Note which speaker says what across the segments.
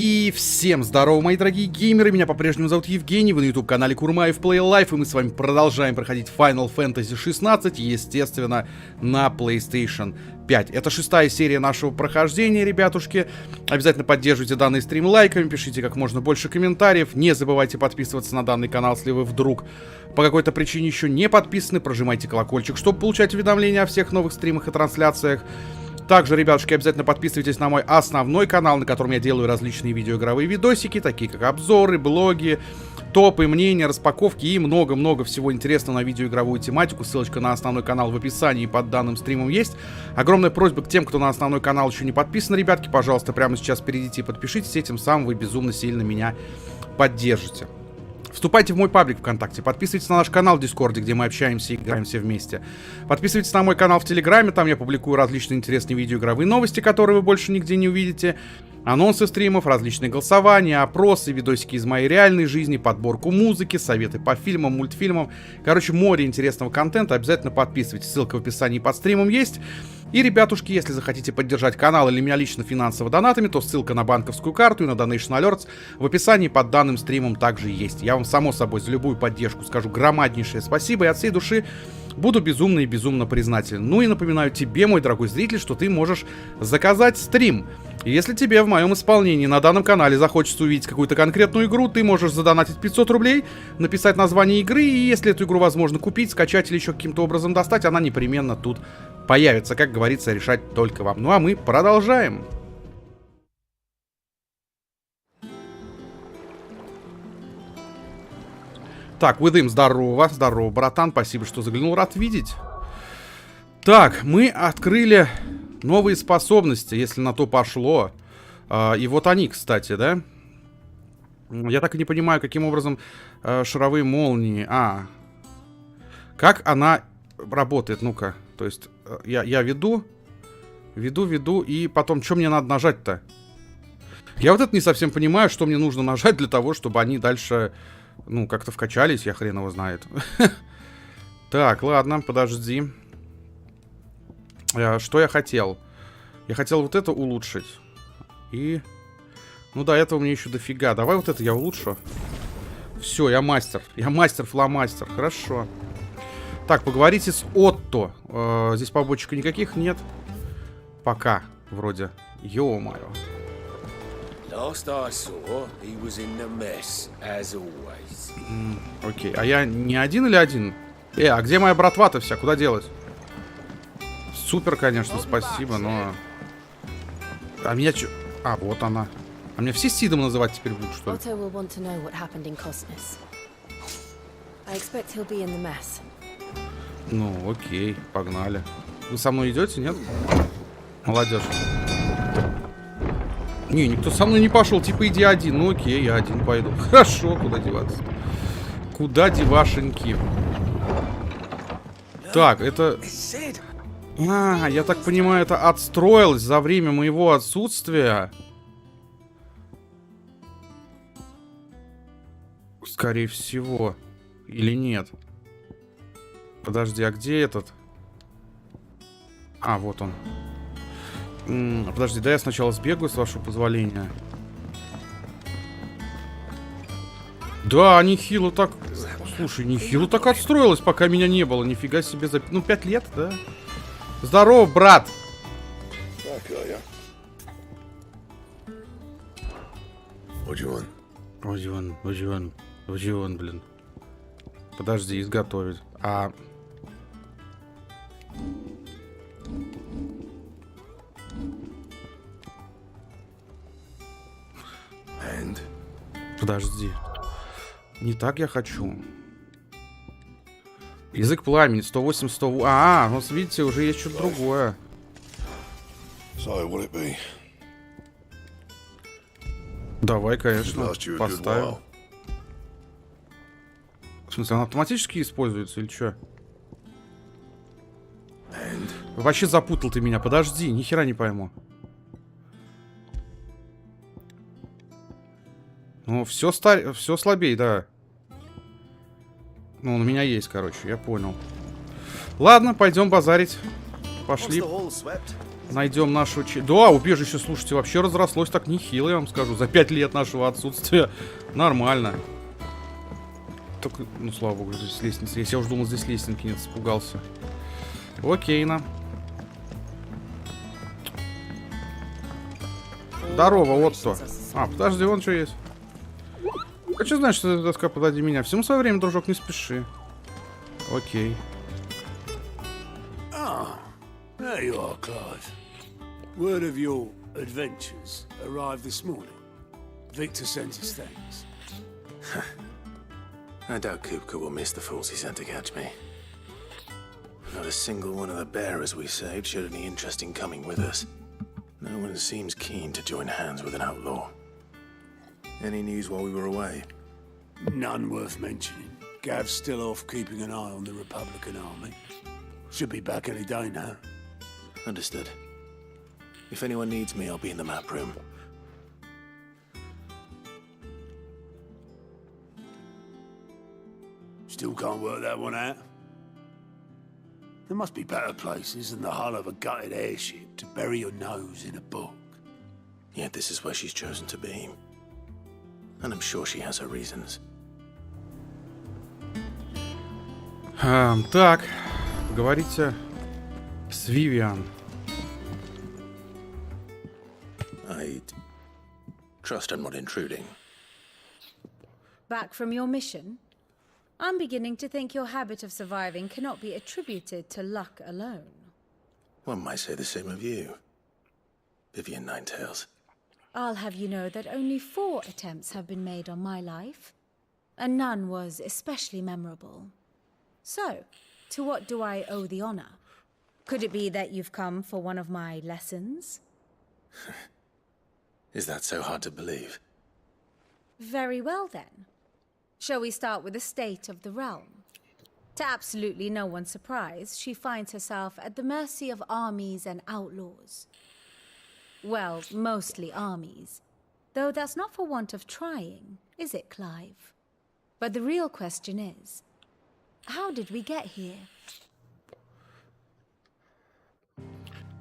Speaker 1: И всем здорово, мои дорогие геймеры, меня по-прежнему зовут Евгений, вы на YouTube-канале Курмаев Play Life, и мы с вами продолжаем проходить Final Fantasy XVI, естественно, на PlayStation 5. Это 6-я серия нашего прохождения, ребятушки. Обязательно поддерживайте данный стрим лайками, пишите как можно больше комментариев, не забывайте подписываться на данный канал, если вы вдруг по какой-то причине еще не подписаны, прожимайте колокольчик, чтобы получать уведомления о всех новых стримах и трансляциях. Также, ребятушки, обязательно подписывайтесь на мой основной канал, на котором я делаю различные видеоигровые видосики, такие как обзоры, блоги, топы, мнения, распаковки и много-много всего интересного на видеоигровую тематику. Ссылочка на основной канал в описании под данным стримом есть. Огромная просьба к тем, кто на основной канал еще не подписан, ребятки, пожалуйста, прямо сейчас перейдите и подпишитесь, этим самым вы безумно сильно меня поддержите. Вступайте в мой паблик ВКонтакте, подписывайтесь на наш канал в Дискорде, где мы общаемся и играем все вместе. Подписывайтесь на мой канал в Телеграме, там я публикую различные интересные видеоигровые новости, которые вы больше нигде не увидите. Анонсы стримов, различные голосования, опросы, видосики из моей реальной жизни, подборку музыки, советы по фильмам, мультфильмам. Короче, море интересного контента, обязательно подписывайтесь, ссылка в описании под стримом есть. И, ребятушки, если захотите поддержать канал или меня лично финансово донатами, то ссылка на банковскую карту и на Donation Alerts в описании под данным стримом также есть. Я вам, само собой, за любую поддержку скажу громаднейшее спасибо и от всей души буду безумно и безумно признателен. Ну и напоминаю тебе, мой дорогой зритель, что ты можешь заказать стрим. И если тебе в моем исполнении на данном канале захочется увидеть какую-то конкретную игру, ты можешь задонатить 500 рублей, написать название игры, и если эту игру возможно купить, скачать или еще каким-то образом достать, она непременно тут появится. Как говорится, решать только вам. Ну а мы продолжаем. Так, Выдым, здорово. Здорово, братан. Спасибо, что заглянул. Рад видеть. Так, мы открыли новые способности, если на то пошло. И вот они, кстати, да? Я так и не понимаю, каким образом шаровые молнии. Как она работает? Ну-ка. То есть я веду, и потом, что мне надо нажать-то? Я вот это не совсем понимаю, что мне нужно нажать для того, чтобы они дальше, ну, как-то вкачались, я хрен его знает. Так, ладно, подожди. Что я хотел? Я хотел вот это улучшить. И... ну да, этого мне еще дофига. Давай вот это я улучшу. Все, я мастер. Я мастер-фломастер. Хорошо. Так, поговорите с Отто. Здесь побочек никаких нет. Пока, вроде. Ё-моё. Окей, а я не один или один? А где моя братва-то вся? Куда делась? Супер, конечно, спасибо, но... А меня чё... вот она. А меня все Сидом называть теперь будут, что ли? Ну, окей, погнали. Вы со мной идете, нет? Молодежь. Не, никто со мной не пошел, типа иди один. Ну окей, я один пойду. Хорошо, куда деваться? Куда девашеньки? Так, это... я так понимаю, это отстроилось за время моего отсутствия. Скорее всего. Или нет? Подожди, а где этот? Вот он. Подожди, да я сначала сбегаю, с вашего позволения. Да, нехило так... Слушай, нехило так отстроилось, пока меня не было. Нифига себе за... Ну, 5 лет, да? Здорово, брат! Блин. Подожди, изготовить. Подожди. Не так я хочу. Язык пламени, 108, 100... ну видите, уже есть что-то другое. Давай, конечно, поставим. В смысле, она автоматически используется или что? Вообще запутал ты меня, подожди, ни хера не пойму. Ну, все слабее, да. Ну, он у меня есть, короче, я понял. Ладно, пойдем базарить. Пошли. Найдем нашего... Да, убежище, слушайте, вообще разрослось так нехило, я вам скажу. За 5 лет нашего отсутствия. Нормально. Только, ну, слава богу, здесь лестница. Если я уже думал, здесь лестницы нет, испугался. Окейно. Здорово, вот кто. А, подожди, вон что есть. Хочу знать, что это доска позади меня. Всему свое время, дружок, не спеши. Окей.
Speaker 2: There you are, Clive. Word of your adventures arrived this morning. Victor sends his thanks.
Speaker 3: I doubt Kupka will miss the fools he sent to catch me. Not a single one of the bearers we saved showed any interest in coming with us. No one seems keen to join hands with an outlaw. Any news while we were away?
Speaker 2: None worth mentioning. Gav's still off keeping an eye on the Republican army. Should be back any day now.
Speaker 3: Understood. If anyone needs me, I'll be in the map room.
Speaker 2: Still can't work that one out. There must be better places than the hull of a gutted airship to bury your nose in a book.
Speaker 3: Yet this is where she's chosen to be. And I'm sure she has her reasons.
Speaker 1: Так, говорите с Вивиан.
Speaker 3: I trust I'm not intruding.
Speaker 4: Back from your mission? I'm beginning to think your habit of surviving cannot be attributed to luck alone.
Speaker 3: One might say the same of you, Vivian Ninetails.
Speaker 4: I'll have you know that only 4 attempts have been made on my life, and none was especially memorable. So, to what do I owe the honor? Could it be that you've come for one of my lessons?
Speaker 3: Is that so hard to believe?
Speaker 4: Very well then. Shall we start with the state of the realm? To absolutely no one's surprise, she finds herself at the mercy of armies and outlaws. Well, mostly armies. Though that's not for want of trying, is it, Clive? But the real question is, how did we get here?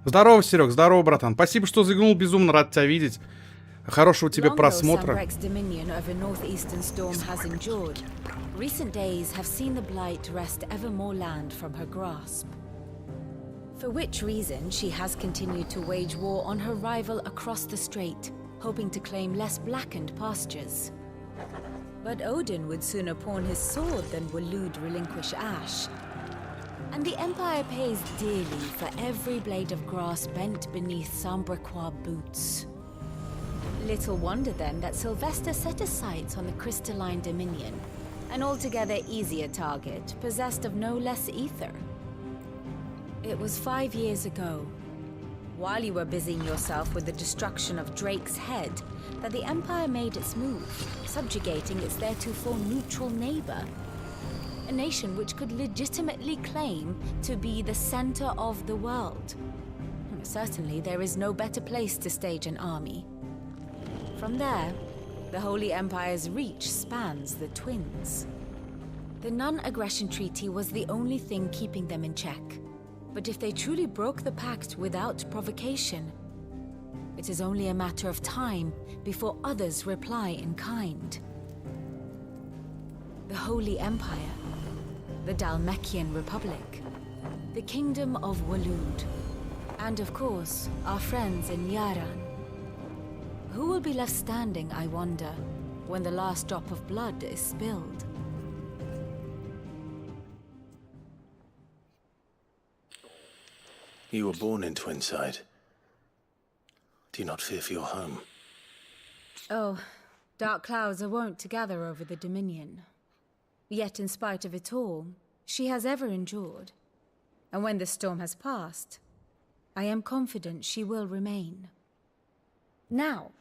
Speaker 1: Здорово, Серег, здорово, братан. Спасибо, что заглянул, безумно рад тебя видеть. Хорошего тебе просмотра.
Speaker 4: Dominion over northeastern storm has endured. Recent days have seen the blight wrest ever more land from her grasp. For which reason she has continued to wage war on her rival across the strait, hoping to claim less blackened pastures. But Odin would sooner pawn his sword than Waloed relinquish Ash. And the Empire pays dearly for every blade of grass bent beneath Sambraquois boots. Little wonder then that Sylvester set his sights on the crystalline Dominion, an altogether easier target, possessed of no less ether. It was 5 years ago, while you were busying yourself with the destruction of Drake's head, that the Empire made its move, subjugating its theretofore neutral neighbor. A nation which could legitimately claim to be the center of the world. Certainly, there is no better place to stage an army. From there, the Holy Empire's reach spans the Twins. The non-aggression treaty was the only thing keeping them in check. But if they truly broke the pact without provocation, it is only a matter of time before others reply in kind. The Holy Empire, the Dhalmekian Republic, the Kingdom of Waloed, and of course, our friends in Yaran. Who will be left standing, I wonder, when the last drop of blood is spilled?
Speaker 3: You were born in Twinside. Do you not fear for your home?
Speaker 4: Oh, dark clouds are wont to gather over the Dominion. Yet in spite of it all, she has ever endured. And when the storm has passed, I am confident she will remain. Now,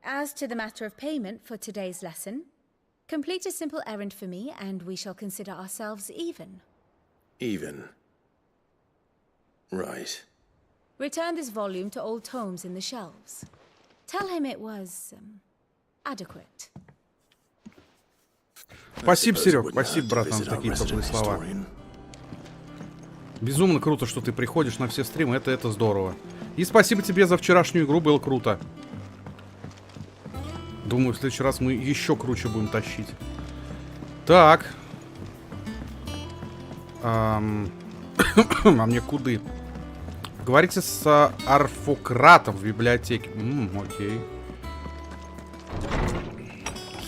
Speaker 4: as to the matter of payment for today's lesson, complete a simple errand for me and we shall consider ourselves even.
Speaker 3: Even? Right.
Speaker 4: Return this volume to old tomes in the shelves. Tell him it was adequate.
Speaker 1: Спасибо, Серег, спасибо, братан, за такие теплые слова. Безумно круто, что ты приходишь на все стримы. Это здорово. И спасибо тебе за вчерашнюю игру. Было круто. Думаю, в следующий раз мы еще круче будем тащить. Так. А мне куды? Говорите с Арфократом в библиотеке. Окей.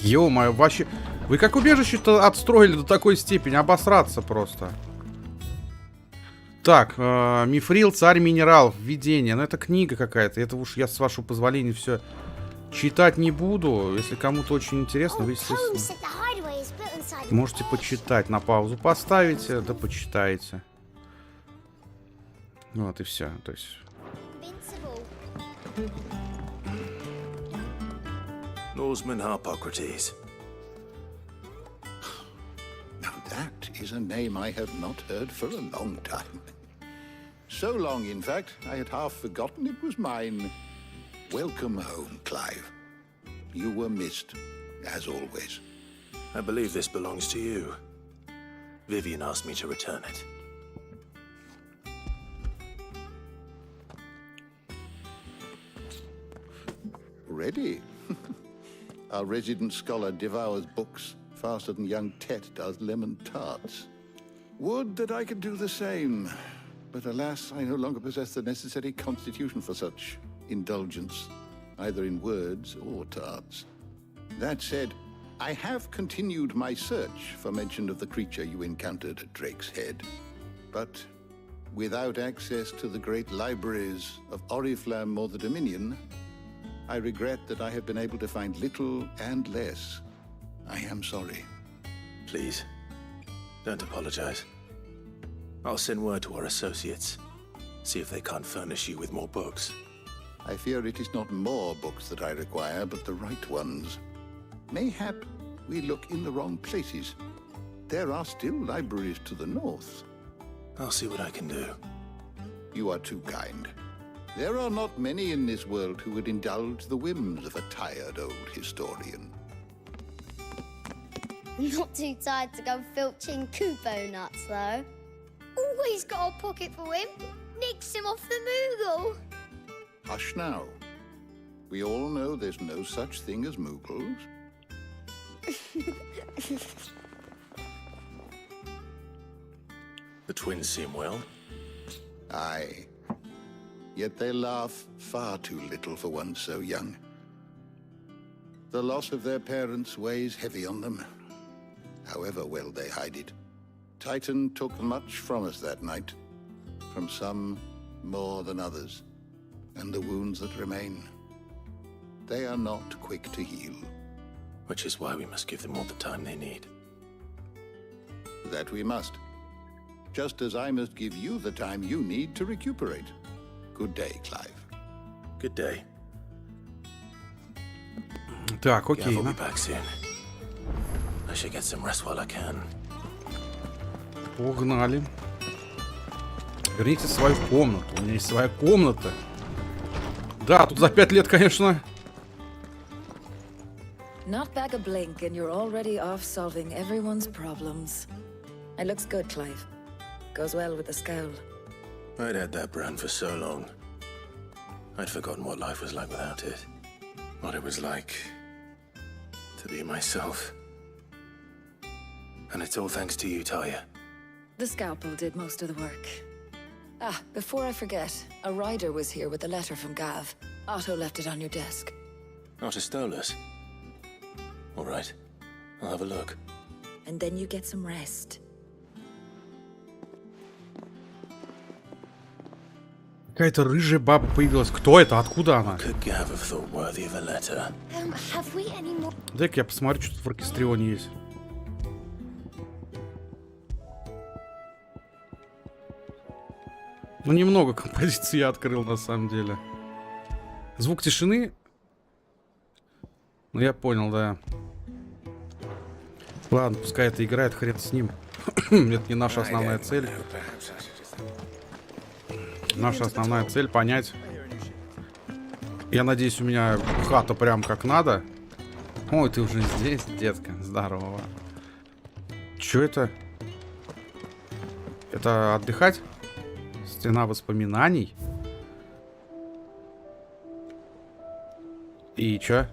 Speaker 1: Ё-моё, вообще... Вы как убежище-то отстроили до такой степени? Обосраться просто. Так, Мифрил, царь минерал, введение. Ну, это книга какая-то. Это уж я, с вашего позволения, все читать не буду. Если кому-то очень интересно, вы, естественно, можете почитать. На паузу поставите, да почитаете. Вот и все. То есть...
Speaker 3: Norseman Harpocrates.
Speaker 5: Now that is a name I have not heard for a long time. So long, in fact, I had half forgotten it was mine. Welcome home, Clive. You were missed, as always.
Speaker 3: I believe this belongs to you. Vivian asked me to return it.
Speaker 5: Ready? Our resident scholar devours books faster than young Tet does lemon tarts. Would that I could do the same. But alas, I no longer possess the necessary constitution for such indulgence, either in words or tarts. That said, I have continued my search for mention of the creature you encountered at Drake's Head. But without access to the great libraries of Oriflamme or the Dominion, I regret that I have been able to find little and less. I am sorry.
Speaker 3: Please, don't apologize. I'll send word to our associates. See if they can't furnish you with more books.
Speaker 5: I fear it is not more books that I require, but the right ones. Mayhap we look in the wrong places. There are still libraries to the north.
Speaker 3: I'll see what I can do.
Speaker 5: You are too kind. There are not many in this world who would indulge the whims of a tired old historian.
Speaker 6: Not too tired to go filching Kupo nuts, though. Always got a pocket for him. Nicks him off the Moogle.
Speaker 5: Hush now. We all know there's no such thing as Moogles.
Speaker 3: The twins seem well.
Speaker 5: Aye. Yet they laugh far too little for one so young. The loss of their parents weighs heavy on them, however well they hide it. Titan took much from us that night, from some more than others, and the wounds that remain, they are not quick to heal.
Speaker 3: Which is why we must give them all the time they need.
Speaker 5: That we must. Just as I must give you the time you need to recuperate. Good day, Clive.
Speaker 3: Good day.
Speaker 1: Так,
Speaker 3: Gav
Speaker 1: окей.
Speaker 3: will be back soon. I should get some rest while I can.
Speaker 1: Погнали. Верните свою комнату. У меня есть своя комната. Да, тут за 5 лет, конечно.
Speaker 4: Not back a blink and you're already off solving everyone's problems. It looks good, Clive. Goes well with the scowl.
Speaker 3: I'd had that brand for so long. I'd forgotten what life was like without it. What it was like to be myself. And it's all thanks to you, Talia.
Speaker 4: The scalpel did most of the work. Ah, before I forget, a rider was here with a letter from Gav. Otto left it on your desk.
Speaker 3: Not a Stolas. All right, I'll have a look.
Speaker 4: And then you get some rest.
Speaker 1: Какая-то рыжая баба появилась. Кто это? Откуда она?
Speaker 3: Could Gav have thought worthy of a letter?
Speaker 6: Have we any more?
Speaker 1: Дай-ка я посмотрю, что тут в оркестрионе есть. Ну, немного композиций я открыл, на самом деле. Звук тишины. Ну, я понял, да. Ладно, пускай это играет, хрен с ним. Это не наша основная цель. Наша основная цель понять. Я надеюсь, у меня хата прям как надо. Ой, ты уже здесь, детка. Здорово. Чё это? Это отдыхать? Стена воспоминаний. И чё?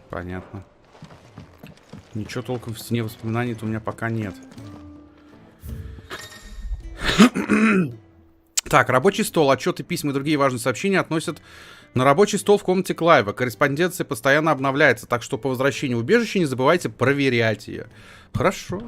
Speaker 1: Понятно. Ничего толком в стене воспоминаний-то у меня пока нет. Так, рабочий стол. Отчеты, письма и другие важные сообщения относят на рабочий стол в комнате Клайва. Корреспонденция постоянно обновляется, так что по возвращении в убежище не забывайте проверять ее. Хорошо.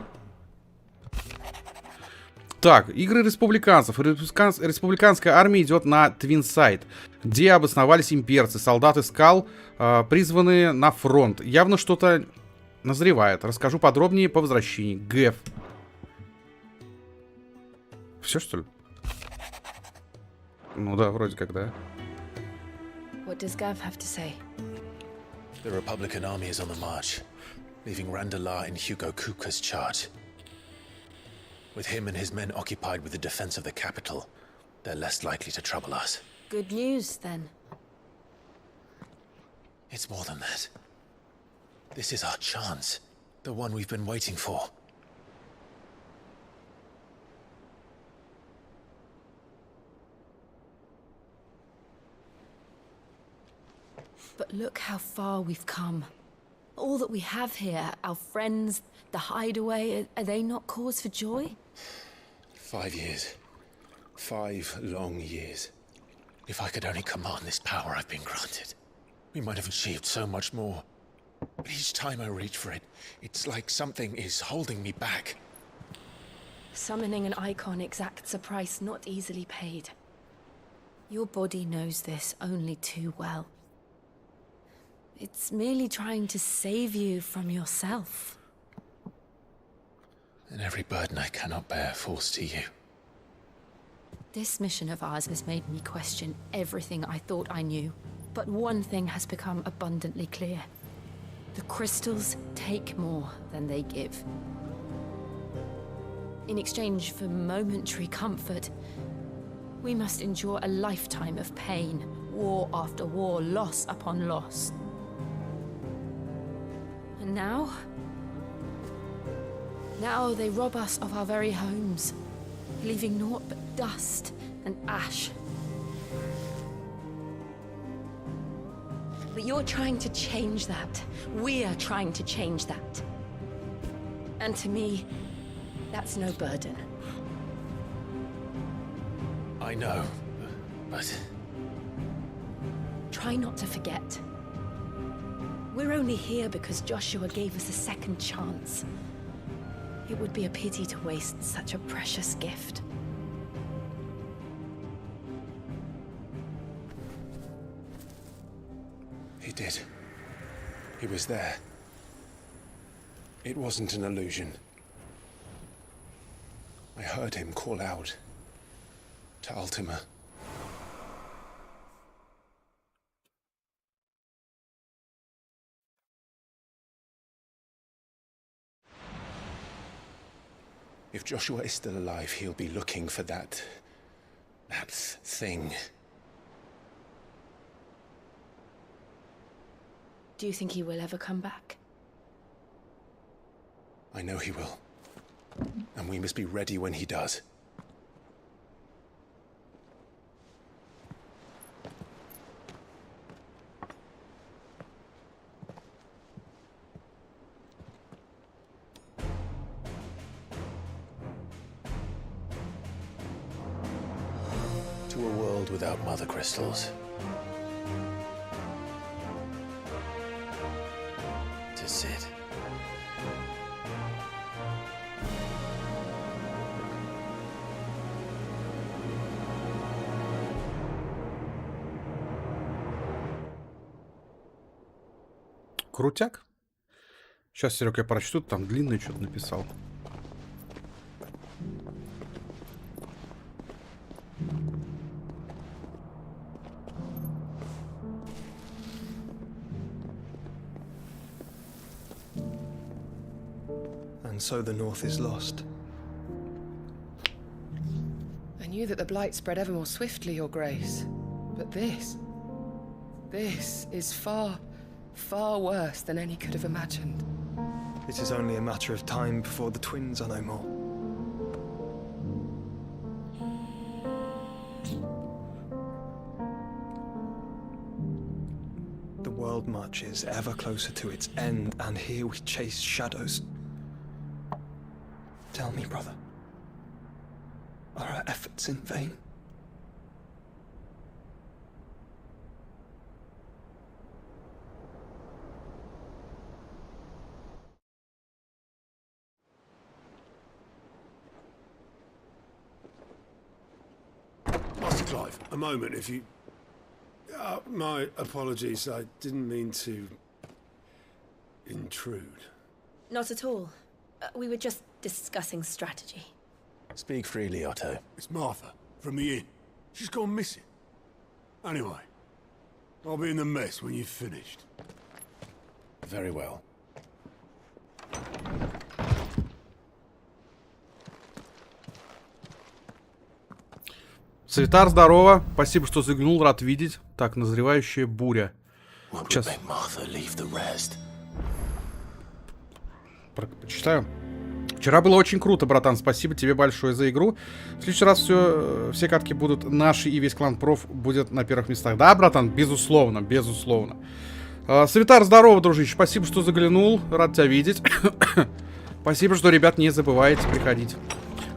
Speaker 1: Так, игры республиканцев. Республиканская армия идет на Твинсайд, где обосновались имперцы. Солдаты скал призваны на фронт. Явно что-то назревает. Расскажу подробнее по возвращении. Гэф. Все, что ли? Ну да, вроде как, да.
Speaker 4: What does Gav have to say?
Speaker 3: The Republican army is on the march, leaving Randalar in Hugo Kuka's charge. With him and his men occupied with the defense of the capital, they're less likely to trouble us.
Speaker 4: Good news, then.
Speaker 3: It's more than that. This is our chance, the one we've been waiting for.
Speaker 4: But look how far we've come. All that we have here, our friends, the hideaway, are they not cause for joy?
Speaker 3: 5 years. 5 long years. If I could only command this power I've been granted, we might have achieved so much more. But each time I reach for it, it's like something is holding me back.
Speaker 4: Summoning an icon exacts a price not easily paid. Your body knows this only too well. It's merely trying to save you from yourself.
Speaker 3: And every burden I cannot bear falls to you.
Speaker 4: This mission of ours has made me question everything I thought I knew. But one thing has become abundantly clear. The crystals take more than they give. In exchange for momentary comfort, we must endure a lifetime of pain, war after war, loss upon loss. And now they rob us of our very homes, leaving naught but dust and ash. But you're trying to change that. We're trying to change that. And to me, that's no burden.
Speaker 3: I know, but...
Speaker 4: Try not to forget. We're only here because Joshua gave us a second chance. It would be a pity to waste such a precious gift.
Speaker 3: He did. He was there. It wasn't an illusion. I heard him call out to Ultima. If Joshua is still alive, he'll be looking for that thing.
Speaker 4: Do you think he will ever come back?
Speaker 3: I know he will. And we must be ready when he does. To a world without mother crystals. To Sid.
Speaker 1: Крутяк. Сейчас, Серег, я прочту, там длинное что-то написал.
Speaker 7: And so the North is lost.
Speaker 8: I knew that the Blight spread ever more swiftly, Your Grace. But this is far, far worse than any could have imagined.
Speaker 7: It is only a matter of time before the twins are no more. world marches ever closer to its end, and here we chase shadows. Tell me, brother, are our efforts in vain?
Speaker 2: Master Clive, a moment, if you... my apologies, I didn't mean to... intrude.
Speaker 4: Not at all. We were just discussing strategy.
Speaker 3: Speak freely, Otto.
Speaker 2: It's Martha, from the inn. She's gone missing. Anyway, I'll be in the mess when you've finished.
Speaker 3: Very well.
Speaker 1: Святар, здорово. Спасибо, что заглянул, рад видеть. Так, назревающая буря. Сейчас. Почитаю. Вчера было очень круто, братан. Спасибо тебе большое за игру. В следующий раз все катки будут наши, и весь клан проф будет на первых местах. Да, братан? Безусловно, безусловно. Святар, здорово, дружище. Спасибо, что заглянул. Рад тебя видеть. Спасибо, что, ребят, не забывайте приходить.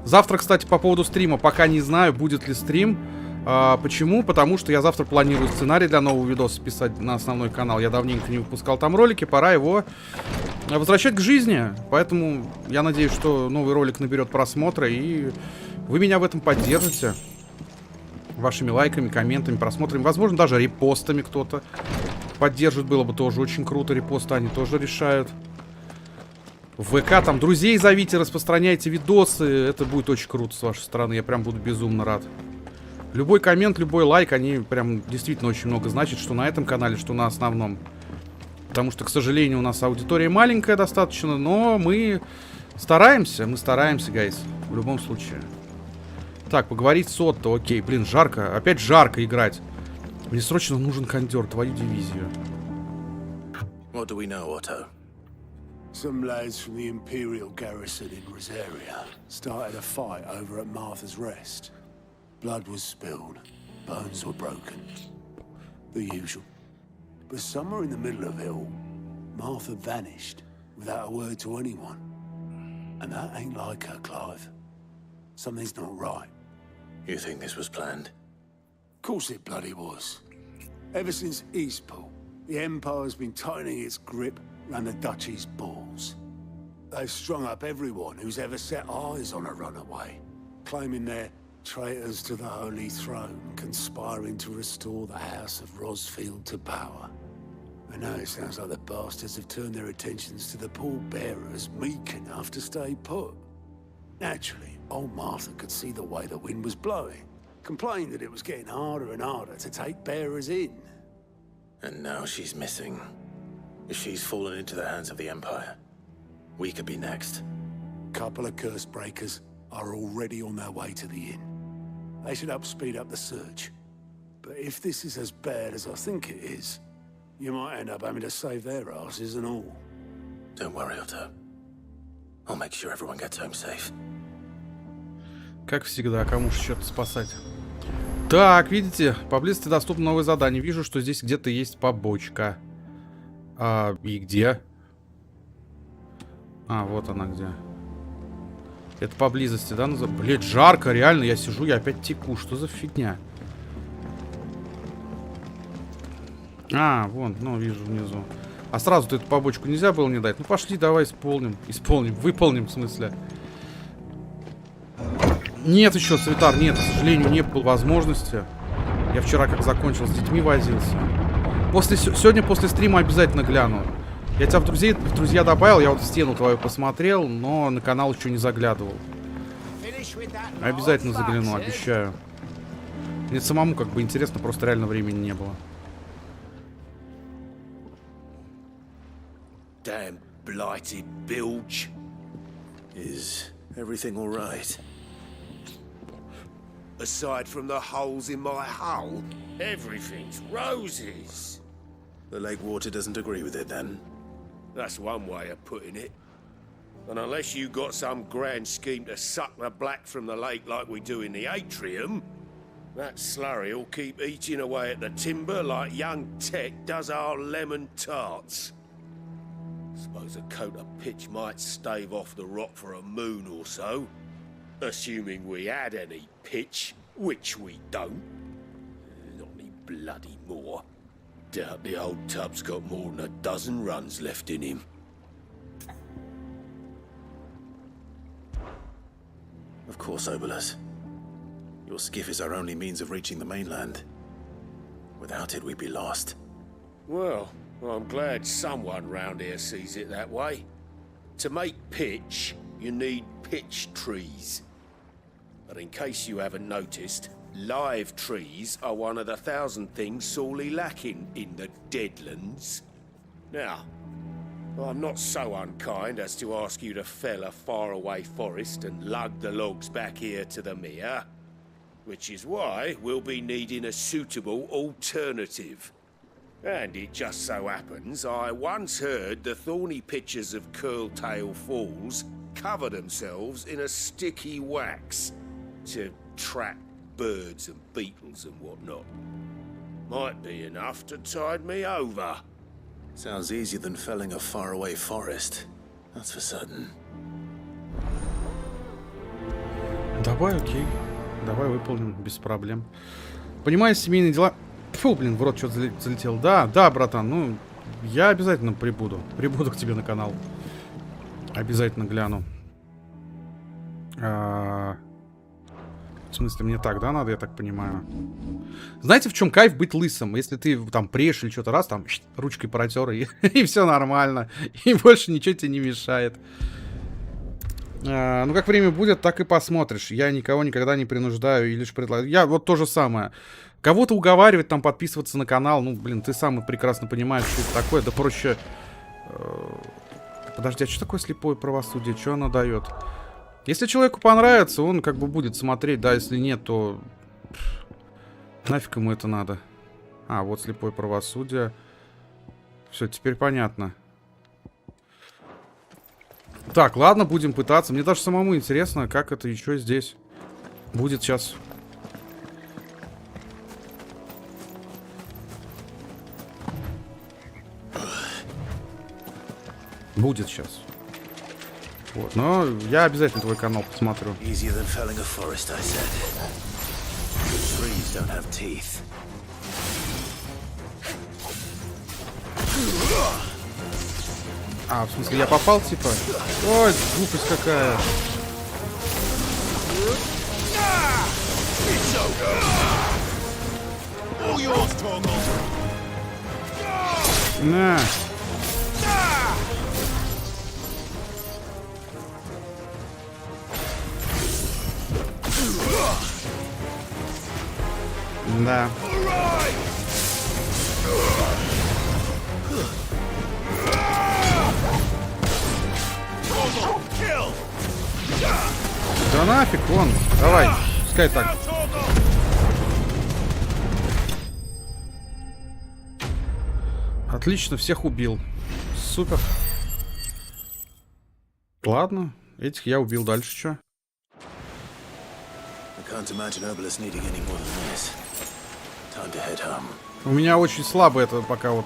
Speaker 1: Завтра, кстати, по поводу стрима. Пока не знаю, будет ли стрим. Почему? Потому что я завтра планирую сценарий для нового видоса писать на основной канал. Я давненько не выпускал там ролики. Пора его возвращать к жизни. Поэтому я надеюсь, что новый ролик наберет просмотры. И вы меня в этом поддержите. Вашими лайками, комментами, просмотрами. Возможно, даже репостами кто-то поддержит. Было бы тоже очень круто. Репосты они тоже решают. В ВК там друзей зовите, распространяйте видосы. Это будет очень круто с вашей стороны. Я прям буду безумно рад. Любой коммент, любой лайк, они прям действительно очень много значат, что на этом канале, что на основном. Потому что, к сожалению, у нас аудитория маленькая достаточно, но мы стараемся, гайс, в любом случае. Так, поговорить с Отто, окей, блин, жарко, опять жарко играть. Мне срочно нужен кондер, твою дивизию.
Speaker 3: What do we know, Otto?
Speaker 2: Some lads from the Imperial garrison in Rosaria started a fight over at Martha's Rest. Blood was spilled, bones were broken. The usual. But somewhere in the middle of it all, Martha vanished without a word to anyone. And that ain't like her, Clive. Something's not right.
Speaker 3: You think this was planned?
Speaker 2: Of course it bloody was. Ever since Eastpool, the Empire's been tightening its grip around the Duchy's balls. They've strung up everyone who's ever set eyes on a runaway, claiming they're traitors to the Holy Throne, conspiring to restore the House of Rosfield to power. And now it sounds like the bastards have turned their attentions to the pallbearers meek enough to stay put. Naturally, old Martha could see the way the wind was blowing, complained that it was getting harder and harder to take bearers in.
Speaker 3: And now she's missing. If she's fallen into the hands of the Empire, we could be next.
Speaker 2: Couple of curse breakers are already on their way to the inn. They should help speed up the search. But if this is as bad as I think it is, you might end up having to save their asses and all.
Speaker 3: Don't worry, Otto. I'll make sure everyone gets home safe.
Speaker 1: Как всегда, кому же что-то спасать. Так, видите, поблизости доступно новое задание. Вижу, что здесь где-то есть побочка. И где? Вот она где. Это поблизости, да? Блять, жарко, реально, я сижу, я опять теку. Что за фигня? Вон, вижу внизу. А сразу-то эту побочку нельзя было не дать? Ну пошли, давай исполним. Выполним, в смысле. Нет еще, Святар, нет, к сожалению, не было возможности. Я вчера как закончил, с детьми возился. Сегодня после стрима обязательно гляну. Я тебя в друзья добавил, я вот в стену твою посмотрел, но на канал еще не заглядывал. Обязательно загляну, обещаю. Мне самому как бы интересно, просто реально времени не было.
Speaker 3: Damn blighted bilge. Is everything all right?
Speaker 9: Aside from the holes in my hull, everything's roses.
Speaker 3: The lake water doesn't agree with it, then?
Speaker 9: That's one way of putting it. And unless you got some grand scheme to suck the black from the lake like we do in the atrium, That slurry'll keep eating away at the timber like young Tech does our lemon tarts. Suppose a coat of pitch might stave off the rot for a moon or so. Assuming we had any pitch, which we don't. Not any bloody more. Doubt the old tub's got more than a dozen runs left in him.
Speaker 3: Of course, Obolus. Your skiff is our only means of reaching the mainland. Without it, we'd be lost.
Speaker 9: Well, I'm glad someone round here sees it that way. To make pitch, you need pitch trees. But in case you haven't noticed, live trees are one of the 1,000 things sorely lacking in the Deadlands. Now, I'm not so unkind as to ask you to fell a faraway forest and lug the logs back here to the mere, which is why we'll be needing a suitable alternative. And it just so happens I once heard the thorny pitchers of Curltail Falls cover themselves in a sticky wax to trap birds and beetles and whatnot. Might be enough to tide me over.
Speaker 3: Sounds easier than felling a faraway forest. That's for certain.
Speaker 1: Давай, окей. Давай выполним без проблем. Понимаю семейные дела. Фу, блин, в рот что-то залетел. Да, братан, ну, я обязательно прибуду. Прибуду к тебе на канал. Обязательно гляну. В смысле, мне так, да, надо, я так понимаю. Знаете, в чем кайф быть лысым? Если ты там прешь или что-то раз, там ручкой протер, и все нормально. И больше ничего тебе не мешает. Ну, как время будет, так и посмотришь. Я никого никогда не принуждаю и лишь предлагаю. Я вот то же самое. Кого-то уговаривать там подписываться на канал. Ну, блин, ты сам прекрасно понимаешь, что это такое. Да проще... Подожди, а что такое слепое правосудие? Что оно дает? Если человеку понравится, он как бы будет смотреть. Да, если нет, то... Нафиг ему это надо. А, вот слепое правосудие. Все, теперь понятно. Так, ладно, будем пытаться. Мне даже самому интересно, как это еще здесь будет сейчас. Будет сейчас. Вот, но я обязательно твой канал посмотрю. А, в смысле, я попал, типа? Ой, глупость какая. На. Да. Да нафиг, вон. Давай, пускай так. Отлично, всех убил. Супер. Ладно, этих я убил. Дальше что? У меня очень слабая это пока вот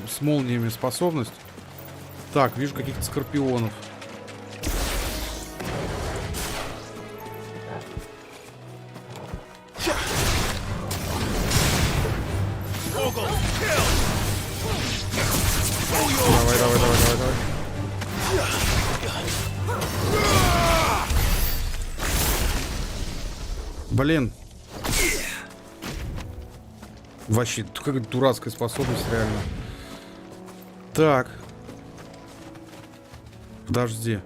Speaker 1: с молниями способность. Так, вижу каких-то скорпионов. Давай. Блин. Вообще, какая дурацкая способность, реально. Так. Подожди.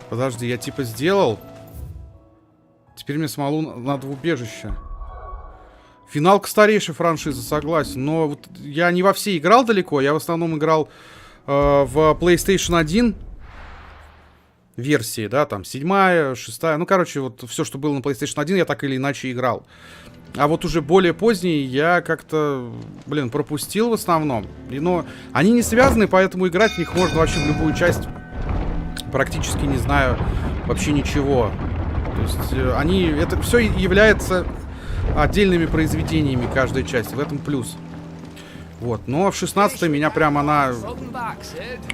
Speaker 1: Подожди, я типа сделал. Теперь мне смолу надо в убежище. Финалка старейшей франшизы, согласен. Но вот я не во все играл далеко. Я в основном играл в PlayStation 1 версии, да, там 7-я, 6-я. Ну, короче, вот все, что было на PlayStation 1, я так или иначе играл. А вот уже более поздние я как-то, блин, пропустил в основном. Но они не связаны, поэтому играть в них можно вообще в любую часть. Практически не знаю, вообще ничего. То есть они, это все является отдельными произведениями, каждая часть. В этом плюс. Вот. Но в 16-й меня прям она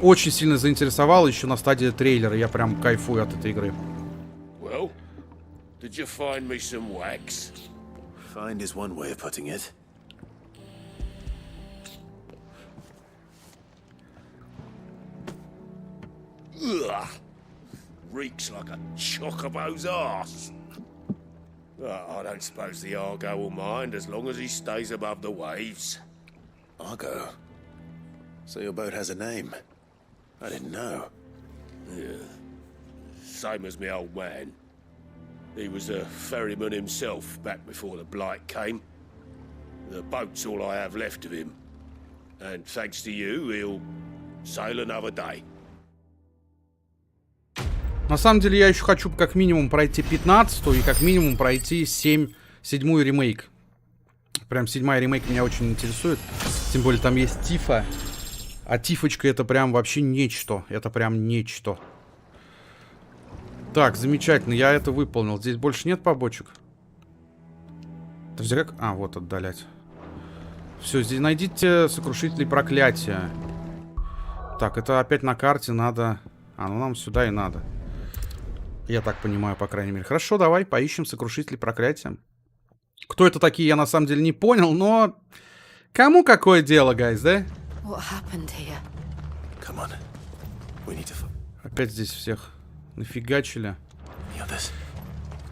Speaker 1: очень сильно заинтересовала еще на стадии трейлера. Я прям кайфую от этой игры.
Speaker 9: Well, did you find me some wax?
Speaker 3: Find is one way of putting it.
Speaker 9: Ugh. Reeks like a chocobo's arse. I don't suppose the Argo will mind as long as he stays above the waves.
Speaker 3: Argo? So your boat has a name? I didn't know.
Speaker 9: Yeah. Same as me old man. He was a ferryman himself back before the blight came. The boat's all I have left of him. And thanks to you, he'll sail another day.
Speaker 1: На самом деле я еще хочу как минимум пройти 15-ю и как минимум пройти 7-й ремейк. Прям 7-й ремейк меня очень интересует. Тем более там есть Тифа. А Тифочка это прям вообще нечто. Это прям нечто. Так, замечательно. Я это выполнил. Здесь больше нет побочек. Подожди, как? А, вот отдалять. Все, здесь найдите сокрушителей проклятия. Так, это опять на карте надо... А, ну нам сюда и надо. Я так понимаю, по крайней мере. Хорошо, давай поищем сокрушителей проклятия. Кто это такие, я на самом деле не понял, но... Кому какое дело, гайз, да? Опять здесь всех нафигачили.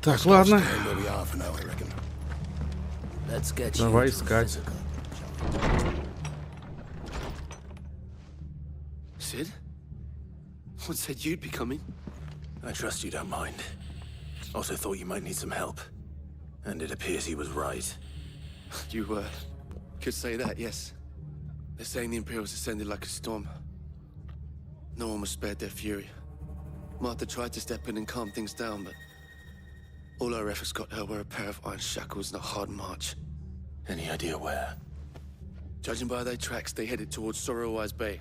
Speaker 1: Так, ладно. Давай искать.
Speaker 10: Sid? What said you'd be coming?
Speaker 3: I trust you don't mind. Also thought you might need some help. And it appears he was right.
Speaker 10: You, could say that, yes. They're saying the Imperials ascended like a storm. No one was spared their fury. Martha tried to step in and calm things down, but all her efforts got her were a pair of iron shackles and a hard march.
Speaker 3: Any idea where?
Speaker 10: Judging by their tracks, they headed towards Sorrowwise Bay.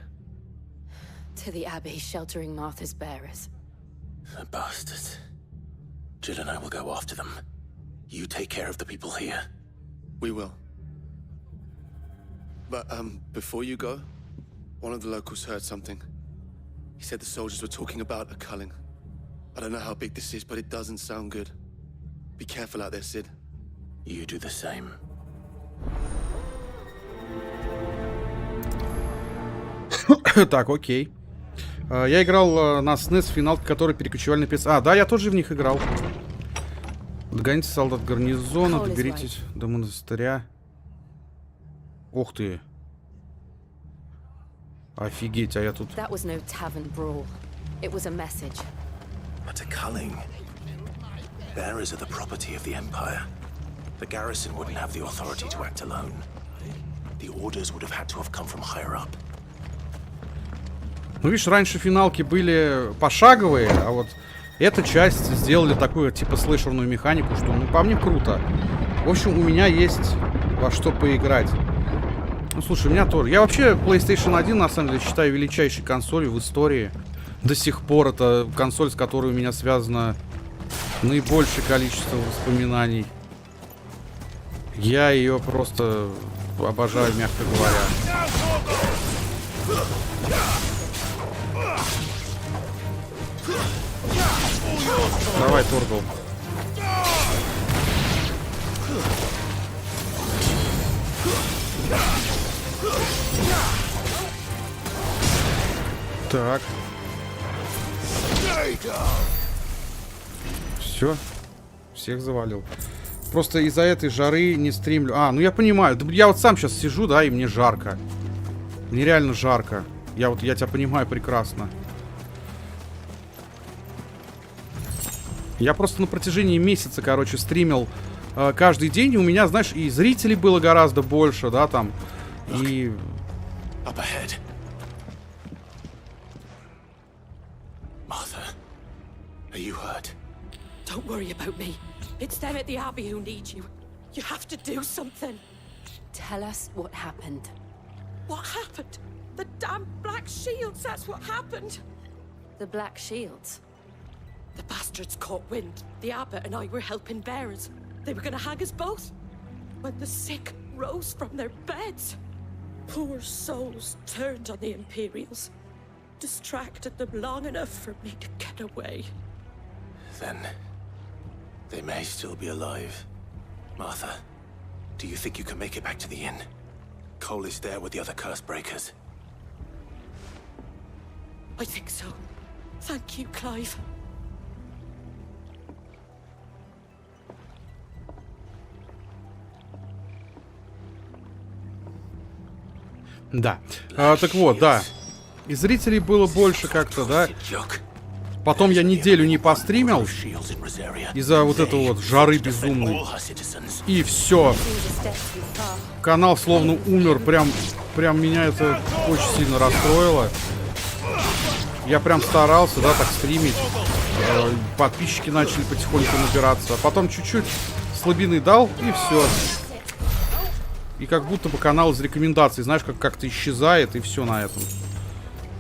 Speaker 11: To the Abbey sheltering Martha's bearers.
Speaker 3: The bastards. Jill and I will go after them. You take care of the people here.
Speaker 10: We will. But, before you go, one of the locals heard something. He said the soldiers were talking about a culling. I don't know how big this is, but it doesn't sound good. Be careful out there, Sid.
Speaker 3: You do the same.
Speaker 1: Так, окей. Я играл на SNES финал, который переключивали на PS. А, да, я тоже в них играл. Догоните солдат гарнизона, доберитесь до монастыря. Ух ты. Офигеть, а я тут...
Speaker 11: That was no tavern brawl. It was a message.
Speaker 3: But a culling. Bearers are the property of the Empire. The garrison wouldn't have the authority to act alone. The orders would have had to have come from higher up.
Speaker 1: Ну, видишь, раньше финалки были пошаговые, а вот эта часть сделали такую, типа, слэшерную механику, что, ну, по мне, круто. В общем, у меня есть во что поиграть. Ну, слушай, у меня тоже. Я вообще PlayStation 1, на самом деле, считаю величайшей консолью в истории. До сих пор это консоль, с которой у меня связано наибольшее количество воспоминаний. Я ее просто обожаю, мягко говоря. Давай, Торгл. Так. Все. Всех завалил. Просто из-за этой жары не стримлю. А, ну я понимаю. Я вот сам сейчас сижу, да, и мне жарко. Мне реально жарко. Я тебя понимаю прекрасно. Я просто на протяжении месяца, короче, стримил каждый день. И у меня, знаешь, и зрителей было гораздо больше, да, там. И...
Speaker 3: Martha, are you hurt?
Speaker 11: Don't worry about me. It's them at the Abbey who need you. You have to do something. Tell us what happened.
Speaker 12: What happened? The damn Black Shields, that's what happened.
Speaker 11: The Black Shields? The bastards caught wind. The abbot and I were helping bearers. They were gonna hang us both. When the sick rose from their beds, poor souls turned on the Imperials. Distracted them long enough for me to get away.
Speaker 3: Then they may still be alive. Martha, do you think you can make it back to the inn? Cole is there with the other curse breakers.
Speaker 11: I think so. Thank you, Clive.
Speaker 1: Да. Так вот, да. И зрителей было больше как-то, да. Потом я неделю не постримил из-за вот этого вот жары безумной. И все. Канал словно умер. Прям меня это очень сильно расстроило. Я прям старался, да, так стримить. Подписчики начали потихоньку набираться. А потом чуть-чуть слабины дал, и все. И как будто бы канал из рекомендаций, знаешь, как-то исчезает, и все на этом.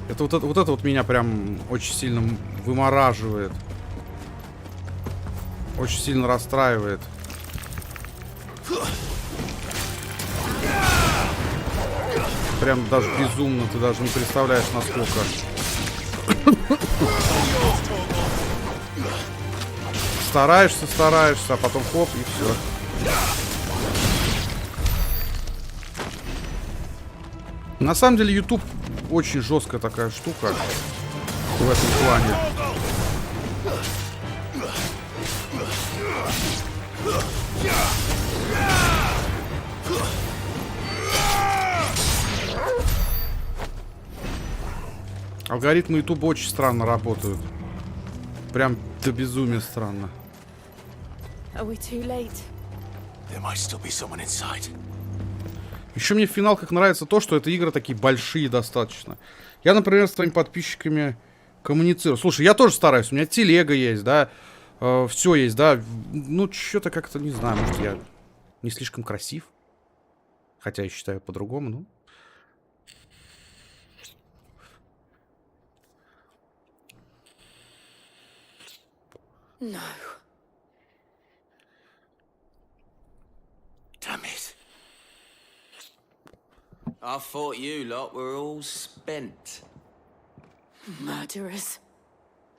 Speaker 1: Это вот меня прям очень сильно вымораживает. Очень сильно расстраивает. Прям даже безумно, ты даже не представляешь, насколько. Стараешься, а потом хоп, и все. На самом деле, YouTube очень жесткая такая штука в этом плане. Алгоритмы YouTube очень странно работают. Прям до безумия странно. Еще мне в финалках нравится то, что это игры такие большие достаточно. Я, например, с твоими подписчиками коммуницирую. Слушай, я тоже стараюсь. У меня телега есть, да. Все есть, да. Ну, что-то как-то, не знаю, может, я не слишком красив. Хотя я считаю по-другому, ну.
Speaker 11: No.
Speaker 13: Damn it. I thought you lot were all spent.
Speaker 11: Murderers.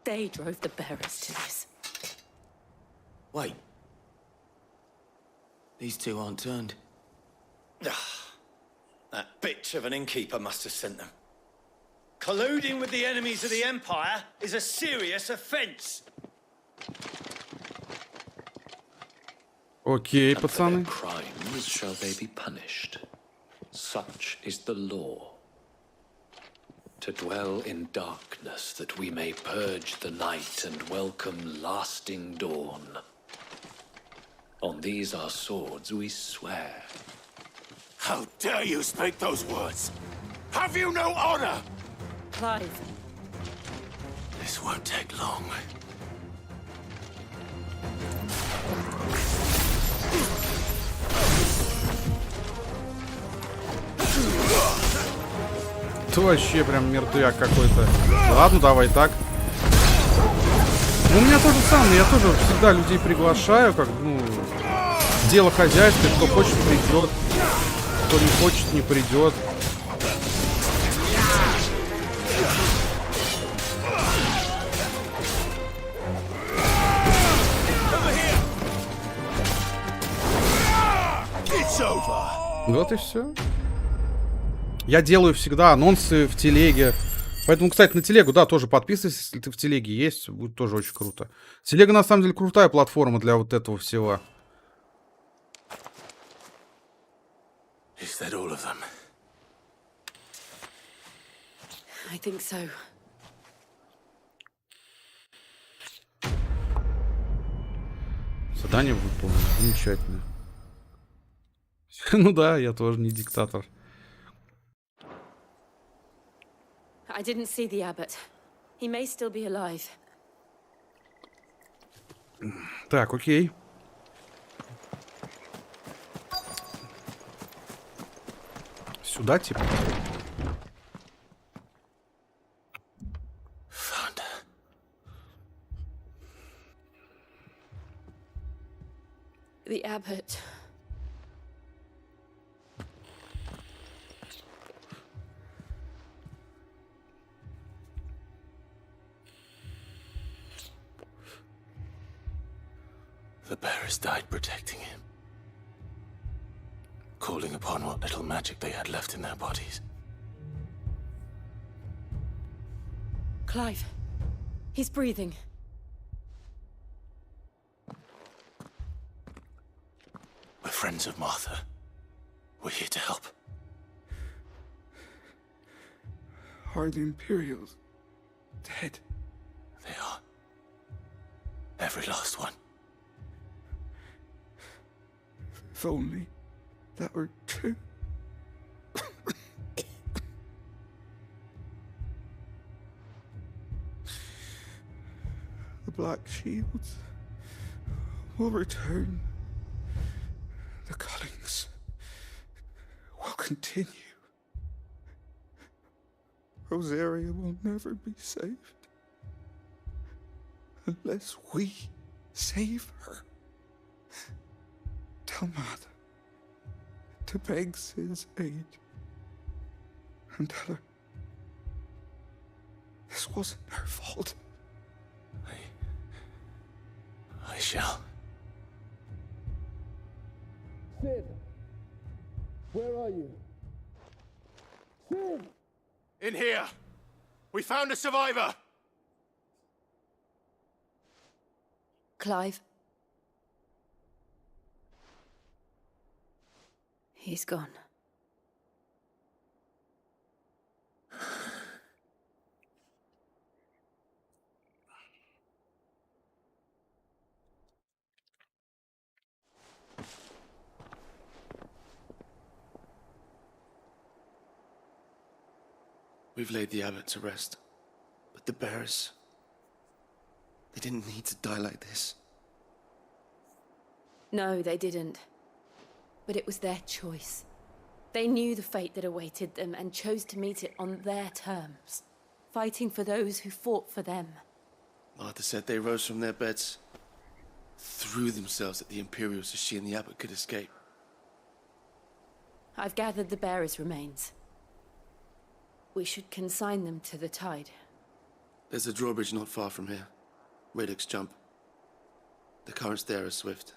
Speaker 11: They drove the bearers to this.
Speaker 13: Wait. These two aren't turned.
Speaker 14: That bitch of an innkeeper must have sent them. Colluding with the enemies of the Empire is a serious offense.
Speaker 1: Окей, пацаны.
Speaker 15: Crimes shall they be punished. Such is the law. To dwell in darkness that we may purge the night and welcome lasting dawn. On these our swords we swear.
Speaker 9: How dare you speak those words? Have you no honor?
Speaker 11: Clive.
Speaker 3: This won't take long.
Speaker 1: Ты вообще прям мертвяк какой-то. Ладно, давай так. Ну, у меня тоже самое. Я тоже всегда людей приглашаю, как, ну, дело хозяйства. Кто хочет, придет. Кто не хочет, не придет. Вот и все. Я делаю всегда анонсы в телеге. Поэтому, кстати, на телегу, да, тоже подписывайся, если ты в телеге есть. Будет тоже очень круто. Телега, на самом деле, крутая платформа для вот этого всего.
Speaker 3: Is that all of them?
Speaker 11: I think so.
Speaker 1: Задание выполнено. Замечательно. Ну да, я тоже не диктатор.
Speaker 11: I didn't see the abbot. He may still be alive.
Speaker 1: Так, окей. Сюда, типа.
Speaker 11: abbot.
Speaker 3: The bearers died protecting him, calling upon what little magic they had left in their bodies.
Speaker 11: Clive, he's breathing.
Speaker 3: We're friends of Martha. We're here to help.
Speaker 16: Are the Imperials dead?
Speaker 3: They are. Every last one.
Speaker 16: If only that were true. The Black Shields will return. The cullings will continue. Rosaria will never be saved unless we save her. Tell Mother to beg Sid's aid and tell her this wasn't her fault.
Speaker 3: I shall.
Speaker 2: Sid, where are you? Sid!
Speaker 9: In here! We found a survivor!
Speaker 4: Clive. He's gone.
Speaker 10: We've laid the abbot to rest, but the bearers, they didn't need to die like this.
Speaker 4: No, they didn't. But it was their choice. They knew the fate that awaited them and chose to meet it on their terms, fighting for those who fought for them.
Speaker 10: Martha said they rose from their beds, threw themselves at the Imperials so she and the abbot could escape.
Speaker 4: I've gathered the bearers' remains. We should consign them to the tide.
Speaker 10: There's a drawbridge not far from here. Radix Jump. The currents there are swift.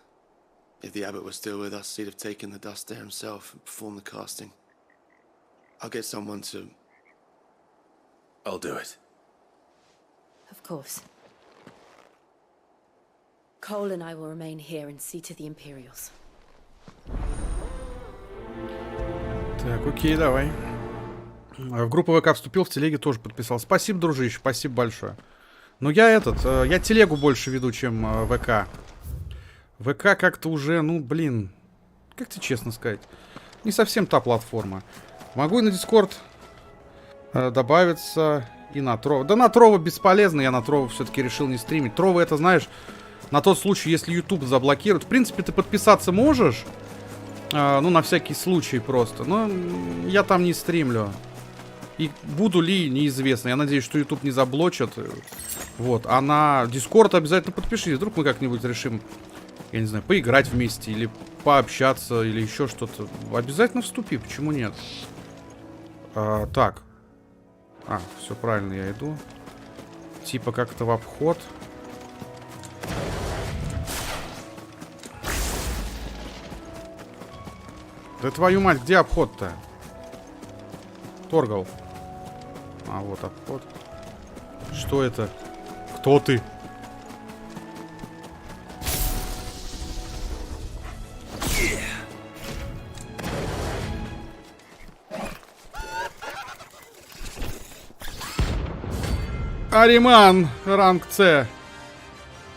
Speaker 10: If the abbot was still with us, he'd have taken the dust there himself and performed the casting. I'll get someone to...
Speaker 3: I'll do it.
Speaker 4: Of course. Cole and I will remain here and see to the Imperials.
Speaker 1: Так, окей, давай. В группу ВК вступил, в телеге тоже подписал. Спасибо, дружище, спасибо большое. Но я я телегу больше веду, чем ВК. ВК как-то уже, ну, блин, как тебе честно сказать, не совсем та платформа. Могу и на Дискорд добавиться, и на Трово. Да на Трово бесполезно, я на Трово все-таки решил не стримить. Трово это, знаешь, на тот случай, если YouTube заблокирует. В принципе, ты подписаться можешь, ну, на всякий случай просто. Но я там не стримлю. И буду ли, неизвестно. Я надеюсь, что YouTube не заблочат. Вот, а на Дискорд обязательно подпишись. Вдруг мы как-нибудь решим, я не знаю, поиграть вместе, или пообщаться, или еще что-то. Обязательно вступи, почему нет? Так. Все правильно, я иду. Типа как-то в обход. Да твою мать, где обход-то? Торгал. Вот обход. Что это? Кто ты? Ариман, ранг С.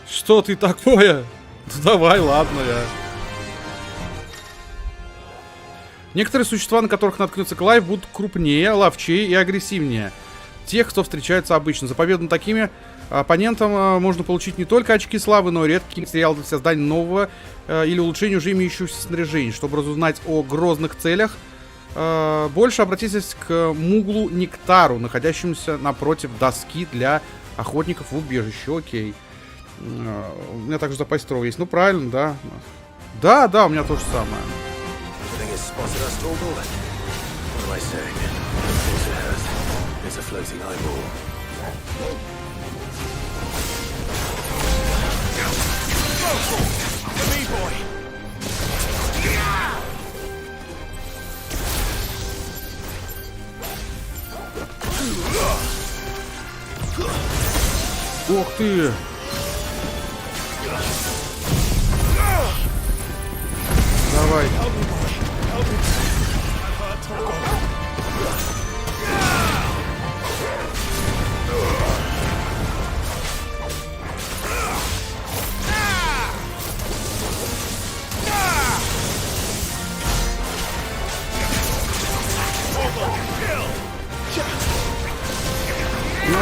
Speaker 1: Что ты такое? Давай, ладно, я. Некоторые существа, на которых наткнется Клайв, будут крупнее, ловчее и агрессивнее тех, кто встречается обычно. За победу над такими оппонентом можно получить не только очки славы, но и редкий материал для создания нового или улучшения уже имеющегося снаряжения. Чтобы разузнать о грозных целях, больше обратитесь к Муглу Нектару, находящемуся напротив доски для охотников в убежище. Окей. У меня также запас Трово есть. Ну, правильно, да. Да, да, у меня то же самое. Ух ты! Давай.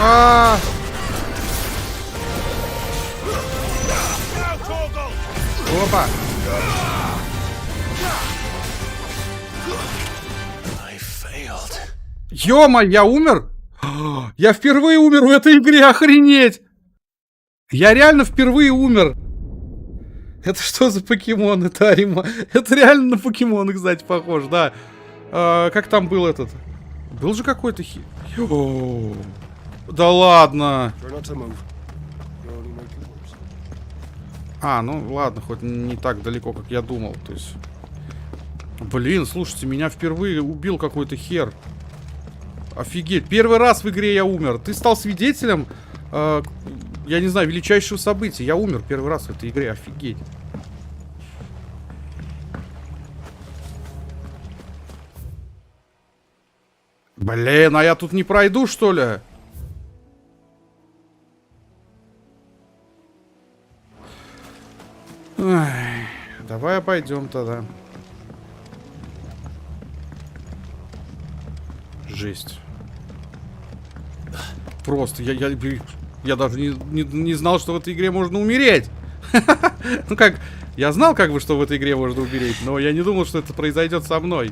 Speaker 1: А! Опа! Ё-моё, я умер? Я впервые умер в этой игре, охренеть! Я реально впервые умер. Это что за покемон? Это реально на покемоны, кстати, похож, да. Как там был этот? Был же какой-то Да ладно. А, ну ладно, хоть не так далеко, как я думал. То есть... Блин, слушайте, меня впервые убил какой-то хер. Офигеть, первый раз в игре я умер. Ты стал свидетелем, я не знаю, величайшего события. Я умер первый раз в этой игре, офигеть. Блин, а я тут не пройду, что ли? Ай, давай обойдем тогда. Жесть. Просто, я даже не знал, что в этой игре можно умереть. Ну как, я знал как бы, что в этой игре можно умереть, но я не думал, что это произойдет со мной.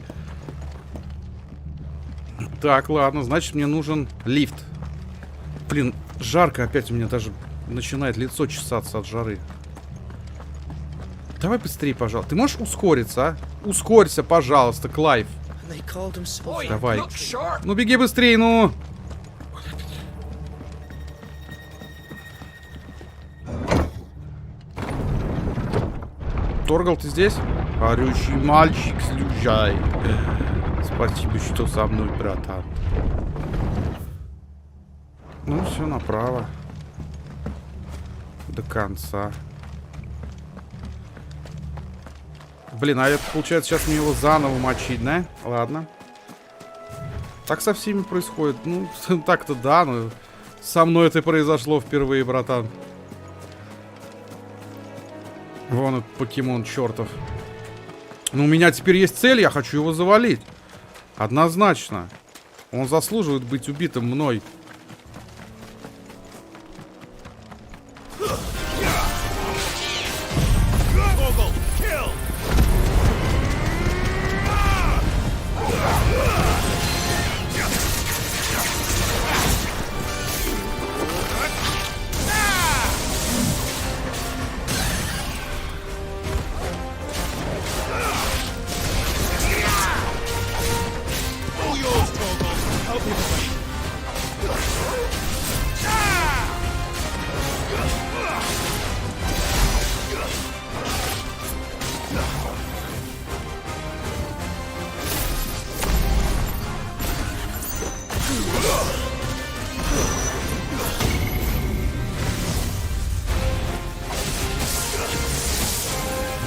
Speaker 1: Так, ладно, значит мне нужен лифт. Блин, жарко опять, у меня даже начинает лицо чесаться от жары. Давай быстрее, пожалуйста. Ты можешь ускориться, а? Ускорься, пожалуйста, Клайв. Давай. Ну беги быстрее, ну. Торгал, ты здесь? Орущий мальчик, слюжай. Спасибо, что со мной, братан. Ну, все направо. До конца. Блин, а это получается сейчас мне его заново мочить, да? Ладно. Так со всеми происходит. Ну, так-то да, но со мной это произошло впервые, братан. Вон этот покемон чертов. Ну, у меня теперь есть цель, я хочу его завалить. Однозначно. Он заслуживает быть убитым мной.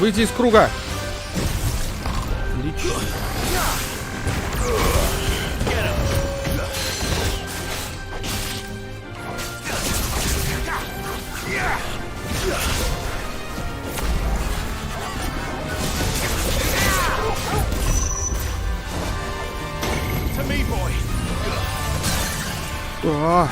Speaker 1: Выйти из круга. Отлично. А.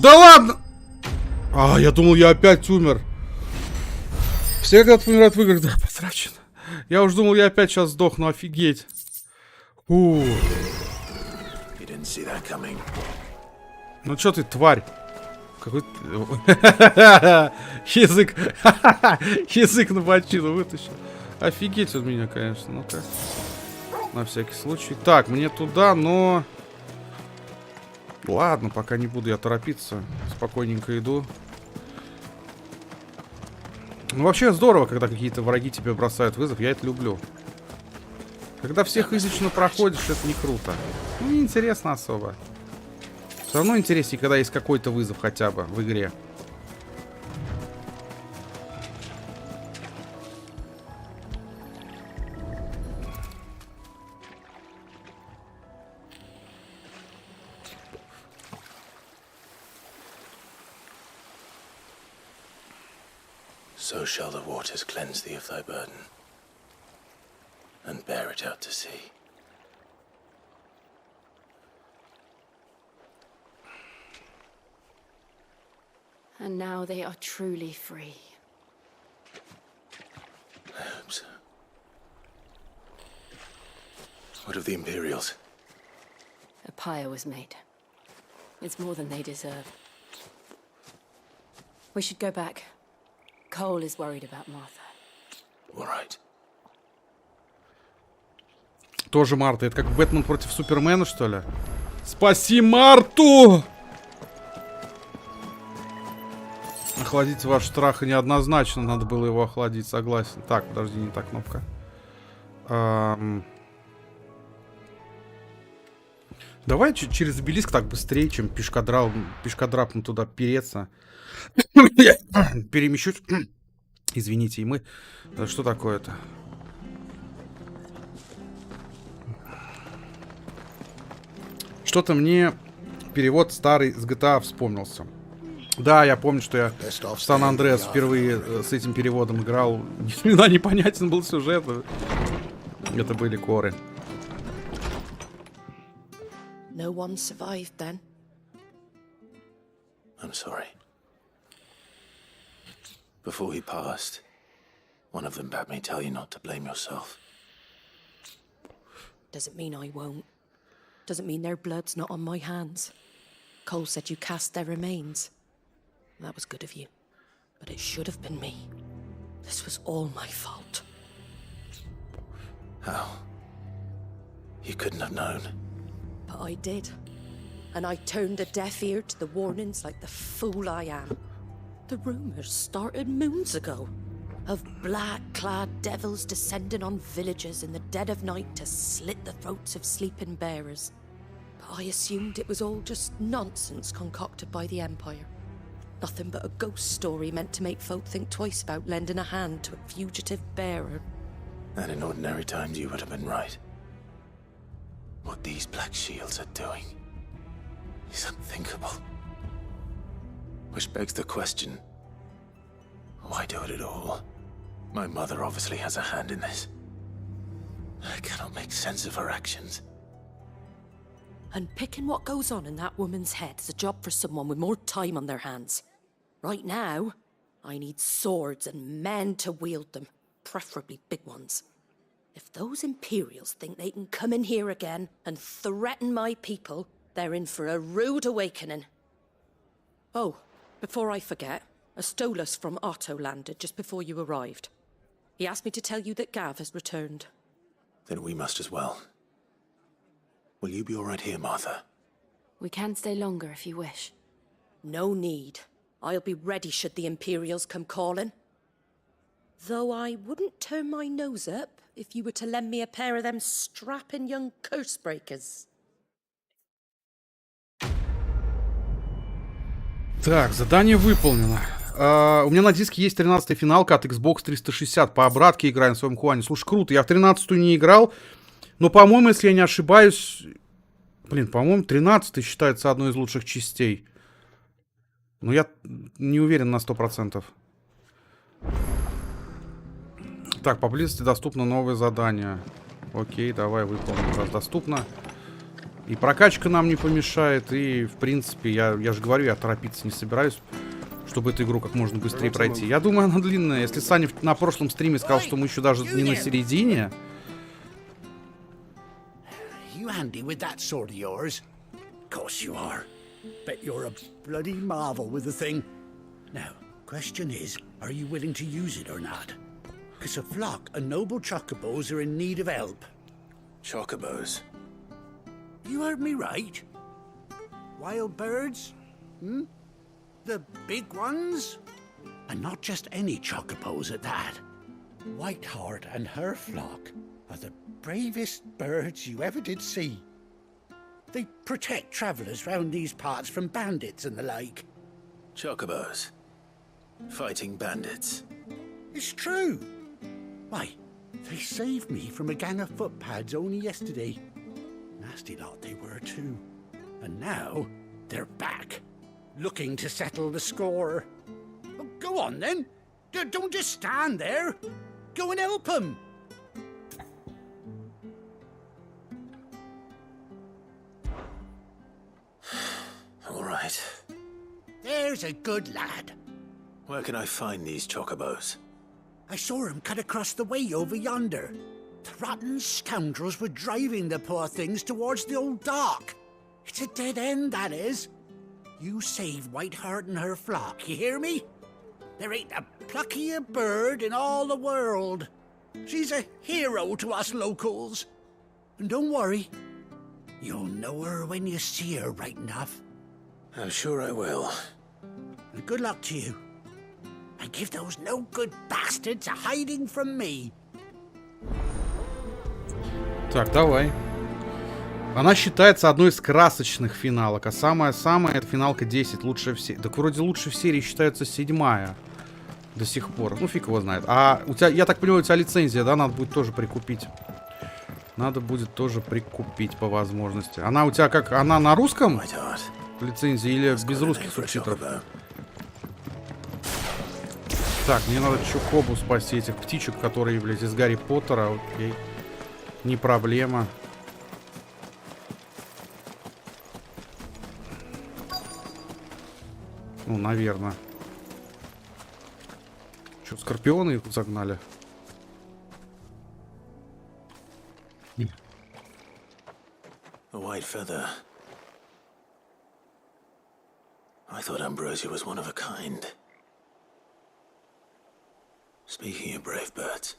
Speaker 1: Да ладно! А, я думал, я опять умер. Все когда-то умирают в играх, да, потрачено. Я уж думал, я опять сейчас сдохну, офигеть. Ну чё ты, тварь? Какой язык. Язык на бочину вытащил. Офигеть от меня, конечно. Ну-ка. На всякий случай. Так, мне туда, но... Ладно, пока не буду я торопиться. Спокойненько иду. Ну, вообще здорово, когда какие-то враги тебе бросают вызов. Я это люблю. Когда всех изично проходишь, это не круто. Ну, не интересно особо. Все равно интереснее, когда есть какой-то вызов хотя бы в игре.
Speaker 3: So shall the waters cleanse thee of thy burden, and bear it out to sea.
Speaker 17: And now they are truly free.
Speaker 3: I hope so. What of the Imperials?
Speaker 17: A pyre was made. It's more than they deserve. We should go back. Cole is worried about Martha.
Speaker 3: All right.
Speaker 1: Тоже Марта. Это как Бэтмен против Супермена, что ли? Спаси Марту! Охладить ваш страх неоднозначно. Надо было его охладить, согласен. Так, подожди, не та кнопка. Давай через обелиск так быстрее, чем пешкодрапом туда переться. Перемещусь. Извините, и мы... Что такое-то? Что-то мне перевод старый с GTA вспомнился. Да, я помню, что я в Сан-Андреас впервые с этим переводом играл. Ни хрена непонятен был сюжет. Это были коры.
Speaker 11: No one survived then.
Speaker 3: I'm sorry. Before he passed, one of them bade me tell you not to blame yourself.
Speaker 11: Doesn't mean I won't. Doesn't mean their blood's not on my hands. Cole said you cast their remains. That was good of you. But it should have been me. This was all my fault.
Speaker 3: How? You couldn't have known.
Speaker 11: But I did. And I turned a deaf ear to the warnings like the fool I am. The rumors started moons ago. Of black-clad devils descending on villages in the dead of night to slit the throats of sleeping bearers. But I assumed it was all just nonsense concocted by the Empire. Nothing but a ghost story meant to make folk think twice about lending a hand to a fugitive bearer.
Speaker 3: And in ordinary times you would have been right. What these Black Shields are doing is unthinkable. Which begs the question, why do it at all? My mother obviously has a hand in this. I cannot make sense of her actions.
Speaker 11: Unpicking what goes on in that woman's head is a job for someone with more time on their hands. Right now, I need swords and men to wield them, preferably big ones. If those Imperials think they can come in here again and threaten my people, they're in for a rude awakening. Oh, before I forget, a Stolas from Otto landed just before you arrived. He asked me to tell you that Gav has returned.
Speaker 3: Then we must as well. Will you be all right here, Martha?
Speaker 17: We can stay longer if you wish.
Speaker 11: No need. I'll be ready should the Imperials come calling. Though I wouldn't turn my nose up if you were to lend me a pair of them strapping young curse breakers.
Speaker 1: Так, задание выполнено. У меня на диске есть 13-я финалка от Xbox 360. По обратке играем в своем клане. Слушай, круто. Я в 13-ю не играл. Но, по-моему, если я не ошибаюсь... Блин, по-моему, 13-й считается одной из лучших частей. Но я не уверен на 100%. Так, поблизости доступно новое задание. Окей, давай выполним, раз доступно. И прокачка нам не помешает. И, в принципе, я же говорю, я торопиться не собираюсь, чтобы эту игру как можно быстрее пройти. Я думаю, она длинная. Если Саня на прошлом стриме сказал, что мы еще даже не на середине.
Speaker 18: You handy with that sword of yours? Of course you are. Bet you're a bloody marvel with the thing. Now, question is, are you willing to use it or not? Because a flock of noble chocobos are in need of help.
Speaker 3: Chocobos?
Speaker 18: You heard me right. Wild birds? Hmm? The big ones? And not just any chocobos at that. Whiteheart and her flock are the bravest birds you ever did see. They protect travellers round these parts from bandits and the like.
Speaker 3: Chocobos? Fighting bandits?
Speaker 18: It's true. Why, they saved me from a gang of footpads only yesterday. Nasty lot they were too. And now, they're back, looking to settle the score. Oh, go on then. Don't just stand there. Go and help them.
Speaker 3: All right.
Speaker 18: There's a good lad.
Speaker 3: Where can I find these chocobos?
Speaker 18: I saw him cut across the way over yonder. The rotten scoundrels were driving the poor things towards the old dock. It's a dead end, that is. You save Whiteheart and her flock, you hear me? There ain't a pluckier bird in all the world. She's a hero to us locals. And don't worry, you'll know her when you see her right enough.
Speaker 3: I'm sure I will.
Speaker 18: And good luck to you. And give those no-good bastards a hiding from me.
Speaker 1: Так, давай. Она считается одной из красочных финалок, а самая-самая это финалка 10, лучшая в серии. Так вроде лучше в серии считается 7-я до сих пор. Ну, фиг его знает. А у тебя, я так понимаю, у тебя лицензия, да? Надо будет тоже прикупить. Надо будет тоже прикупить по возможности. Она у тебя как? Она на русском? Лицензия или без русских субтитров? Так, мне надо Чокобу спасти, этих птичек, которые, блядь, из Гарри Поттера. Окей. Не проблема. Ну, наверное. Что, скорпионы их загнали?
Speaker 3: A white feather. I thought Ambrosia was one of a kind. Speaking of brave birds.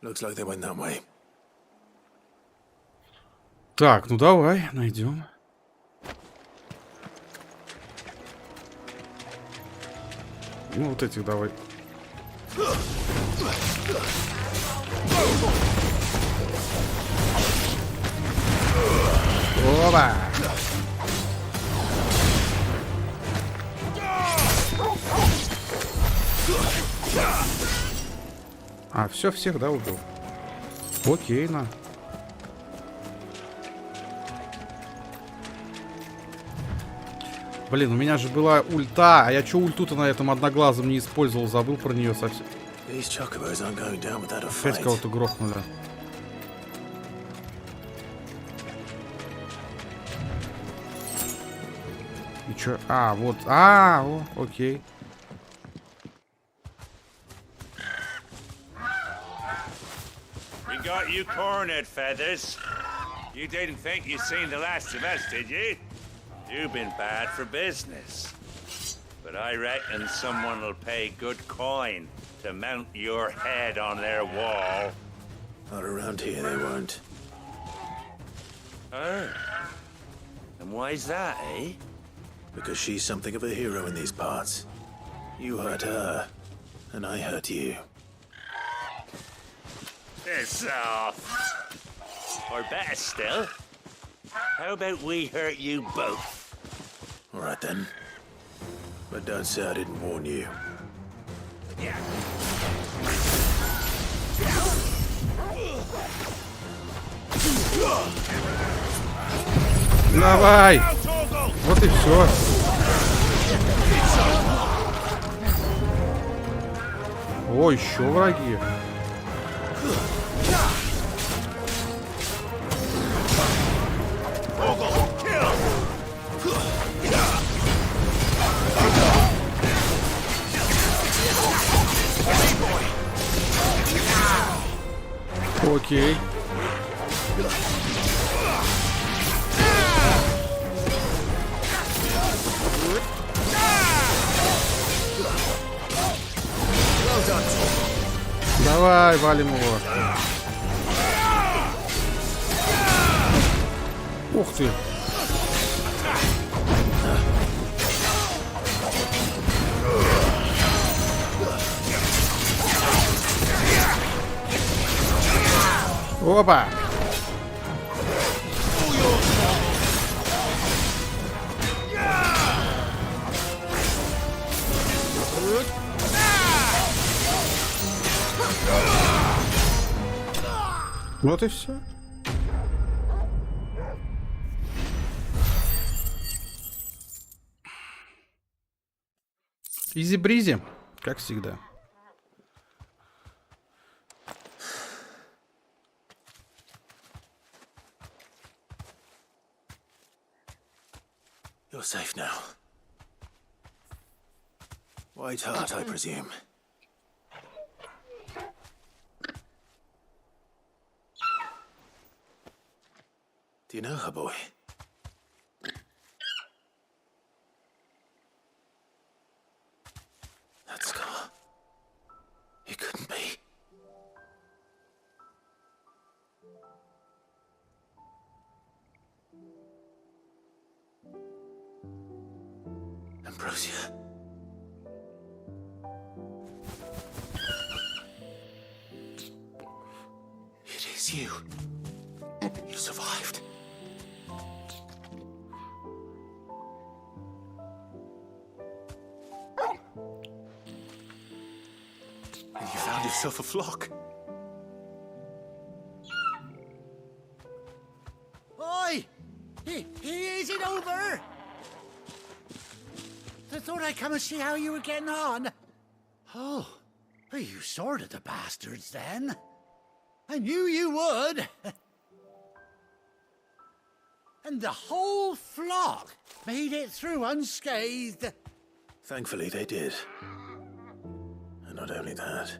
Speaker 3: Looks like they went that way.
Speaker 1: Так, ну давай, найдем. Ну, вот этих давай. Опа! А, все, всех, да, убил? Окей, на. Блин, у меня же была ульта, а я чё ульту-то на этом одноглазом не использовал, забыл про нее совсем. Опять кого-то грохнули. И чё? А, вот. А, о, окей.
Speaker 19: We got you cornered, Feathers. You didn't think you'd seen the last of us, did you? You've been bad for business. But I reckon someone will pay good coin to mount your head on their wall.
Speaker 3: Not around here, they won't.
Speaker 19: Oh. And why's that, eh?
Speaker 3: Because she's something of a hero in these parts. You hurt her, and I hurt you.
Speaker 19: Piss off. Or better still, how about we hurt you both?
Speaker 3: All right then. But don't say I didn't warn you.
Speaker 1: Давай! Вот и все. О, еще враги. Окей. Давай, валим его. Ух ты. Опа. Вот и все. Изи-бризи, как всегда.
Speaker 3: You're safe now. White Hart, I presume. Do you know her, boy? That scar. It couldn't be. Ambrosia. It is you. You survived. And you found yourself a flock.
Speaker 18: Oi! Is it over? I thought I'd come and see how you were getting on. Oh, well, you sorted the bastards then. I knew you would. And the whole flock made it through unscathed.
Speaker 3: Thankfully, they did. And not only that.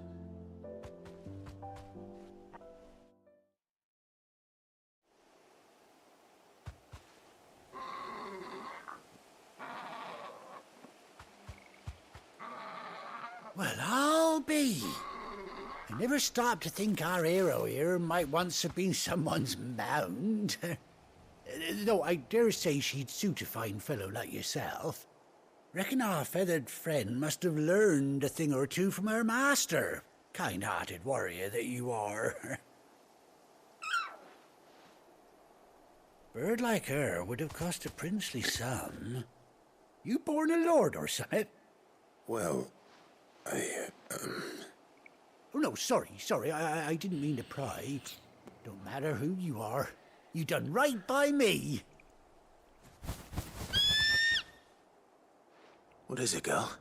Speaker 18: Well, I'll be. I never stopped to think our hero here might once have been someone's mount. Though I dare say she'd suit a fine fellow like yourself. Reckon our feathered friend must have learned a thing or two from her master. Kind-hearted warrior that you are. Bird like her would have cost a princely sum. You born a lord or something?
Speaker 3: Well,
Speaker 18: Oh, no, sorry. I didn't mean to pry. Don't matter who you are. You done right by me.
Speaker 3: What is it, girl?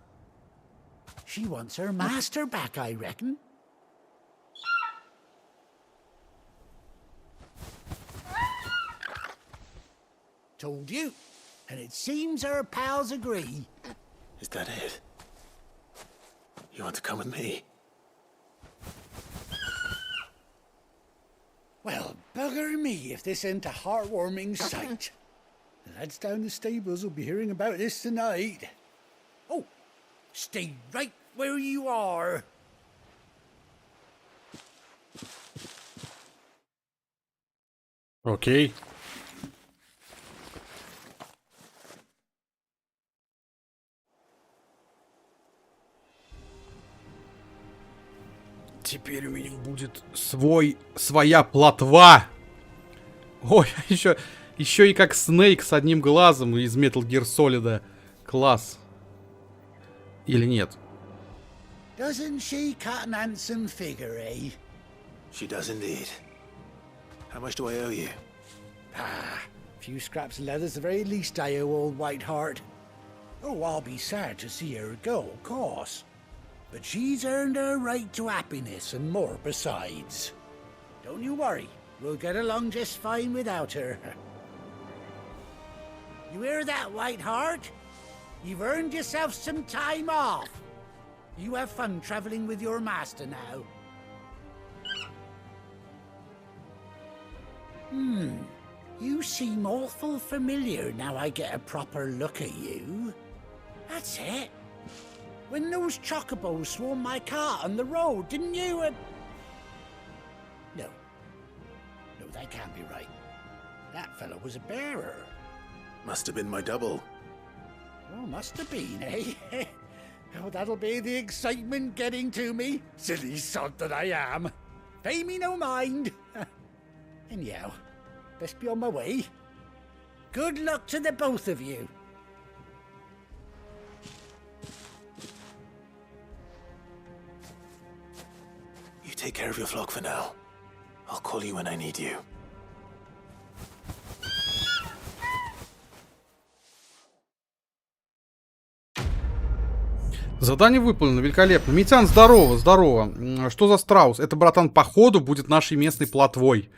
Speaker 18: She wants her master back, I reckon. Told you. And it seems her pals agree.
Speaker 3: Is that it? You want to come with me?
Speaker 18: Well, bugger me if this ain't a heartwarming sight. The lads down the stables will be hearing about this tonight. Oh, stay right where you are.
Speaker 1: Окей. Теперь у меня будет своя плотва. Ой, еще и как Снейк с одним глазом из Metal Gear Solid. Класс. Или нет?
Speaker 18: Doesn't she cut an handsome figure, eh?
Speaker 3: She does indeed. How much do I owe you?
Speaker 18: A few scraps of leather's the very least I owe old White Hart. Oh, I'll be sad to see her go, of course. But she's earned her right to happiness and more besides. Don't you worry, we'll get along just fine without her. You hear that, White Hart? You've earned yourself some time off. You have fun traveling with your master now. You seem awful familiar now I get a proper look at you. That's it. When those chocobos swarmed my cart on the road, didn't you? No. No, that can't be right. That fellow was a bearer.
Speaker 3: Must have been my double.
Speaker 18: Oh, must have been, eh? Oh, that'll be the excitement getting to me. Silly sod that I am. Pay me no mind. Anyhow, best be on my way. Good luck to the both of you.
Speaker 3: You take care of your flock for now. I'll call you when I need you.
Speaker 1: Задание выполнено, великолепно. Митян, здорово, здорово. Что за страус? Это, братан, походу будет нашей местной плотвой.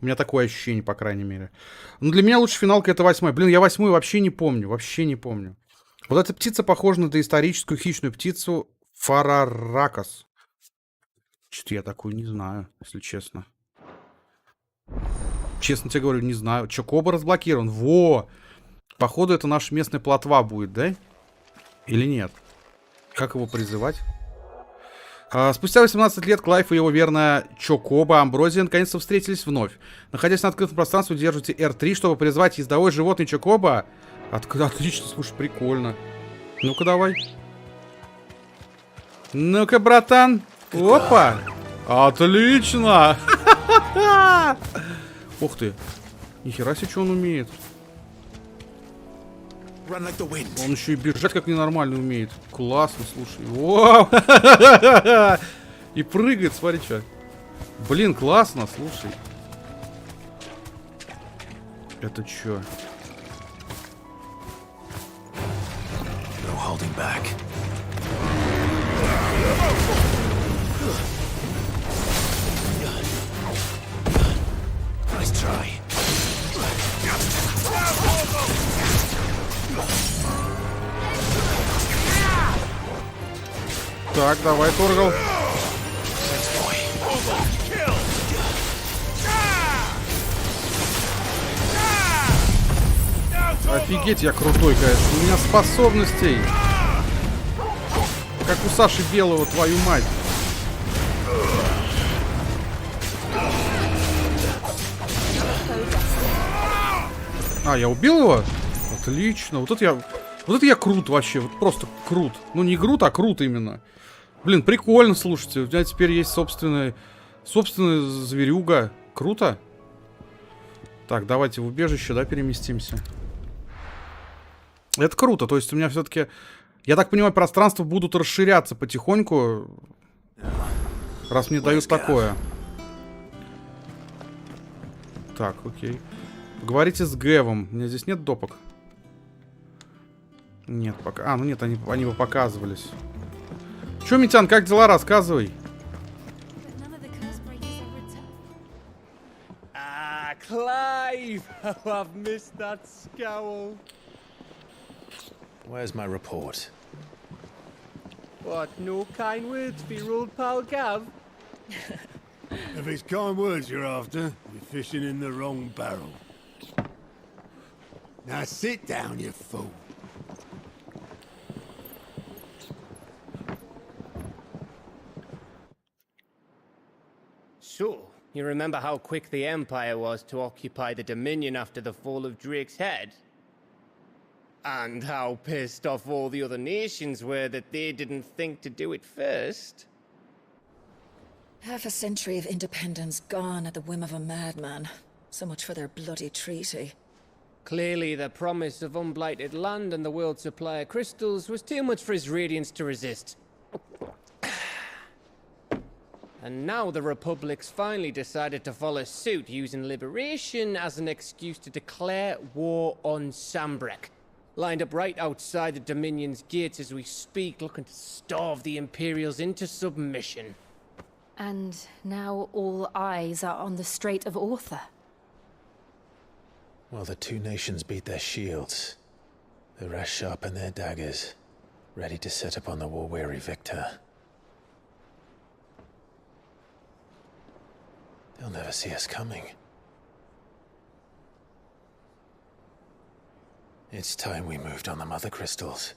Speaker 1: У меня такое ощущение, по крайней мере. Но для меня лучше финалка это 8. Блин, я 8 вообще не помню, вообще не помню. Вот эта птица похожа на доисторическую хищную птицу Фараракас. Что-то я такую не знаю, если честно. Честно тебе говорю, не знаю. Чокоба разблокирован. Во! Походу это наша местная плотва будет, да? Или нет? Как его призывать? Спустя 18 лет Клайв и его верная Чокоба Амброзия наконец-то встретились вновь. Находясь на открытом пространстве, держите R3, чтобы призвать ездовое животное Чокоба. Отлично, слушай, прикольно. Ну-ка, давай. Ну-ка, братан. Опа. Отлично. Ух ты. Нихера себе, что он умеет. Он еще и бежать как ненормально умеет. Классно, слушай. Вау! И прыгает, смотри, что. Блин, классно, слушай. Это что? Так, давай, Торгал. Офигеть, я крутой, конечно. У меня способностей. Как у Саши Белого, твою мать. Я убил его? Отлично. Вот это я крут вообще. Вот просто крут. Ну, не крут, а крут именно. Блин, прикольно, слушайте. У меня теперь есть собственная зверюга. Круто. Так, давайте в убежище, да, переместимся. Это круто. То есть у меня все-таки, я так понимаю, пространства будут расширяться потихоньку. Раз мне дают такое. Так, окей. Поговорите с Гэвом. У меня здесь нет допок? Нет, пока. Ну нет, они бы показывались. Чё, Митян, как дела? Рассказывай.
Speaker 20: Clive! Oh, I've missed that scowl.
Speaker 3: Where's my report?
Speaker 20: What, no kind words for your old pal Gav?
Speaker 2: If it's kind words you're after, you're fishing in the wrong barrel. Now sit down, you fool.
Speaker 20: So, you remember how quick the Empire was to occupy the Dominion after the fall of Drake's head? And how pissed off all the other nations were that they didn't think to do it first?
Speaker 21: Half a century of independence gone at the whim of a madman. So much for their bloody treaty.
Speaker 20: Clearly, the promise of unblighted land and the world's supply of crystals was too much for his radiance to resist. And now the Republic's finally decided to follow suit, using liberation as an excuse to declare war on Sambrek. Lined up right outside the Dominion's gates as we speak, looking to starve the Imperials into submission.
Speaker 4: And now all eyes are on the Strait of Author.
Speaker 3: While the two nations beat their shields, the rest sharpen their daggers, ready to set upon the war-weary victor. They'll never see us coming. It's time we moved on the mother crystals.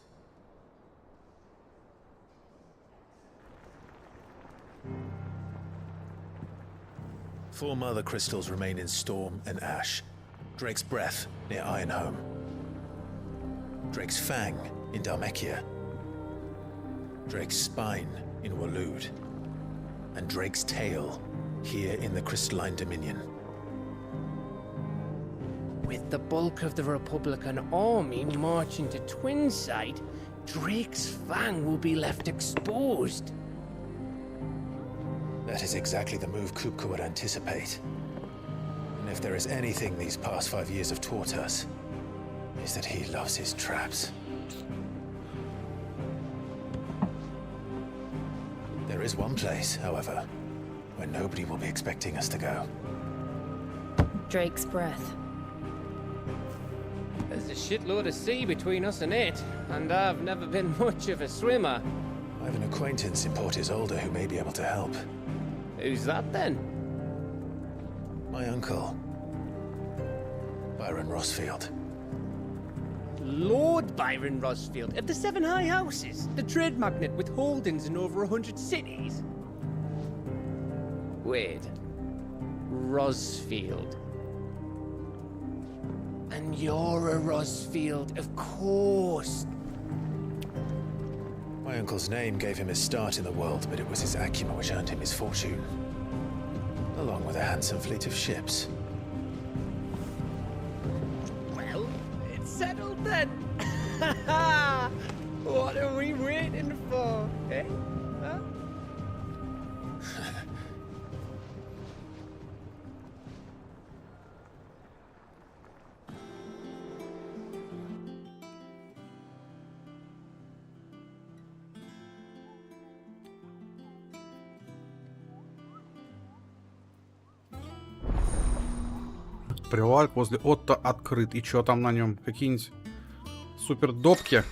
Speaker 3: Four mother crystals remain in Storm and Ash. Drake's Breath near Ironhome. Drake's Fang in Dhalmekia. Drake's Spine in Waloed. And Drake's Tail here in the Crystalline Dominion.
Speaker 20: With the bulk of the Republican army marching to Twinside, Drake's Fang will be left exposed.
Speaker 3: That is exactly the move Kupka would anticipate. And if there is anything these past 5 years have taught us, is that he loves his traps. There is one place, however, where nobody will be expecting us to go.
Speaker 4: Drake's Breath.
Speaker 20: There's a shitload of sea between us and it, and I've never been much of a swimmer.
Speaker 3: I have an acquaintance in Port Isolde who may be able to help.
Speaker 20: Who's that then?
Speaker 3: My uncle, Byron Rosfield.
Speaker 20: Lord Byron Rosfield of the Seven High Houses, the trade magnate with holdings in over 100 cities. Wait, Rosfield. And you're a Rosfield, of course.
Speaker 3: My uncle's name gave him his start in the world, but it was his acumen which earned him his fortune. Along with a handsome fleet of ships.
Speaker 20: Well, it's settled then. What are we waiting for, eh? Huh?
Speaker 1: Прилавок возле Отто открыт. И что там на нем? Какие-нибудь супер допки?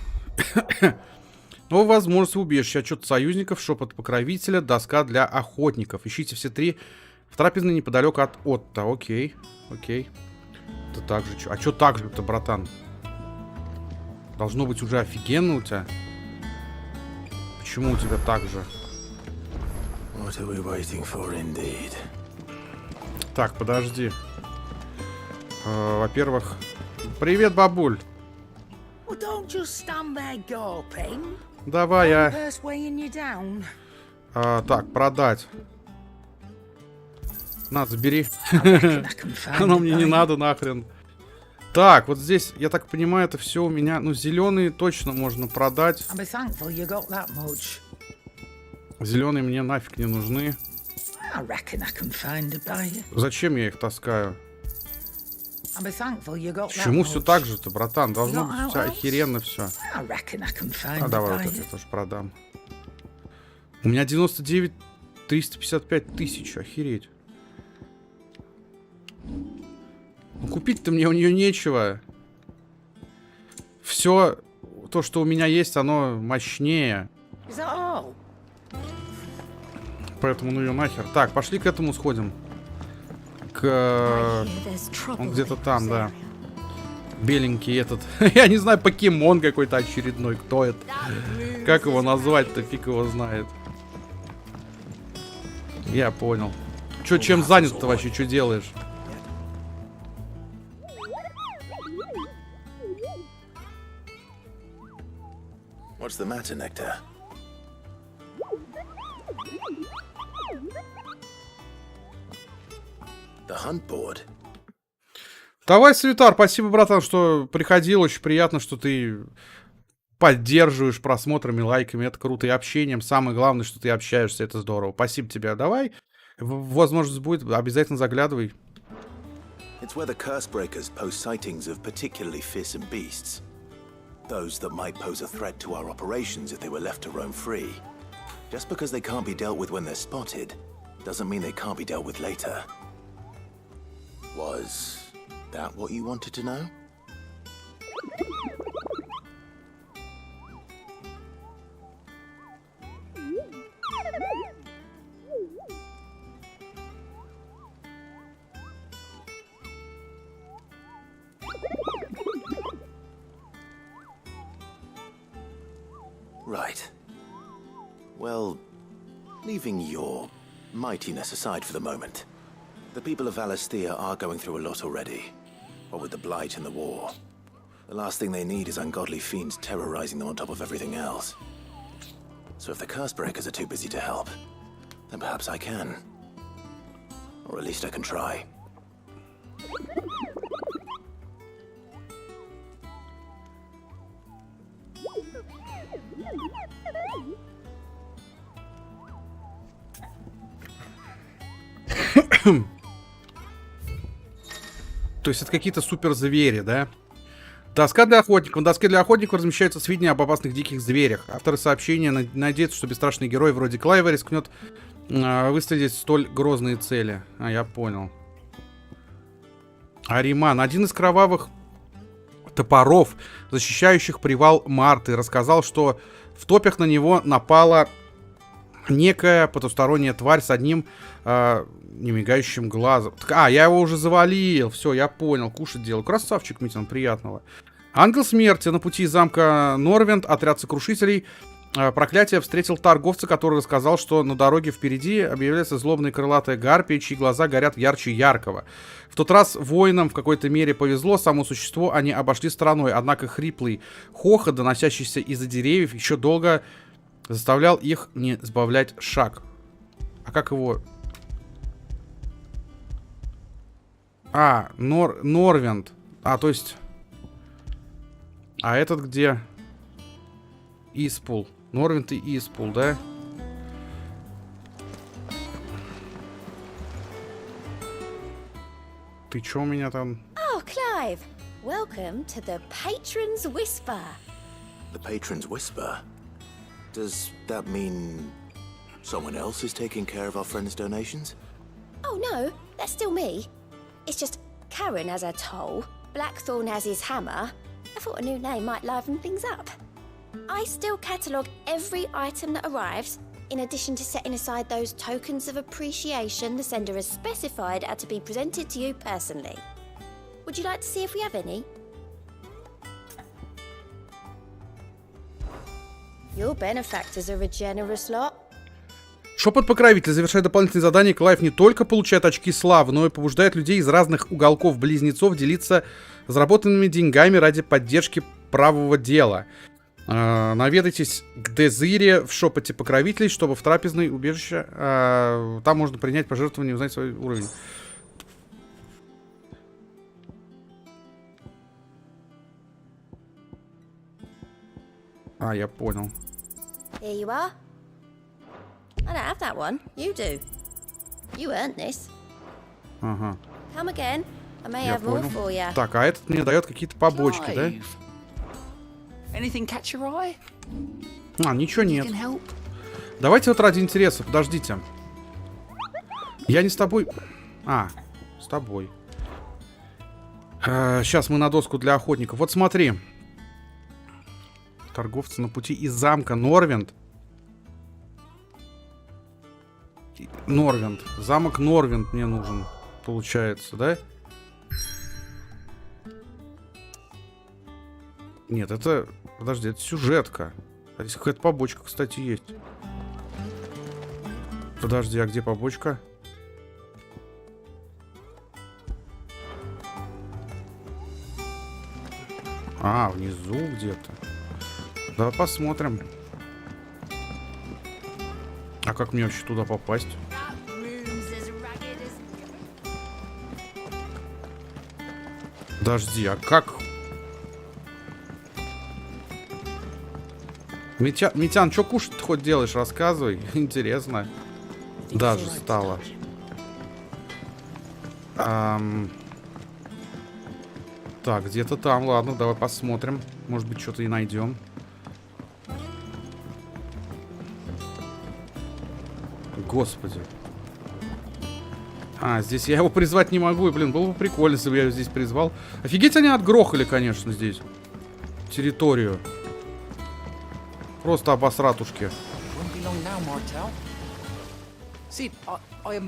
Speaker 1: Новая возможность убежища. Отчет союзников, шепот покровителя, доска для охотников. Ищите все три в трапезной неподалеку от Отто. Окей, окей. Это так же. А что так же-то, братан? Должно быть уже офигенно у тебя. Почему у тебя так же?
Speaker 3: What are we waiting for, indeed?
Speaker 1: Так, подожди. Во-первых, привет, бабуль.
Speaker 18: Well, don't just stand there gawping.
Speaker 1: Давай,
Speaker 18: Purse weighing you down.
Speaker 1: так, продать. На, забери. Оно мне не надо нахрен. Так, вот здесь, я так понимаю, это все у меня. Ну, зеленые точно можно продать. Зеленые мне нафиг не нужны. Зачем я их таскаю? К чему все так же-то, братан? Должно быть у тебя охеренно все. А давай вот это я тоже продам. У меня 99 355 тысяч, охереть. Ну, купить-то мне у нее нечего. Все то, что у меня есть, оно мощнее. Поэтому ну ее нахер. Так, пошли к этому сходим. Он где-то там, да. Беленький этот. Я не знаю, покемон какой-то очередной. Кто это? Как его назвать-то? Фиг его знает. Я понял. Че, чем занят-то вообще? Что делаешь?
Speaker 3: What's the matter, Nectar? The hunt board.
Speaker 1: Давай, Свитар, спасибо, братан, что приходил. Очень приятно, что ты поддерживаешь просмотрами, лайками. Это круто. И общением. Самое главное, что ты общаешься. Это здорово. Спасибо тебе. Давай. Возможность будет. Обязательно заглядывай.
Speaker 3: It's where the curse breakers post sightings of particularly fearsome beasts. Those that might pose a threat to our operations if they were left to roam free. Just because they can't be dealt with when they're spotted, doesn't mean they can't be dealt with later. Was that what you wanted to know? Right. Well, leaving your mightiness aside for the moment, the people of Valisthea are going through a lot already. What with the Blight and the war. The last thing they need is ungodly fiends terrorizing them on top of everything else. So if the Cursebreakers are too busy to help, then perhaps I can. Or at least I can try.
Speaker 1: То есть это какие-то суперзвери, да? Доска для охотников. На доске для охотников размещаются сведения об опасных диких зверях. Авторы сообщения надеются, что бесстрашный герой вроде Клайва рискнет выследить столь грозные цели. А, я понял. Ариман. Один из кровавых топоров, защищающих привал Марты, рассказал, что в топях на него напала некая потусторонняя тварь с одним немигающим глазом. А, я его уже завалил. Все, я понял. Кушать делаю. Красавчик, Митин, приятного. Ангел смерти. На пути из замка Норвенд отряд сокрушителей проклятия встретил торговца, который рассказал, что на дороге впереди объявляется злобная крылатая гарпия, чьи глаза горят ярче яркого. В тот раз воинам в какой-то мере повезло, само существо они обошли стороной, однако хриплый хохот, доносящийся из-за деревьев, еще долго заставлял их не сбавлять шаг. А как его... А, Норвенд. А, то есть... А этот где? Испул. Норвенд и Испул, да? Ты чё у меня там?
Speaker 6: Oh, Clive! Welcome to the Patron's Whisper.
Speaker 3: The Patron's Whisper? Does that mean someone else is taking care of our friend's donations?
Speaker 6: Oh no, that's still me. It's just Karen has her toll, Blackthorn has his hammer. I thought a new name might liven things up. I still catalogue every item that arrives, in addition to setting aside those tokens of appreciation the sender has specified are to be presented to you personally. Would you like to see if we have any? Your benefactors are a generous lot.
Speaker 1: Шепот покровитель. Завершая дополнительные задания, Клайв не только получает очки славы, но и побуждает людей из разных уголков близнецов делиться заработанными деньгами ради поддержки правого дела. Наведайтесь к Дезире в шепоте покровителей, чтобы в трапезной убежище там можно принять пожертвование и узнать свой уровень. А, я понял.
Speaker 6: Here you are. I don't have that one. You do. You earned this.
Speaker 1: Ага.
Speaker 6: Come again. I may
Speaker 1: Я
Speaker 6: have more
Speaker 1: понял.
Speaker 6: for you.
Speaker 1: Так, а этот мне дает какие-то побочки, да?
Speaker 5: Anything catch your eye?
Speaker 1: А, ничего нет. Давайте вот ради интереса, подождите. Я не с тобой... А, с тобой. Сейчас мы на доску для охотников. Вот смотри. Торговцы на пути из замка Норвенд. Норвенд. Замок Норвенд мне нужен, получается, да? Нет, это... Подожди, это сюжетка. А здесь какая-то побочка, кстати, есть. Подожди, а где побочка? А, внизу где-то. Давай посмотрим. А как мне вообще туда попасть? Подожди, а как... Митян, что кушать ты хоть делаешь? Рассказывай. Интересно. Даже стало. Так, где-то там. Ладно, давай посмотрим. Может быть, что-то и найдем. Господи. А, здесь я его призвать не могу. И, блин, было бы прикольно, если бы я его здесь призвал. Офигеть, они отгрохали, конечно, здесь территорию. Просто обосратушки.
Speaker 5: Sid, I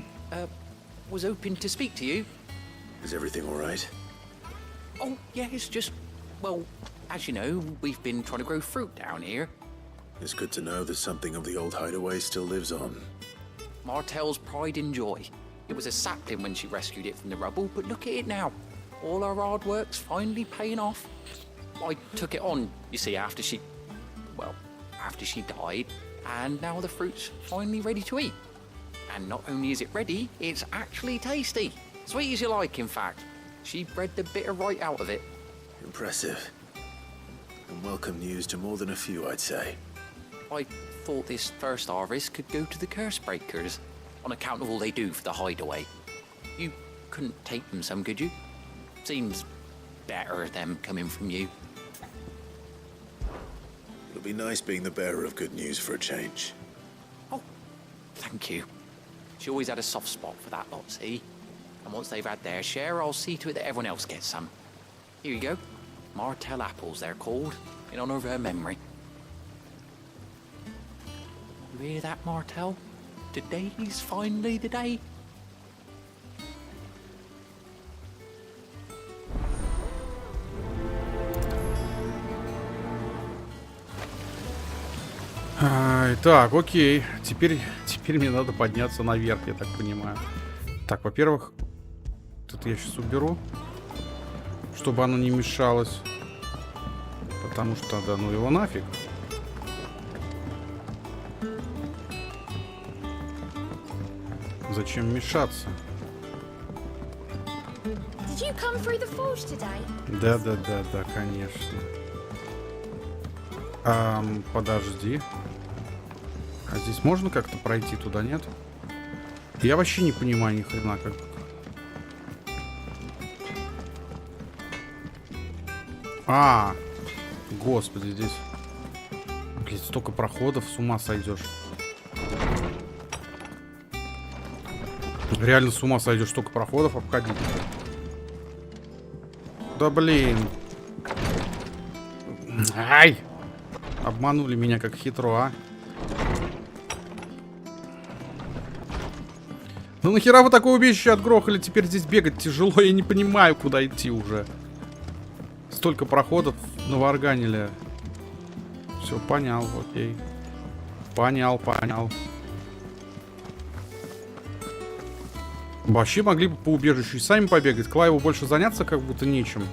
Speaker 5: was hoping to speak to you.
Speaker 3: Is everything all right?
Speaker 5: Oh, yeah, it's just, well, as you know, we've been trying to grow fruit down here.
Speaker 3: It's good to know that something of the old hideaway still lives on.
Speaker 5: Martell's pride and joy. It was a sapling when she rescued it from the rubble, but look at it now. All her hard work's finally paying off. I took it on, you see, after she died, and now the fruit's finally ready to eat. And not only is it ready, it's actually tasty. Sweet as you like, in fact. She bred the bitter right out of it.
Speaker 3: Impressive. And welcome news to more than a few, I'd say.
Speaker 5: I thought this first harvest could go to the curse breakers, on account of all they do for the hideaway. You couldn't take them some, could you? Seems better them coming from you.
Speaker 3: It'll be nice being the bearer of good news for a change.
Speaker 5: Oh, thank you. She always had a soft spot for that lot, see? And once they've had their share, I'll see to it that everyone else gets some. Here you go. Martell apples, they're called, in honor of her memory. You hear that, Martell? Today's finally the day.
Speaker 1: Так, окей. Теперь мне надо подняться наверх, я так понимаю. Так, во-первых, это я сейчас уберу, чтобы оно не мешалось. Потому что, да, ну его нафиг. Зачем мешаться?
Speaker 6: Did you come through the forge today?
Speaker 1: Да, конечно. Подожди. А здесь можно как-то пройти туда, нет? Я вообще не понимаю ни хрена как. Господи, здесь... Блин, столько проходов, с ума сойдешь. Реально с ума сойдешь, столько проходов обходить. Да блин. Ай! Обманули меня как хитро, а. Ну нахера вы такое убежище отгрохали? Теперь здесь бегать тяжело, я не понимаю, куда идти уже. Столько проходов наварганили. Все, понял, окей. Понял. Вообще могли бы по убежищу и сами побегать. Клайву больше заняться как будто нечем.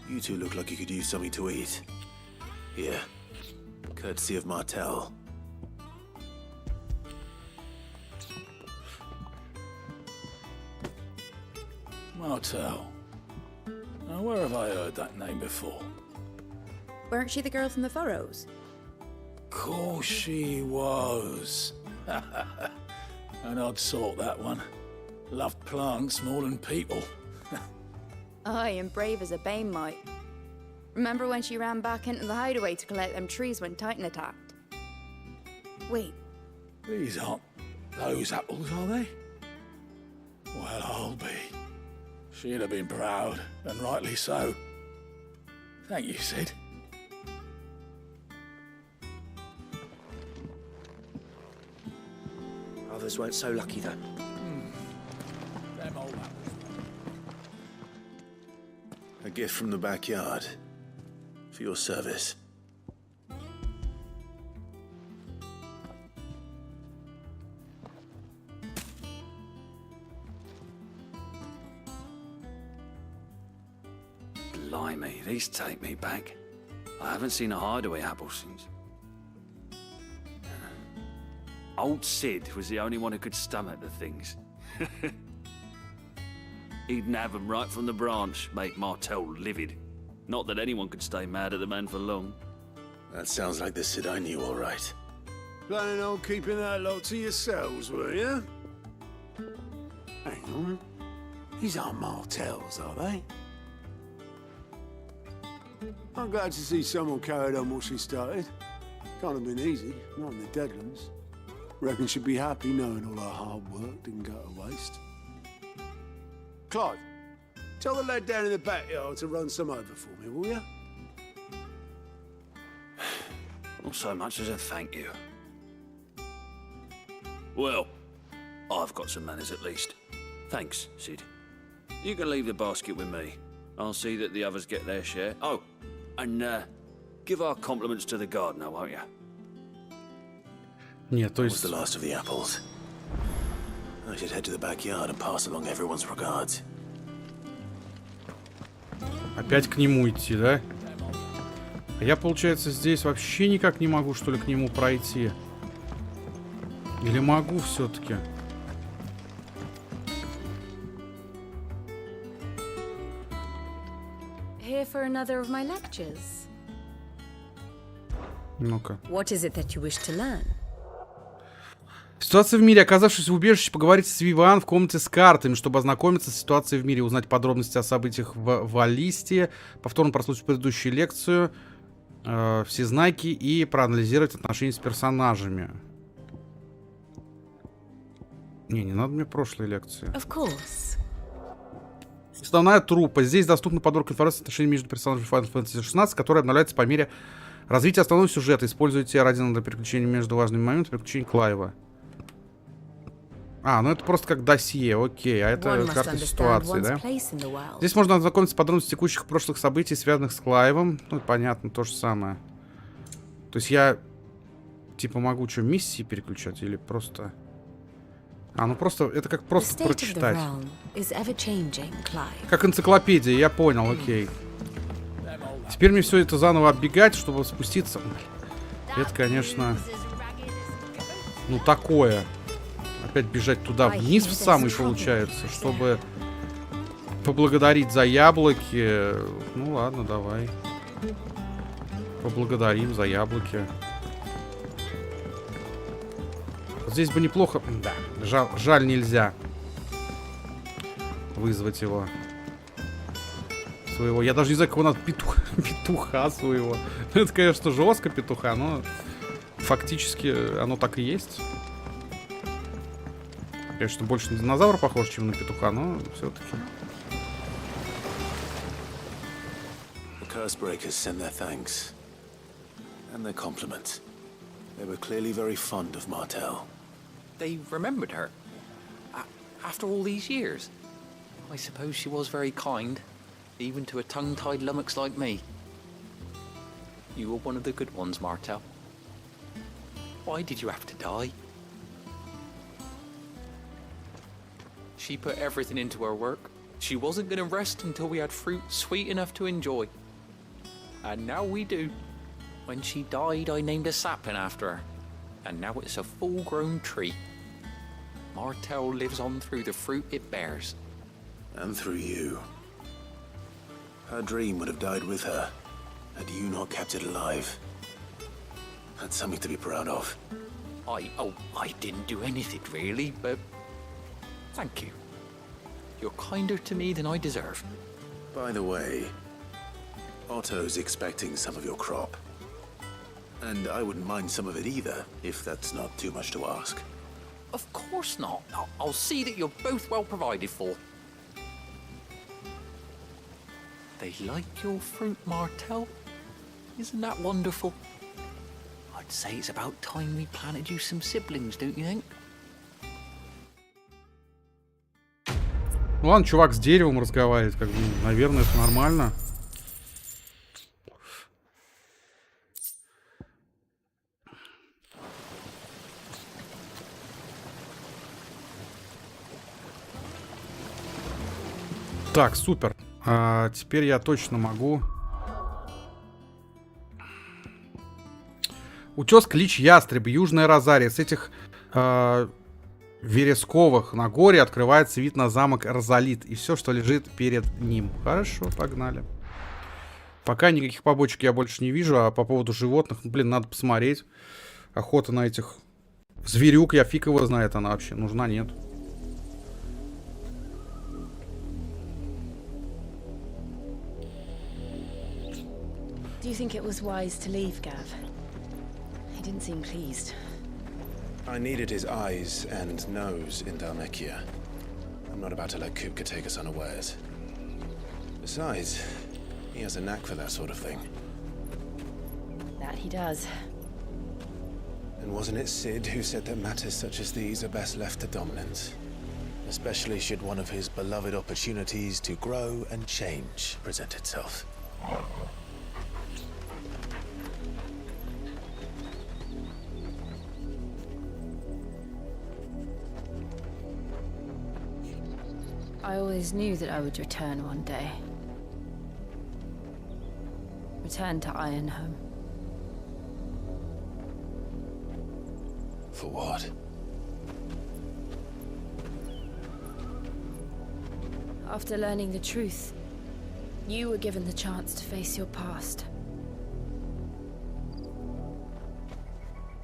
Speaker 3: You two look like you could use something to eat. Here, courtesy of Martell.
Speaker 8: Martell. Now, where have I heard that name before?
Speaker 22: Weren't she the girl from the Furrows?
Speaker 8: Course she was. An odd sort, that one. Loved plants more than people.
Speaker 22: Aye, and brave as a bane might. Remember when she ran back into the hideaway to collect them trees when Titan attacked? Wait.
Speaker 8: These aren't those apples, are they? Well, I'll be. She'd have been proud, and rightly so. Thank you, Sid.
Speaker 23: Others weren't so lucky, though.
Speaker 8: Them old apples.
Speaker 3: A gift from the backyard. For your service.
Speaker 24: Blimey, these take me back. I haven't seen a hideaway apple since. Old Sid was the only one who could stomach the things. He'd nab them right from the branch, make Martell livid. Not that anyone could stay mad at the man for long.
Speaker 3: That sounds like the Sid I knew, all right.
Speaker 2: Planning on keeping that lot to yourselves, were you? Hang on. These aren't Martells, are they? I'm glad to see someone carried on what she started. Can't have been easy, not in the Deadlands. Reckon she'd be happy knowing all her hard work didn't go to waste. Clive, tell the lad down in the backyard to run some over for me, will you?
Speaker 24: Not so much as a thank you. Well, I've got some manners at least. Thanks, Sid. You can leave the basket with me. I'll see that the others get their share. Oh, And give our compliments to the gardener, won't you?
Speaker 1: Нет, то есть...
Speaker 3: the last of the apples. I should head to the backyard and pass along everyone's regards.
Speaker 1: Опять к нему идти, да? А я, получается, здесь вообще никак не могу, что ли, к нему пройти. Или могу все-таки?
Speaker 4: Here for another of my lectures.
Speaker 1: Ну-ка.
Speaker 4: What is it that you wish to learn?
Speaker 1: Ситуация в мире. Оказавшись в убежище, поговорите с Вивиан в комнате с картами, чтобы ознакомиться с ситуацией в мире, узнать подробности о событиях в Валлисте, повторно прослушать предыдущую лекцию, всезнайки и проанализировать отношения с персонажами. Не надо мне прошлой лекции.
Speaker 4: Of course.
Speaker 1: Основная труппа. Здесь доступна подборка информации о отношениях между персонажами Final Fantasy XVI, которая обновляется по мере развития основного сюжета. Используйте ради для переключения между важными моментами переключения Клайва. Ну это просто как досье, окей. А это карта ситуации, да? Здесь можно ознакомиться с подробностями текущих прошлых событий, связанных с Клайвом. Ну, понятно, то же самое. То есть я, типа, могу что, миссии переключать или просто... ну просто, это как просто прочитать. Как энциклопедия, я понял, окей. Теперь мне все это заново оббегать, чтобы спуститься. Это, конечно, ну такое. Опять бежать туда вниз в самый получается, чтобы поблагодарить за яблоки. Ну ладно, давай. Поблагодарим за яблоки. Здесь бы неплохо... Да, жаль нельзя вызвать его. Своего. Я даже не знаю, кого надо. Петуха своего. Это, конечно, жестко петуха, но фактически оно так и есть. Конечно, больше на динозавра похож, чем на петуха, но все-таки.
Speaker 3: The Cursebreakers sent their thanks and their compliments. They were clearly very fond of Martel.
Speaker 5: They remembered her. After all these years. I suppose she was very kind, even to a tongue-tied lummox like me. You were one of the good ones, Martel. Why did you have to die? She put everything into her work. She wasn't going to rest until we had fruit sweet enough to enjoy. And now we do. When she died, I named a sapling after her. And now it's a full-grown tree. Martel lives on through the fruit it bears.
Speaker 3: And through you. Her dream would have died with her, had you not kept it alive. That's something to be proud of.
Speaker 5: I didn't do anything really, but thank you. You're kinder to me than I deserve.
Speaker 3: By the way, Otto's expecting some of your crop. And I wouldn't mind some of it either, if that's not too much to ask.
Speaker 5: Of course not. I'll see that you're both well provided for. They like your fruit, Martel. Isn't that wonderful? I'd say it's about time we planted you some siblings, don't you think?
Speaker 1: Ну ладно, чувак с деревом разговаривает, как бы, наверное, это нормально. Так, супер. Теперь я точно могу. Утес Клич Ястреб, Южная Розария. С этих вересковых на горе открывается вид на замок Розалит и все, что лежит перед ним. Хорошо, погнали. Пока никаких побочек я больше не вижу, а по поводу животных, ну, блин, надо посмотреть. Охота на этих зверюк, я фиг его знает, она вообще нужна, нет.
Speaker 17: Do you think it was wise to leave, Gav? He didn't seem pleased.
Speaker 3: I needed his eyes and nose in Dhalmekia. I'm not about to let Kupka take us unawares. Besides, he has a knack for that sort of thing.
Speaker 17: That he does.
Speaker 3: And wasn't it Sid who said that matters such as these are best left to dominance? Especially should one of his beloved opportunities to grow and change present itself.
Speaker 4: I always knew that I would return one day. Return to Ironhome.
Speaker 3: For what?
Speaker 4: After learning the truth, you were given the chance to face your past.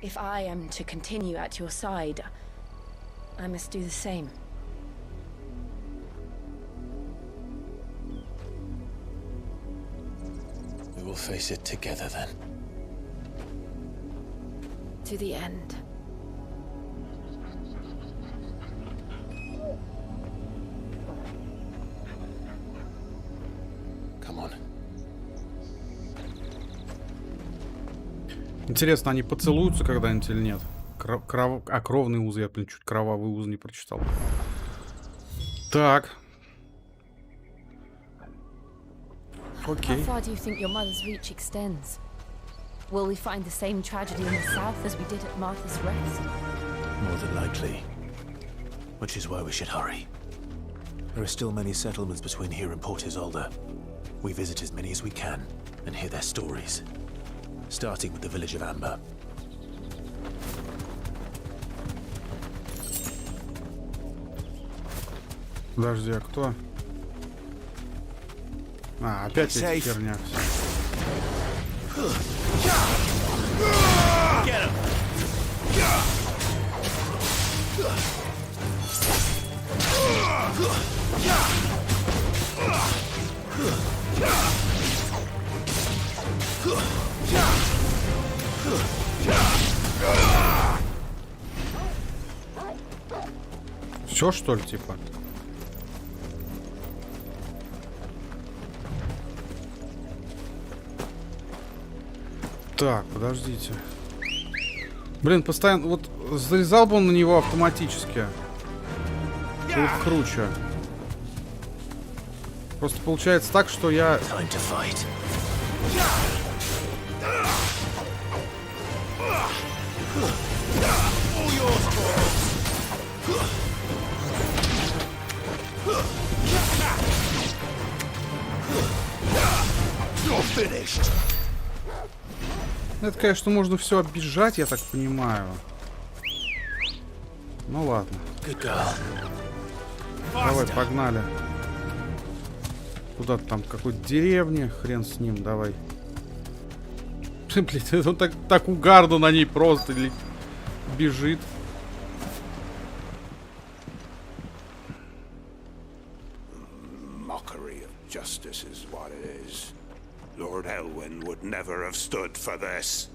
Speaker 4: If I am to continue at your side, I must do the same.
Speaker 3: We will face it together then.
Speaker 4: To the end.
Speaker 3: Come on.
Speaker 1: Интересно, они поцелуются когда-нибудь или нет? Кровные узы, я, блин, чуть кровавый уз не прочитал. Так. Окей.
Speaker 4: How far do you think your mother's reach extends? Will we find the same tragedy in the south as we did at Martha's Rest?
Speaker 3: More than likely. Which is why we should hurry. There are still many settlements between here and Port Isolde. We visit as many as we can and hear their stories. Starting with the village of Amber.
Speaker 1: Подожди, а кто? А, опять эта херня. Все, что ли, типа? Так, подождите. Блин, постоянно... Вот залезал бы он на него автоматически. Будет круче. Просто получается так, что я... Это, конечно, можно все оббежать, я так понимаю. Ну ладно. Давай, погнали. Куда-то там, какой-то деревне. Хрен с ним, давай. Блин, он так угарно на ней просто бежит.
Speaker 2: Mockery of justice is what it is. Lord Elwyn would never have stood for this.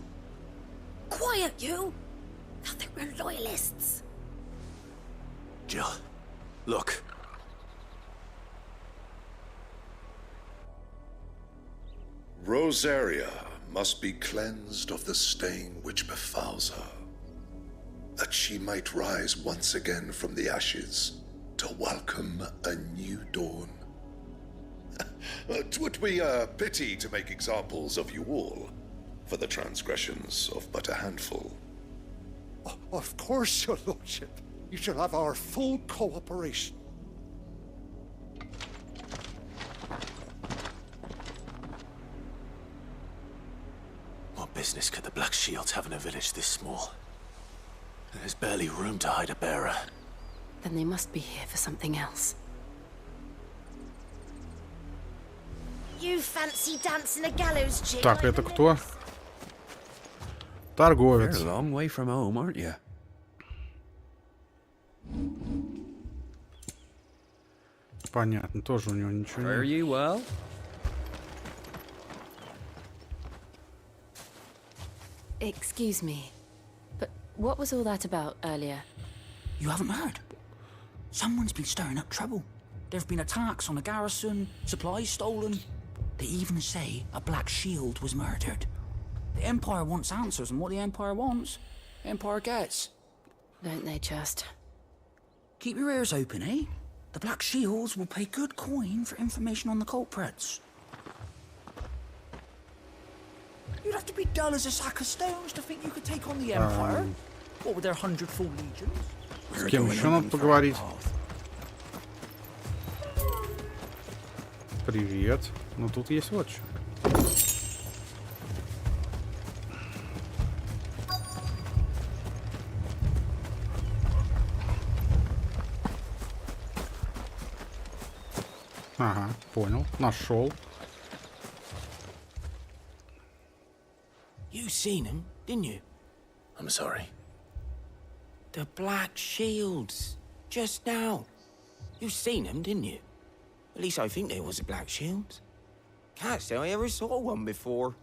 Speaker 6: Quiet, you! I think we're loyalists.
Speaker 3: Jill, look.
Speaker 7: Rosaria must be cleansed of the stain which befouls her, that she might rise once again from the ashes to welcome a new dawn. It would be a pity to make examples of you all for the transgressions of but a handful.
Speaker 18: Of course, your lordship. You shall have our full cooperation.
Speaker 3: What business could the Black Shields have in a village this small? There's barely room to hide a bearer.
Speaker 4: Then they must be here for something else.
Speaker 6: You fancy dancing a gallows jig?
Speaker 1: Так, это кто? Торговец.
Speaker 16: You're a long way from home, aren't you?
Speaker 1: Понятно, тоже у него ничего нет.
Speaker 16: Are you well?
Speaker 4: Excuse me, but what was all that about earlier?
Speaker 12: You haven't heard? Someone's been stirring up trouble. There have been attacks on the garrison, supplies stolen. They even say a Black Shield was murdered. The Empire wants answers, and what the Empire wants, the Empire gets.
Speaker 4: Don't they just?
Speaker 12: Keep your ears open, eh? The Black Shields will pay good coin for information on the culprits. You'd have to be dull as a sack of stones to think you could take on the Empire. What with their 100 full legions?
Speaker 1: С кем еще надо поговорить? Привет. Ну тут есть вот что. Ага, понял. Нашел.
Speaker 12: You seen him, didn't you?
Speaker 3: I'm sorry.
Speaker 12: The Black Shields. Just now. You seen them, didn't you? At least I think they was the Black Shields. Can't say I ever saw one before.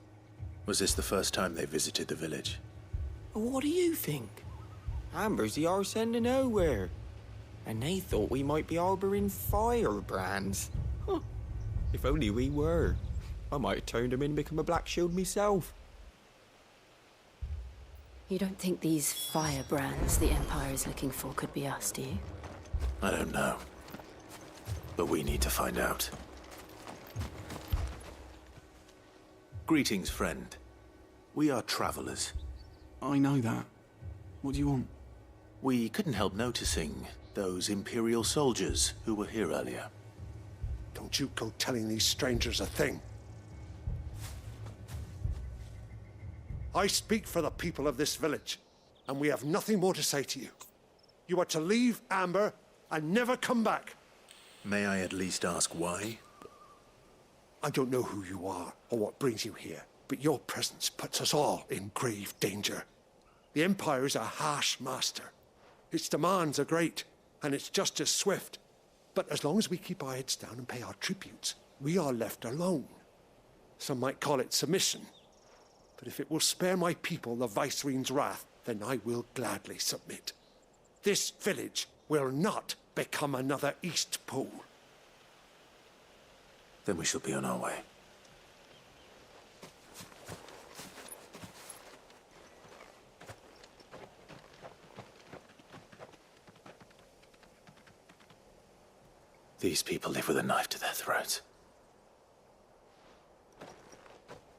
Speaker 3: Was this the first time they visited the village?
Speaker 12: What do you think? Amber's the arse end of nowhere. And they thought we might be harboring firebrands. Huh. If only we were. I might have turned them in and become a Black Shield myself.
Speaker 4: You don't think these firebrands the Empire is looking for could be us, do you?
Speaker 3: I don't know. But we need to find out. Greetings, friend. We are travelers.
Speaker 9: I know that. What do you want?
Speaker 3: We couldn't help noticing those Imperial soldiers who were here earlier.
Speaker 2: Don't you go telling these strangers a thing. I speak for the people of this village, and we have nothing more to say to you. You are to leave Amber and never come back.
Speaker 3: May I at least ask why?
Speaker 2: I don't know who you are or what brings you here, but your presence puts us all in grave danger. The Empire is a harsh master. Its demands are great, and its justice swift. But as long as we keep our heads down and pay our tributes, we are left alone. Some might call it submission. But if it will spare my people the Viceroy's wrath, then I will gladly submit. This village will not become another East Pole.
Speaker 3: Then we shall be on our way. These people live with a knife to their throats.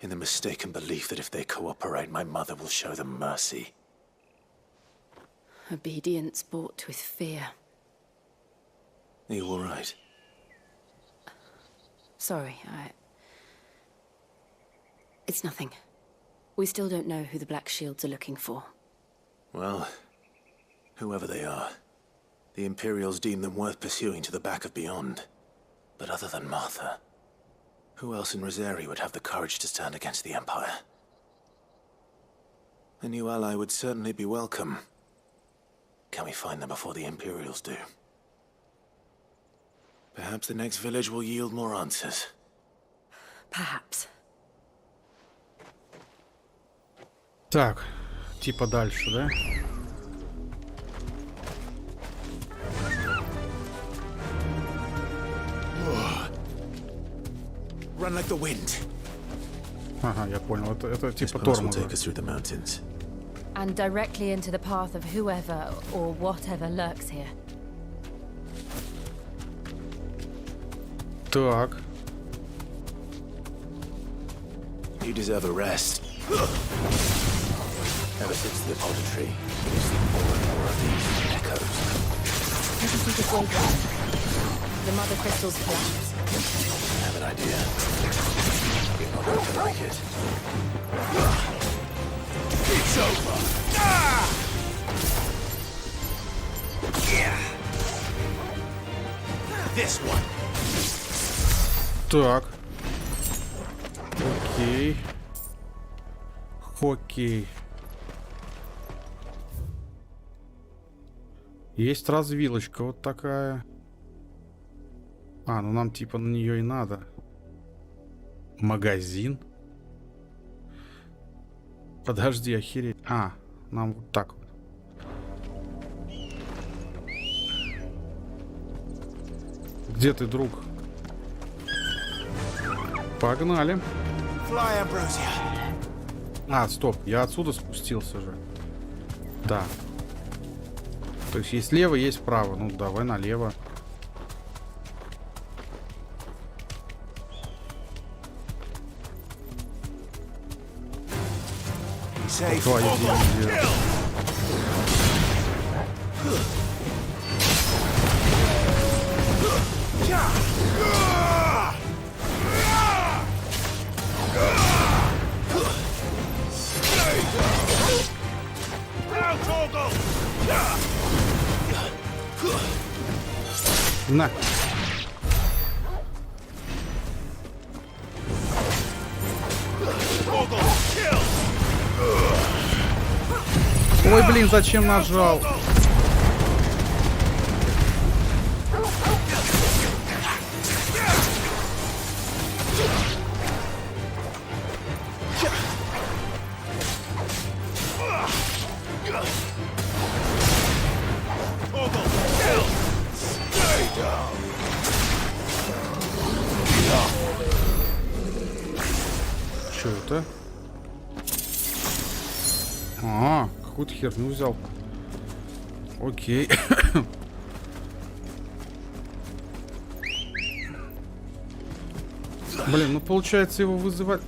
Speaker 3: In the mistaken belief that if they cooperate, my mother will show them mercy.
Speaker 4: Obedience bought with fear.
Speaker 3: Are you all right?
Speaker 4: Sorry, It's nothing. We still don't know who the Black Shields are looking for.
Speaker 3: Well, whoever they are, the Imperials deem them worth pursuing to the back of beyond. But other than Martha, who else in Rosari would have the courage to stand against the Empire? A new ally would certainly be welcome. Can we find them before the Imperials do? Perhaps the next village will yield more answers.
Speaker 4: Perhaps.
Speaker 1: Так, типа дальше, да?
Speaker 3: Run like the wind.
Speaker 1: Ага, я понял. Это типа
Speaker 3: This will
Speaker 1: тормоза.
Speaker 3: take us through the mountains.
Speaker 4: And directly into the path of whoever or whatever lurks here.
Speaker 1: Так.
Speaker 3: You deserve a rest. Ever since the apodatory, we've seen more and more of these echoes.
Speaker 4: How do you think it's way down? The mother crystals collapse.
Speaker 3: I have an idea. You're not going to like it. It's over! Ah! Yeah. This one.
Speaker 1: Так. Окей. Окей. Есть развилочка вот такая. А, ну нам типа на нее и надо. Магазин. Подожди, охереть. А, нам вот так вот. Где ты, друг? Погнали. А, стоп, я отсюда спустился же. Да. То есть есть слева, есть вправо. Ну, давай налево. Твои деньги. На. Ой, блин, зачем нажал? Что это? А, какую-то херню взял. Окей. Блин, ну получается его вызывать.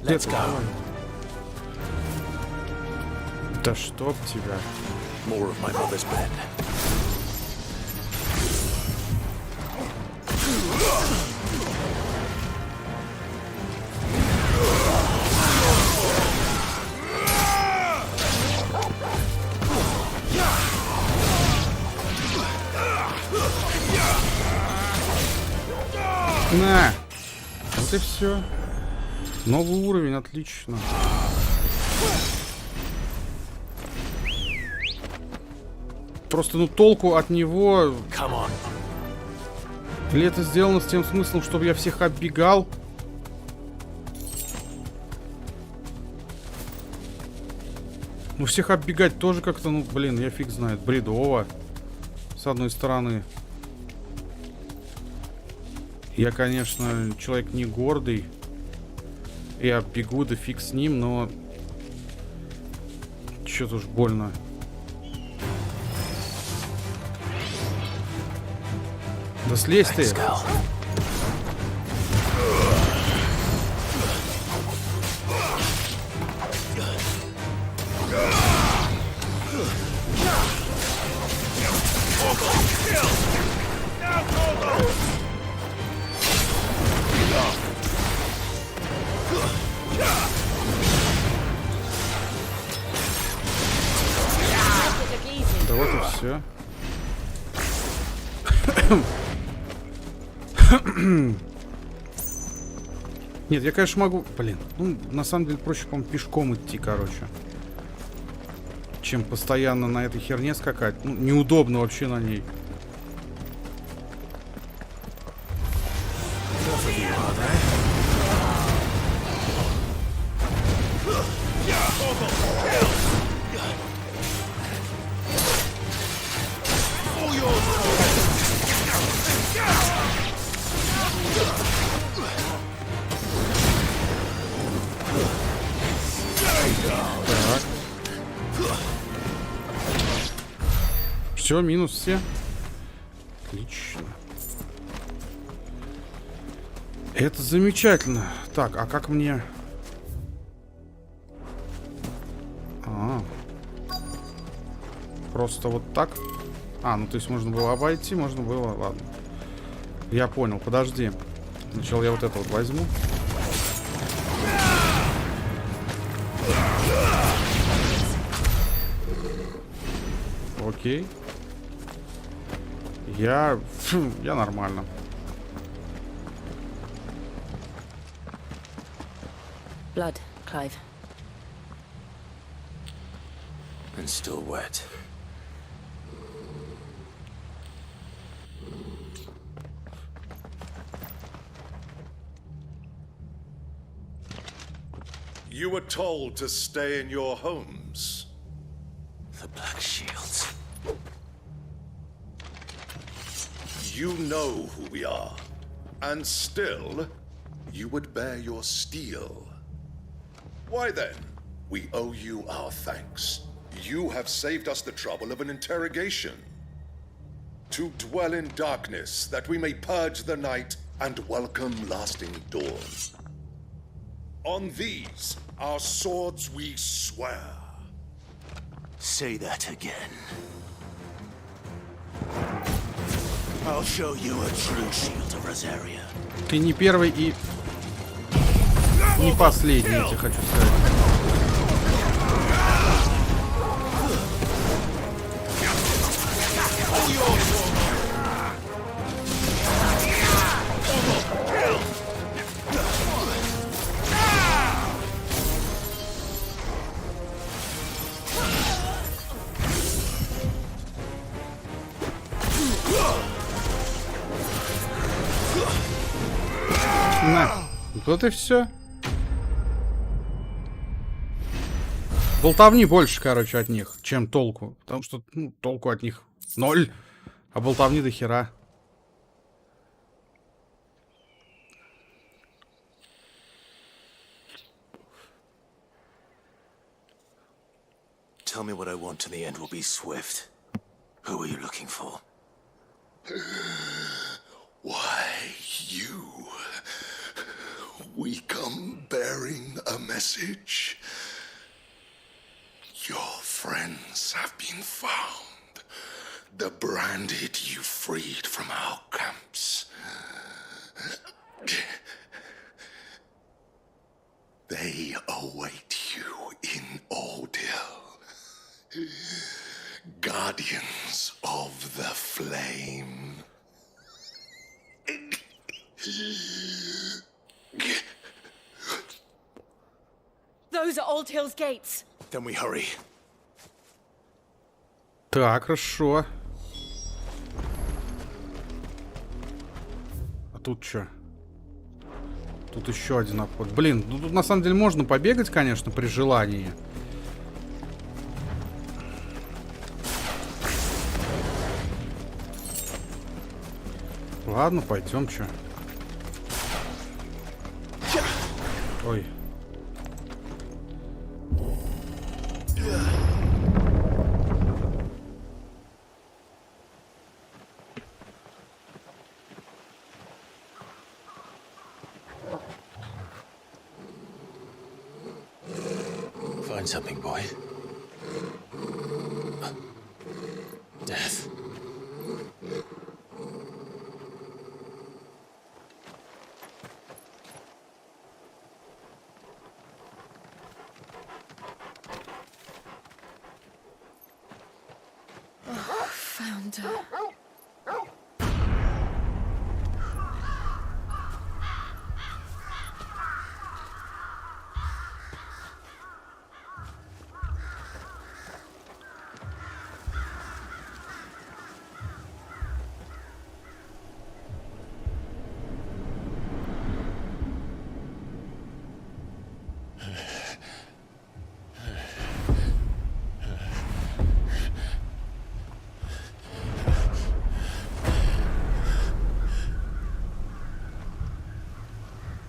Speaker 3: Let's go.
Speaker 1: Да чтоб тебя.
Speaker 3: More of my mother's men.
Speaker 1: На! Вот и все. Новый уровень, отлично. Просто, ну, толку от него... Или это сделано с тем смыслом, чтобы я всех оббегал? Ну, всех оббегать тоже как-то, ну, блин, я фиг знает, бредово. С одной стороны. Я, конечно, человек не гордый. Я бегу, да фиг с ним, но... Чё-то уж больно. Да слезь ты! Да вот и все. Нет, я, конечно, могу... Блин, ну, на самом деле, проще, по-моему, пешком идти, короче. Чем постоянно на этой херне скакать. Ну, неудобно вообще на ней. Все, минус все. Отлично. Это замечательно. Так, а как мне... Просто вот так? А, ну то есть можно было обойти, можно было... Ладно. Я понял, подожди. Сначала я вот это вот возьму. Окей. Я нормально.
Speaker 17: Blood, Clive.
Speaker 3: And still wet.
Speaker 7: You were told to stay in your homes.
Speaker 3: The Black Shields.
Speaker 7: You know who we are, and still, you would bear your steel. Why then, we owe you our thanks. You have saved us the trouble of an interrogation. To dwell in darkness, that we may purge the night and welcome lasting dawn. On these, our swords we swear.
Speaker 3: Say that again. I'll show you a true shield of Rosaria.
Speaker 1: Ты не первый и не последний, я тебе хочу сказать. На. Вот и все. Болтовни больше, короче, от них, чем толку. Потому что, ну, толку от них 0, а болтовни до хера.
Speaker 3: Tell me what I want, and the end will be swift. Who are you looking for?
Speaker 7: Why, you. We come bearing a message. Your friends have been found. The branded you freed from our camps. They await you in Ordeal. Guardians of the Flame.
Speaker 11: Those are Old Hill's gates.
Speaker 3: Then we hurry.
Speaker 1: Так, хорошо. А тут что? Тут еще один обход. Блин, ну тут на самом деле можно побегать, конечно, при желании. Ладно, пойдем, чё. Ой.
Speaker 3: Find something, boy. Death.
Speaker 21: Found her.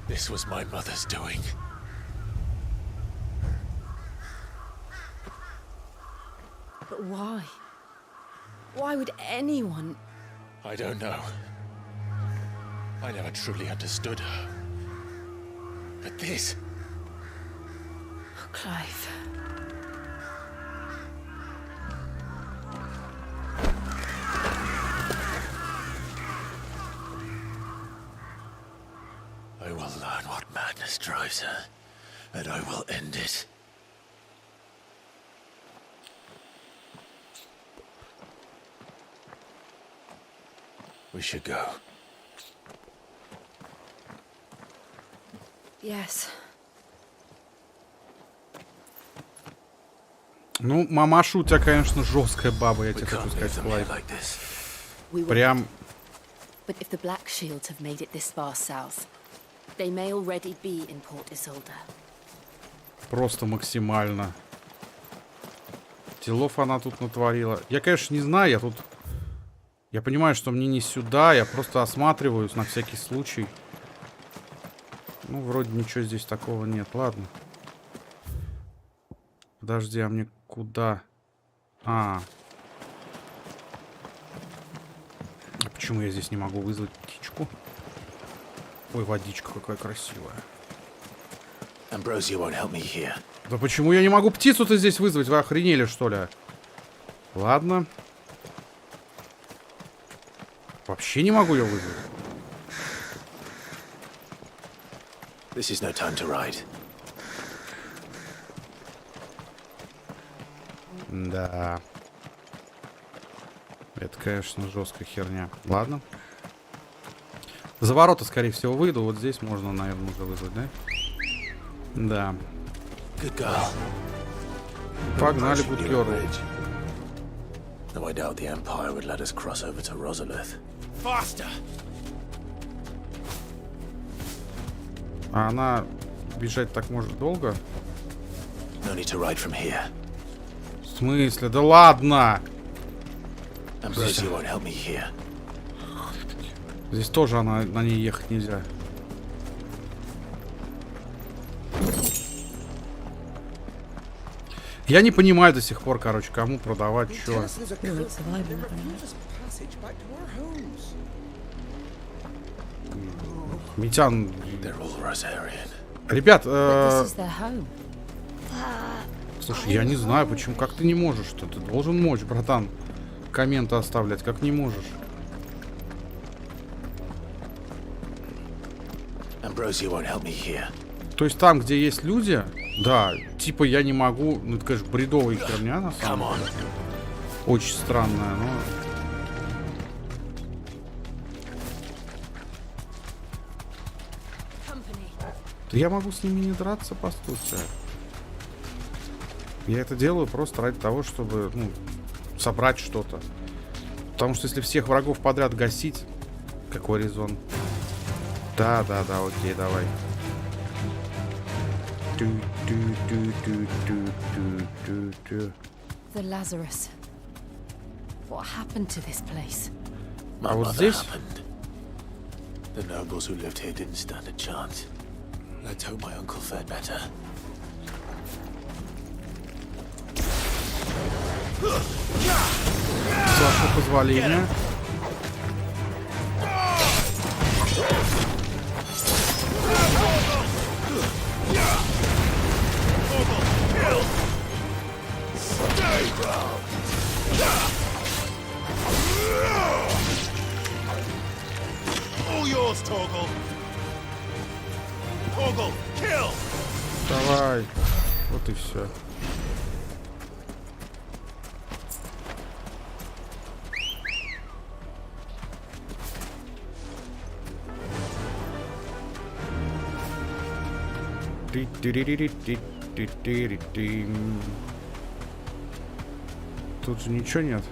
Speaker 3: This was my mother's doing.
Speaker 4: But why? Why would anyone...
Speaker 3: I don't know. I never truly understood her. But this...
Speaker 21: Oh, Clive.
Speaker 3: I will learn what madness drives her, and I will end it. We should go.
Speaker 4: Yes.
Speaker 1: Ну, мамаша у тебя, конечно, жесткая баба, я тебе хочу сказать, Клайв. Прям...
Speaker 4: But if the Black Shields have made it this far south, they may already be in Port Isolde.
Speaker 1: Просто максимально. Делов она тут натворила. Я, конечно, не знаю, я тут... Я понимаю, что мне не сюда, я просто осматриваюсь на всякий случай. Ну, вроде ничего здесь такого нет. Ладно. Подожди, а мне куда? А почему я здесь не могу вызвать птичку? Ой, водичка какая красивая. Да почему я не могу птицу-то здесь вызвать? Вы охренели, что ли? Ладно. Вообще не могу ее вызвать.
Speaker 3: This is no time to ride.
Speaker 1: Да. Это, конечно, жесткая херня. Ладно. За ворота, скорее всего, выйду. Вот здесь можно, наверное, уже вызвать, да? Да. Погнали, будкеры.
Speaker 3: Though I doubt the Empire would let us cross over to Rosalith.
Speaker 19: Faster!
Speaker 1: А она бежать так может долго?
Speaker 3: No need to ride from here.
Speaker 1: В смысле? Да ладно!
Speaker 3: Ambrosia won't help me here.
Speaker 1: Здесь тоже она, на ней ехать нельзя. Я не понимаю до сих пор, короче, кому продавать, что. Митян. Ребят, слушай, я не знаю, почему. Как ты не можешь-то? Ты должен мочь, братан. Комменты оставлять, как не можешь. То есть там, где есть люди, да, типа я не могу, ну это, конечно, бредовая херня на самом деле. Очень странная, но... Да я могу с ними не драться, по сути. Я это делаю просто ради того, чтобы, ну, собрать что-то. Потому что если всех врагов подряд гасить, какой резон? Да, окей, давай.
Speaker 4: The Lazarus. What happened to this place?
Speaker 1: А вот здесь?
Speaker 3: The nobles who lived here didn't stand a chance. Let's hope my uncle fared better.
Speaker 1: С вашего позволения. Давай. Вот и все. Тут же ничего нет?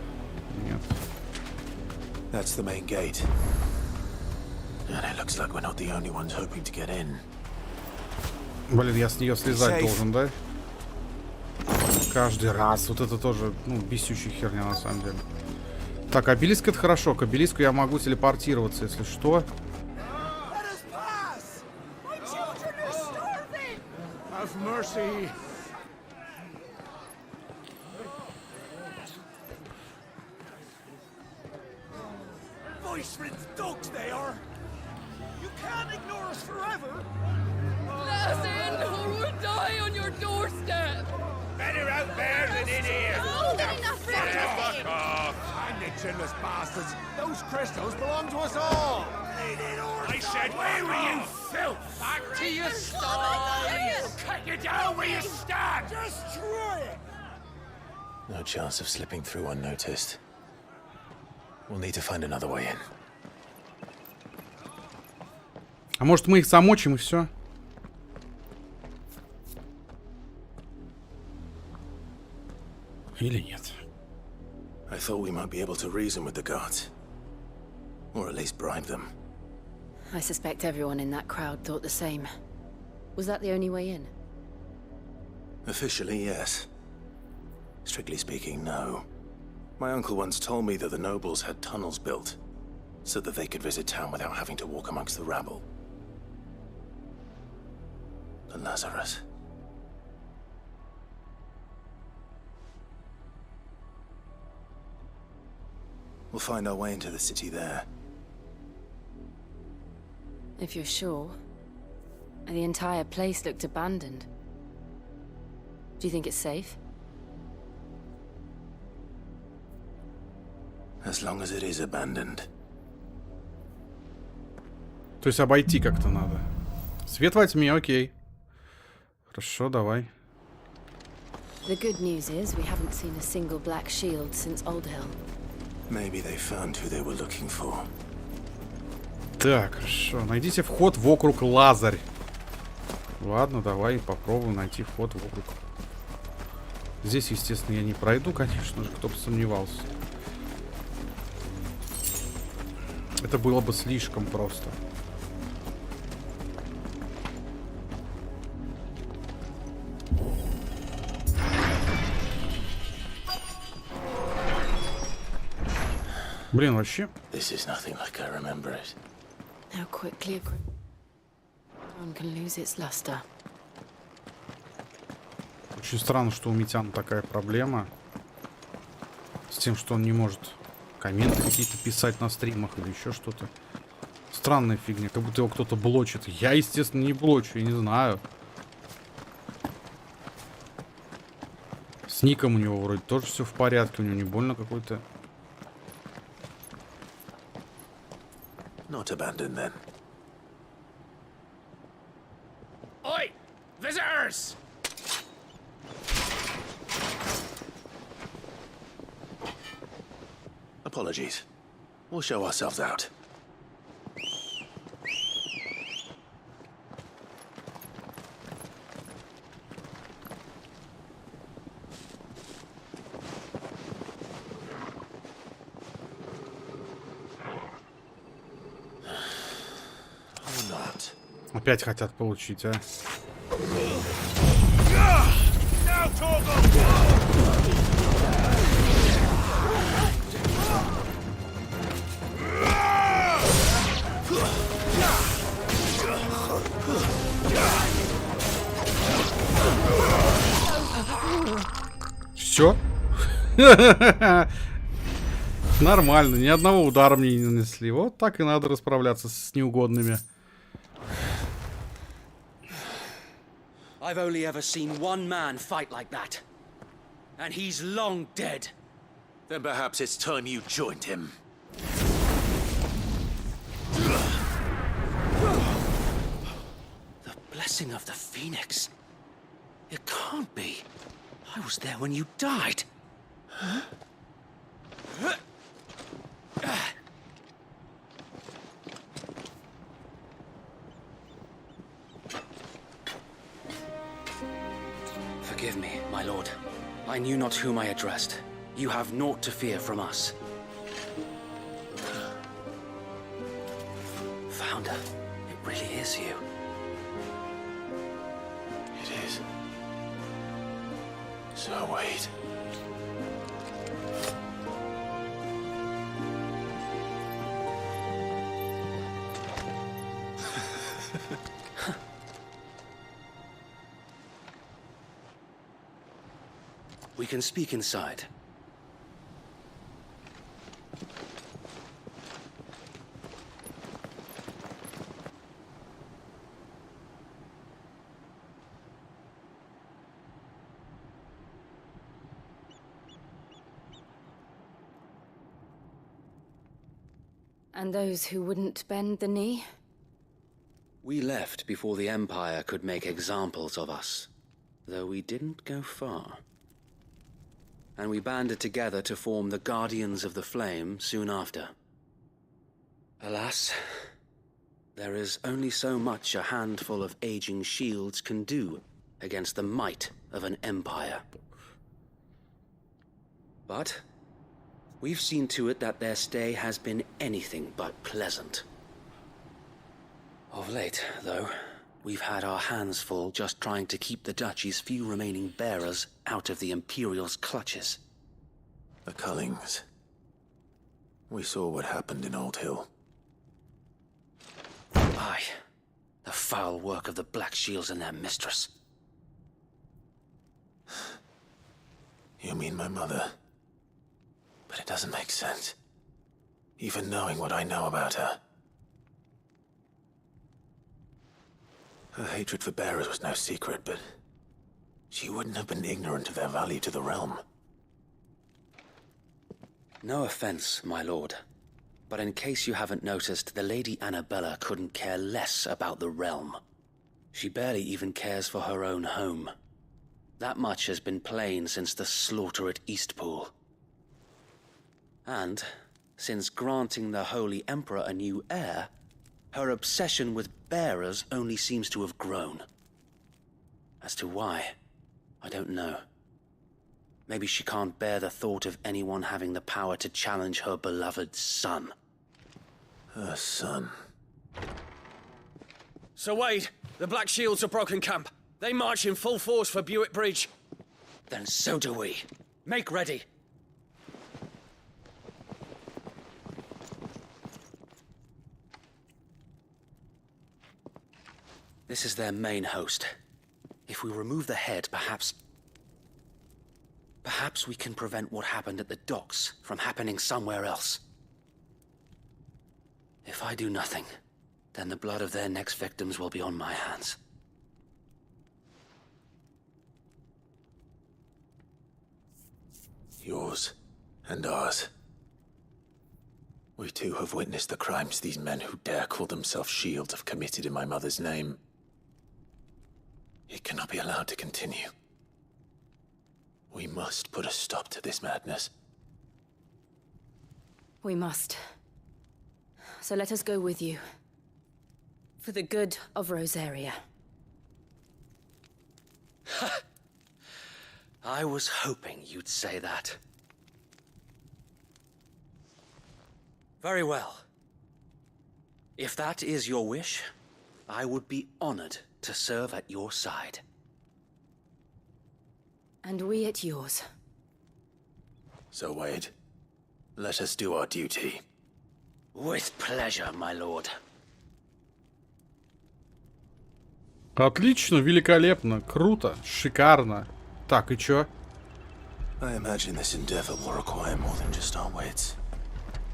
Speaker 1: Нет.
Speaker 3: That's the main gate. And it looks like we're not the only ones hoping to get in.
Speaker 1: Блин, я с нее слезать должен, да? Каждый раз. Вот это тоже, ну, бесючая херня на самом деле. Так, обелиск это хорошо. К обелиску я могу телепортироваться, если что.
Speaker 8: Have mercy.
Speaker 10: Voice-ridden dogs they are. You can't ignore us forever.
Speaker 11: Let us in or we'll die on your doorstep.
Speaker 10: Better out there than in here.
Speaker 8: Fuck off. I'm the chinless bastards. Those crystals belong to us all.
Speaker 10: I said, where were you, filth?
Speaker 11: Back to your stall.
Speaker 10: Cut you down where you stand. Destroy it.
Speaker 3: No chance of slipping through unnoticed. We'll need to find another way in.
Speaker 1: А может мы их замочим и все? Или нет?
Speaker 3: I thought we might be able to reason with the guards. Or at least bribe them.
Speaker 17: I suspect everyone in that crowd thought the same. Was that the only way in?
Speaker 3: Officially, yes. Strictly speaking, no. My uncle once told me that the nobles had tunnels built, so that they could visit town without having to walk amongst the rabble. The Lazarus. We'll find our way into the city there.
Speaker 17: If you're sure. The entire place looked abandoned. Do you think it's safe?
Speaker 3: As long as it is abandoned.
Speaker 1: То есть обойти как-то надо. Свет во тьме, окей. Хорошо, давай.
Speaker 17: The good news is we haven't seen a single black shield since Old Hill.
Speaker 3: Maybe they found who they were looking for.
Speaker 1: Так, хорошо. Найдите вход в округ Лазарь. Ладно, давай попробуем найти вход в округ. Здесь, естественно, я не пройду, конечно же, кто бы сомневался. Это было бы слишком просто. Блин, вообще.
Speaker 3: This is nothing like I remember it.
Speaker 17: How quickly one can lose its luster.
Speaker 1: Очень странно, что у Митяна такая проблема с тем, что он не может комменты какие-то писать на стримах или еще что-то. Странная фигня, как будто его кто-то блочит. Я, естественно, не блочу, я не знаю. С ником у него вроде тоже все в порядке, у него не больно какой-то.
Speaker 3: Not abandoned then.
Speaker 13: Oi! Visitors!
Speaker 3: Apologies. We'll show ourselves out.
Speaker 1: Опять хотят получить, а? Все? Нормально, ни одного удара мне не нанесли. Вот так и надо расправляться с неугодными.
Speaker 14: I've only ever seen one man fight like that. And he's long dead.
Speaker 3: Then perhaps it's time you joined him.
Speaker 14: The blessing of the Phoenix. It can't be. I was there when you died. Huh? Forgive me, my lord. I knew not whom I addressed. You have naught to fear from us. Founder, it really is you.
Speaker 3: It is. So wait.
Speaker 14: We can speak inside.
Speaker 17: And those who wouldn't bend the knee?
Speaker 14: We left before the Empire could make examples of us, though we didn't go far. And we banded together to form the Guardians of the Flame soon after. Alas, there is only so much a handful of aging shields can do against the might of an empire. But we've seen to it that their stay has been anything but pleasant. Of late, though, we've had our hands full just trying to keep the Duchy's few remaining bearers out of the Imperial's clutches.
Speaker 3: The Cullings. We saw what happened in Old Hill.
Speaker 14: Aye. The foul work of the Black Shields and their mistress.
Speaker 3: You mean my mother? But it doesn't make sense. Even knowing what I know about her. Her hatred for bearers was no secret, but she wouldn't have been ignorant of their value to the realm.
Speaker 14: No offense, my lord, but in case you haven't noticed, the Lady Annabella couldn't care less about the realm. She barely even cares for her own home. That much has been plain since the slaughter at Eastpool. And, since granting the Holy Emperor a new heir, her obsession with bearers only seems to have grown. As to why, I don't know. Maybe she can't bear the thought of anyone having the power to challenge her beloved son.
Speaker 3: Her son.
Speaker 14: Sir Wade, the Black Shields have broken camp. They march in full force for Buick Bridge. Then so do we. Make ready. This is their main host. If we remove the head, perhaps we can prevent what happened at the docks from happening somewhere else. If I do nothing, then the blood of their next victims will be on my hands.
Speaker 3: Yours and ours. We too have witnessed the crimes these men who dare call themselves shields have committed in my mother's name. It cannot be allowed to continue. We must put a stop to this madness.
Speaker 17: We must. So let us go with you. For the good of Rosaria.
Speaker 14: I was hoping you'd say that. Very well. If that is your wish, I would be honored to serve at your side.
Speaker 17: And we at yours.
Speaker 3: So, Wade, let us do our duty.
Speaker 14: With pleasure, my lord.
Speaker 1: Отлично, великолепно, круто, шикарно. Так, и чё?
Speaker 3: I imagine this endeavor will require more than just our wits.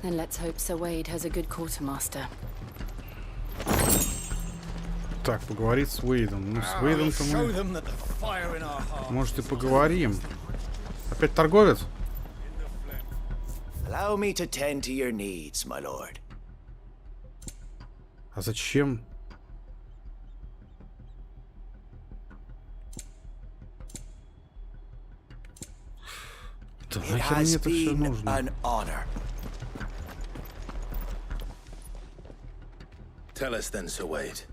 Speaker 17: Then let's hope Sir Wade has a good quartermaster.
Speaker 1: Так, поговорить с Уэйдом. Ну, с Уэйдом-то мы... Может, и поговорим. Опять торговец?
Speaker 15: Allow me to tend to your needs, my lord.
Speaker 1: А зачем? Да нахер мне это все нужно?
Speaker 3: Tell us then, Sir Wade.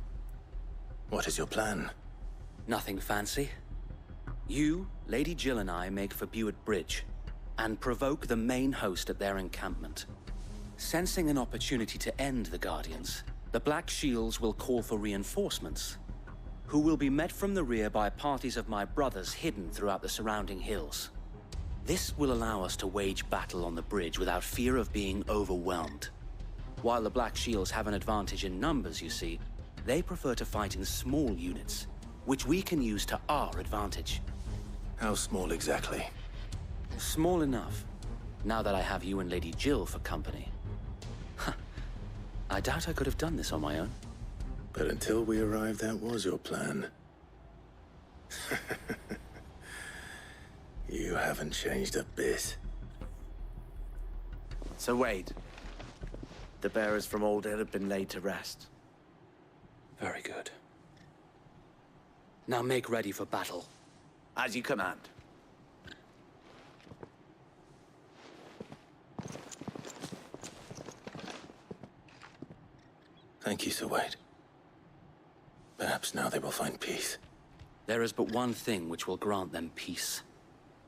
Speaker 3: What is your plan?
Speaker 14: Nothing fancy. You, Lady Jill and I make for Buett Bridge and provoke the main host at their encampment. Sensing an opportunity to end the Guardians, the Black Shields will call for reinforcements, who will be met from the rear by parties of my brothers hidden throughout the surrounding hills. This will allow us to wage battle on the bridge without fear of being overwhelmed. While the Black Shields have an advantage in numbers, you see, they prefer to fight in small units, which we can use to our advantage.
Speaker 3: How small exactly?
Speaker 14: Small enough, now that I have you and Lady Jill for company. I doubt I could have done this on my own.
Speaker 3: But until we arrived, that was your plan. You haven't changed a bit.
Speaker 15: So Wade, the bearers from Oldale have been laid to rest.
Speaker 14: Very good. Now make ready for battle.
Speaker 15: As you command.
Speaker 3: Thank you, Sir Wade. Perhaps now they will find peace.
Speaker 14: There is but one thing which will grant them peace.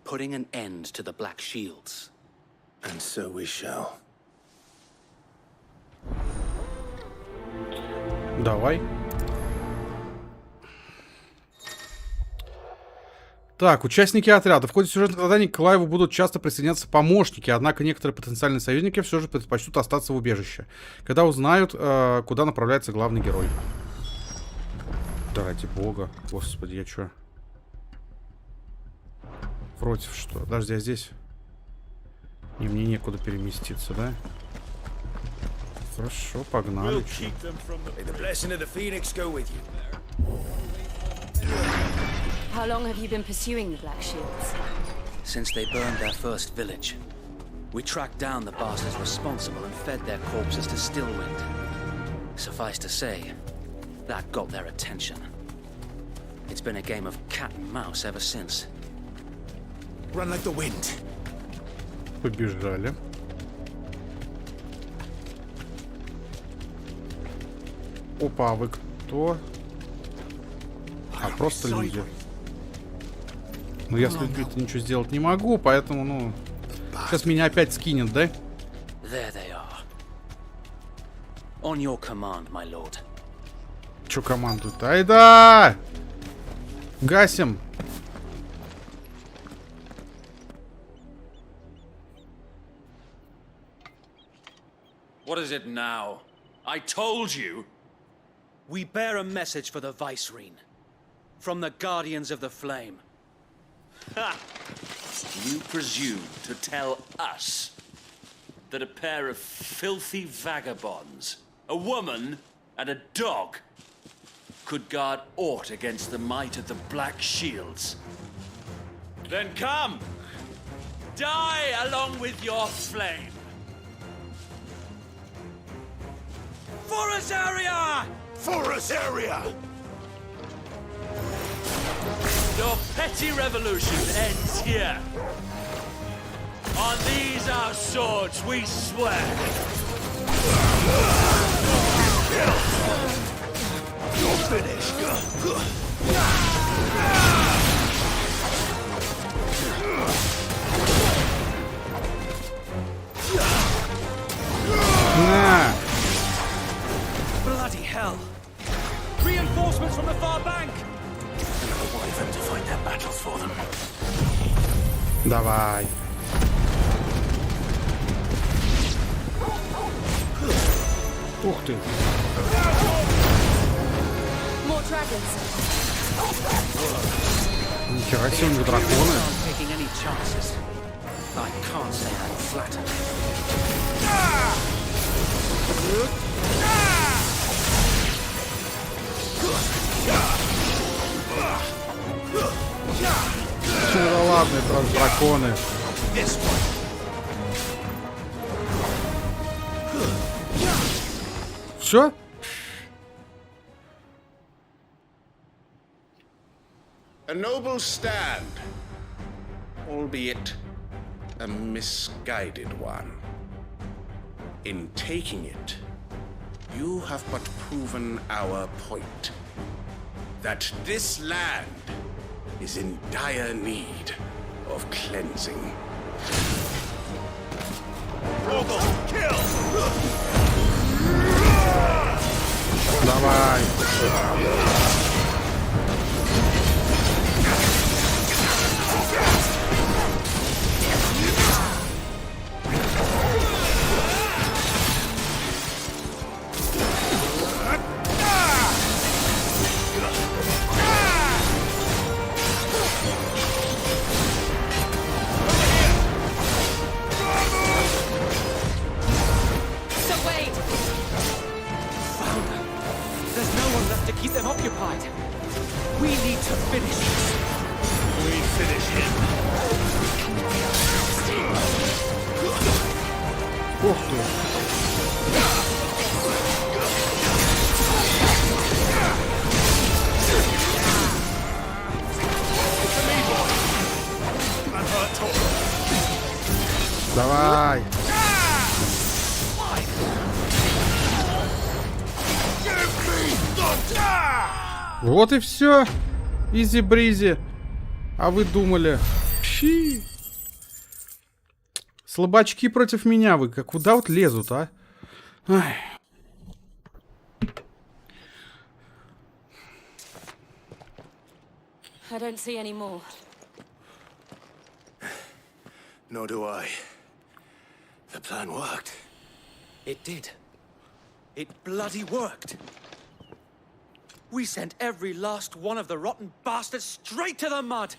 Speaker 14: Putting an end to the Black Shields.
Speaker 3: And so we shall.
Speaker 1: Давай. Так, участники отряда. В ходе сюжетных заданий к Клайву будут часто присоединяться помощники, однако некоторые потенциальные союзники все же предпочтут остаться в убежище, когда узнают, куда направляется главный герой. Да ради бога. Господи, я чё? Против что? Подожди, я здесь? И мне некуда переместиться, да? Хорошо, погнали.
Speaker 17: How long have you been pursuing the Black Shields?
Speaker 14: Since they burned their first village. We tracked down the bastards responsible and fed their corpses to Stillwind. Suffice to say, that got their attention. It's been a game of cat and mouse ever since.
Speaker 15: Run like the wind.
Speaker 1: Побежали. Опа, а вы кто? А, просто люди. Но я с людьми-то ничего сделать не могу, поэтому, ну... Сейчас меня опять скинет, да?
Speaker 14: There they are. On your command, my lord.
Speaker 1: Чё командует? Айда! Гасим!
Speaker 24: What is it now? I told you!
Speaker 14: We bear a message for the Vicereine. From the Guardians of the Flame. Ha! You presume to tell us that a pair of filthy vagabonds, a woman and a dog, could guard aught against the might of the Black Shields? Then come! Die along with your flame! For Azaria!
Speaker 2: For Azaria!
Speaker 14: Your petty revolution ends here. On these our swords we swear.
Speaker 2: You're finished.
Speaker 14: Bloody hell! Reinforcements from the far bank!
Speaker 3: Another wyvern to fight their battles for them.
Speaker 1: Давай. Ух ты.
Speaker 17: More dragons.
Speaker 1: Нихера себе, у них драконы.
Speaker 14: Taking any chances. I can't say I'm flattered.
Speaker 1: Да ладно, это драконы. Все?
Speaker 7: A noble stand, albeit a misguided one. In taking it, you have but proven our point. That this land is in dire need of cleansing.
Speaker 2: Ogle, kill!
Speaker 1: Давай.
Speaker 14: Keep them occupied. We need to finish this.
Speaker 2: We finish him.
Speaker 1: Ух ты. Давай. Вот и все. Изи-бризи. А вы думали... Щи. Слабачки против меня вы. Куда вот лезут, а? Ай.
Speaker 17: I don't see any more.
Speaker 3: Nor do I. The plan worked.
Speaker 14: It did. It bloody worked. We sent every last one of the rotten bastards straight to the mud!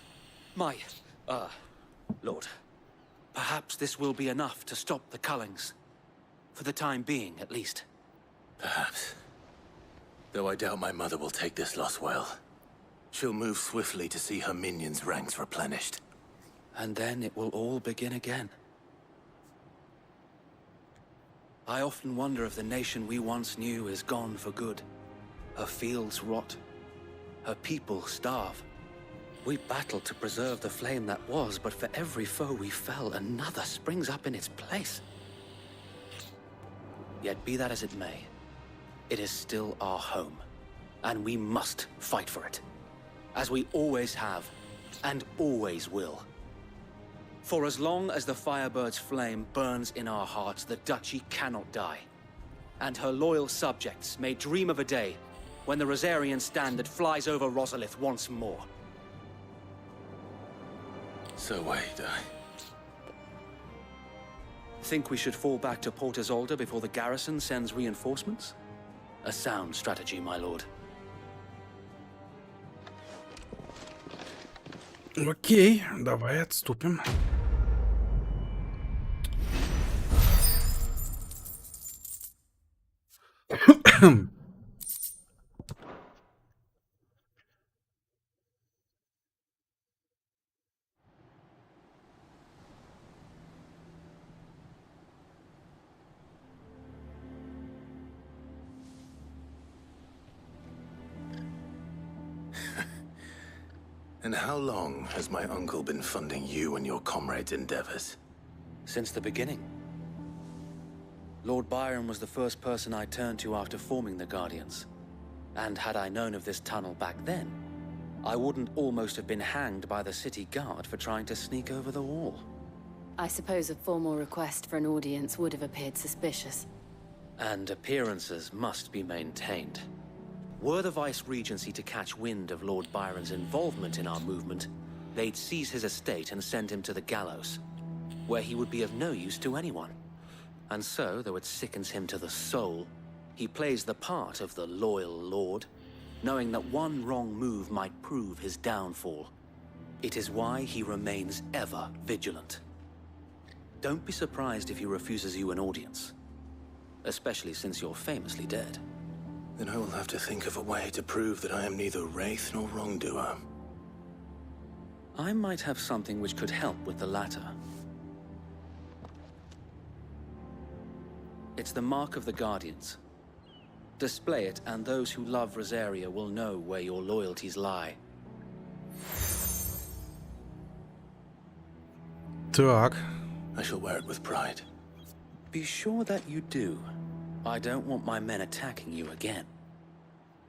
Speaker 14: My, Lord, perhaps this will be enough to stop the Cullings. For the time being, at least.
Speaker 3: Perhaps. Though I doubt my mother will take this loss well. She'll move swiftly to see her minions' ranks replenished.
Speaker 14: And then it will all begin again. I often wonder if the nation we once knew is gone for good. Her fields rot. Her people starve. We battled to preserve the flame that was, but for every foe we fell, another springs up in its place. Yet be that as it may, it is still our home, and we must fight for it, as we always have, and always will. For as long as the Firebird's flame burns in our hearts, the Duchy cannot die, and her loyal subjects may dream of a day when the Rosarian standard flies over Rosalith once more.
Speaker 3: So wait,
Speaker 14: Think we should fall back to Port Isolde before the garrison sends reinforcements? A sound strategy, my lord.
Speaker 1: Окей, давай отступим.
Speaker 3: And how long has my uncle been funding you and your comrades' endeavors?
Speaker 14: Since the beginning. Lord Byron was the first person I turned to after forming the Guardians. And had I known of this tunnel back then, I wouldn't almost have been hanged by the city guard for trying to sneak over the wall.
Speaker 17: I suppose a formal request for an audience would have appeared suspicious.
Speaker 14: And appearances must be maintained. Were the Vice-Regency to catch wind of Lord Byron's involvement in our movement, they'd seize his estate and send him to the gallows, where he would be of no use to anyone. And so, though it sickens him to the soul, he plays the part of the loyal lord, knowing that one wrong move might prove his downfall. It is why he remains ever vigilant. Don't be surprised if he refuses you an audience, especially since you're famously dead.
Speaker 3: Then I will have to think of a way to prove that I am neither wraith nor wrongdoer.
Speaker 14: I might have something which could help with the latter. It's the mark of the Guardians. Display it, and those who love Rosaria will know where your loyalties lie.
Speaker 1: Так.
Speaker 3: I shall wear it with pride.
Speaker 14: Be sure that you do. I don't want my men attacking you again.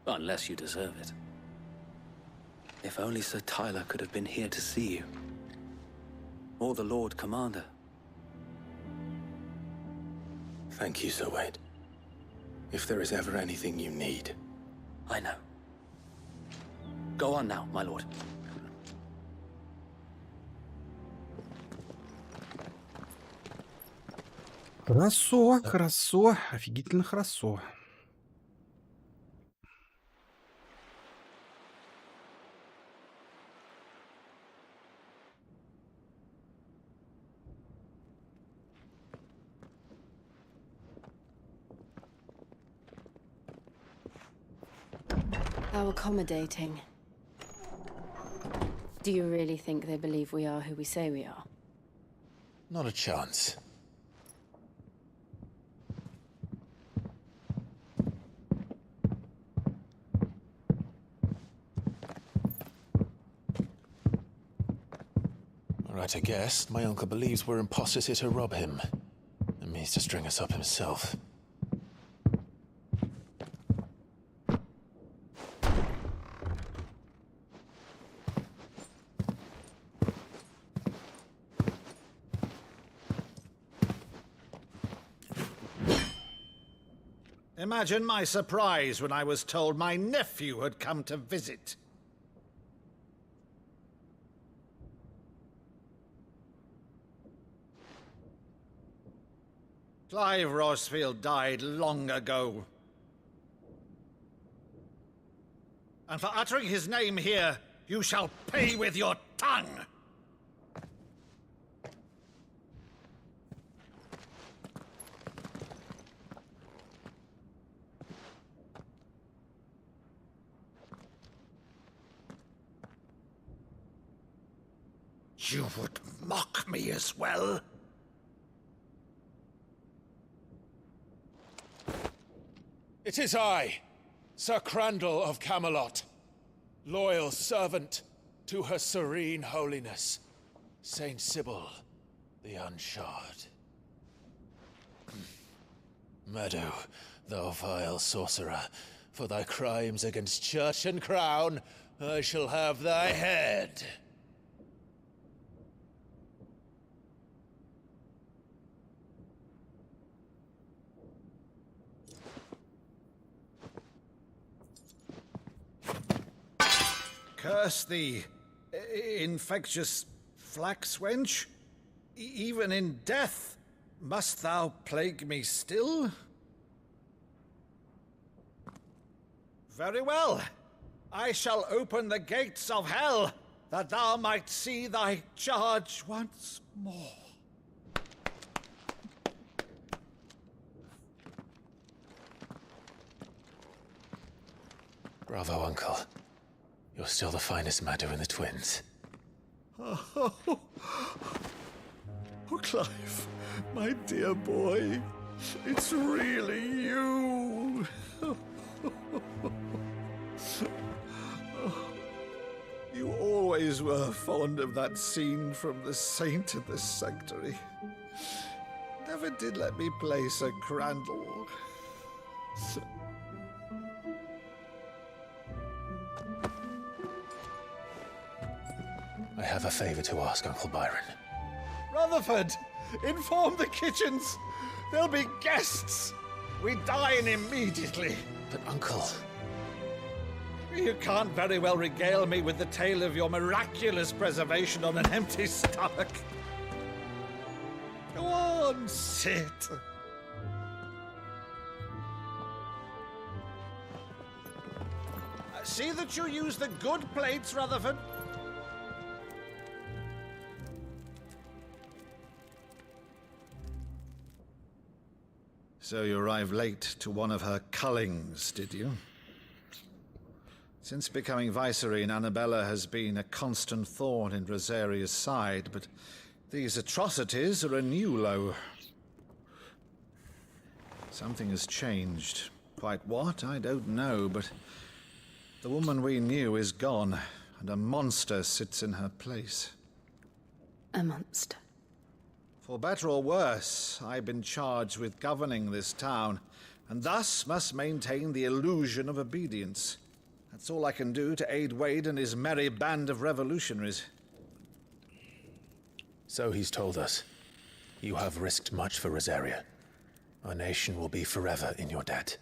Speaker 14: Unless you deserve it. If only Sir Tyler could have been here to see you. Or the Lord Commander.
Speaker 3: Thank you, Sir Wade. If there is ever anything you need.
Speaker 14: I know. Go on now, my lord.
Speaker 1: Хорошо, хорошо, офигительно хорошо.
Speaker 17: How accommodating. Do you really think they believe we are who we say we are?
Speaker 3: Not a chance. Right, I guess. My uncle believes we're imposters here to rob him. And means to string us up himself.
Speaker 10: Imagine my surprise when I was told my nephew had come to visit. Clive Rosfield died long ago. And for uttering his name here, you shall pay with your tongue! You would mock me as well?
Speaker 5: It is I, Sir Crandall of Camelot, loyal servant to Her Serene Holiness, Saint Sybil the Unshod. Meadow, thou vile sorcerer, for thy crimes against church and crown, I shall have thy head.
Speaker 10: Curse thee, infectious flax wench. Even in death, must thou plague me still? Very well. I shall open the gates of hell, that thou might see thy charge once more.
Speaker 3: Bravo, Uncle. You're still the finest Maddo in the twins.
Speaker 10: Oh, Clive, my dear boy, it's really you. You always were fond of that scene from The Saint in the Sanctuary. Never did let me play Sir Crandall.
Speaker 3: I have a favor to ask, Uncle Byron.
Speaker 10: Rutherford, inform the kitchens. There'll be guests. We dine immediately.
Speaker 3: But, Uncle...
Speaker 10: You can't very well regale me with the tale of your miraculous preservation on an empty stomach. Go on, sit. See that you use the good plates, Rutherford. So you arrived late to one of her cullings, did you? Since becoming Vicereine, Annabella has been a constant thorn in Rosaria's side, but these atrocities are a new low. Something has changed. Quite what, I don't know, but the woman we knew is gone, and a monster sits in her place.
Speaker 17: A monster?
Speaker 10: For better or worse, I've been charged with governing this town, and thus must maintain the illusion of obedience. That's all I can do to aid Wade and his merry band of revolutionaries.
Speaker 3: So he's told us. You have risked much for Rosaria. Our nation will be forever in your debt.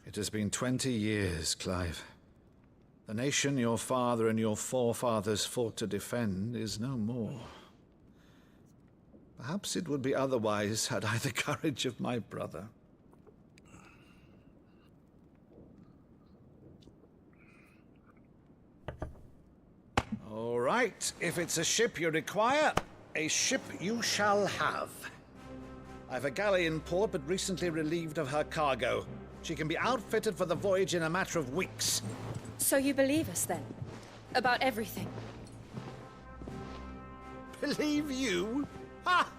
Speaker 10: It has been 20 years, Clive. The nation your father and your forefathers fought to defend is no more. Perhaps it would be otherwise had I the courage of my brother. All right, if it's a ship you require, a ship you shall have. I've a galley in port, but recently relieved of her cargo. She can be outfitted for the voyage in a matter of weeks.
Speaker 21: So you believe us, then? About everything?
Speaker 10: Believe you? Ha!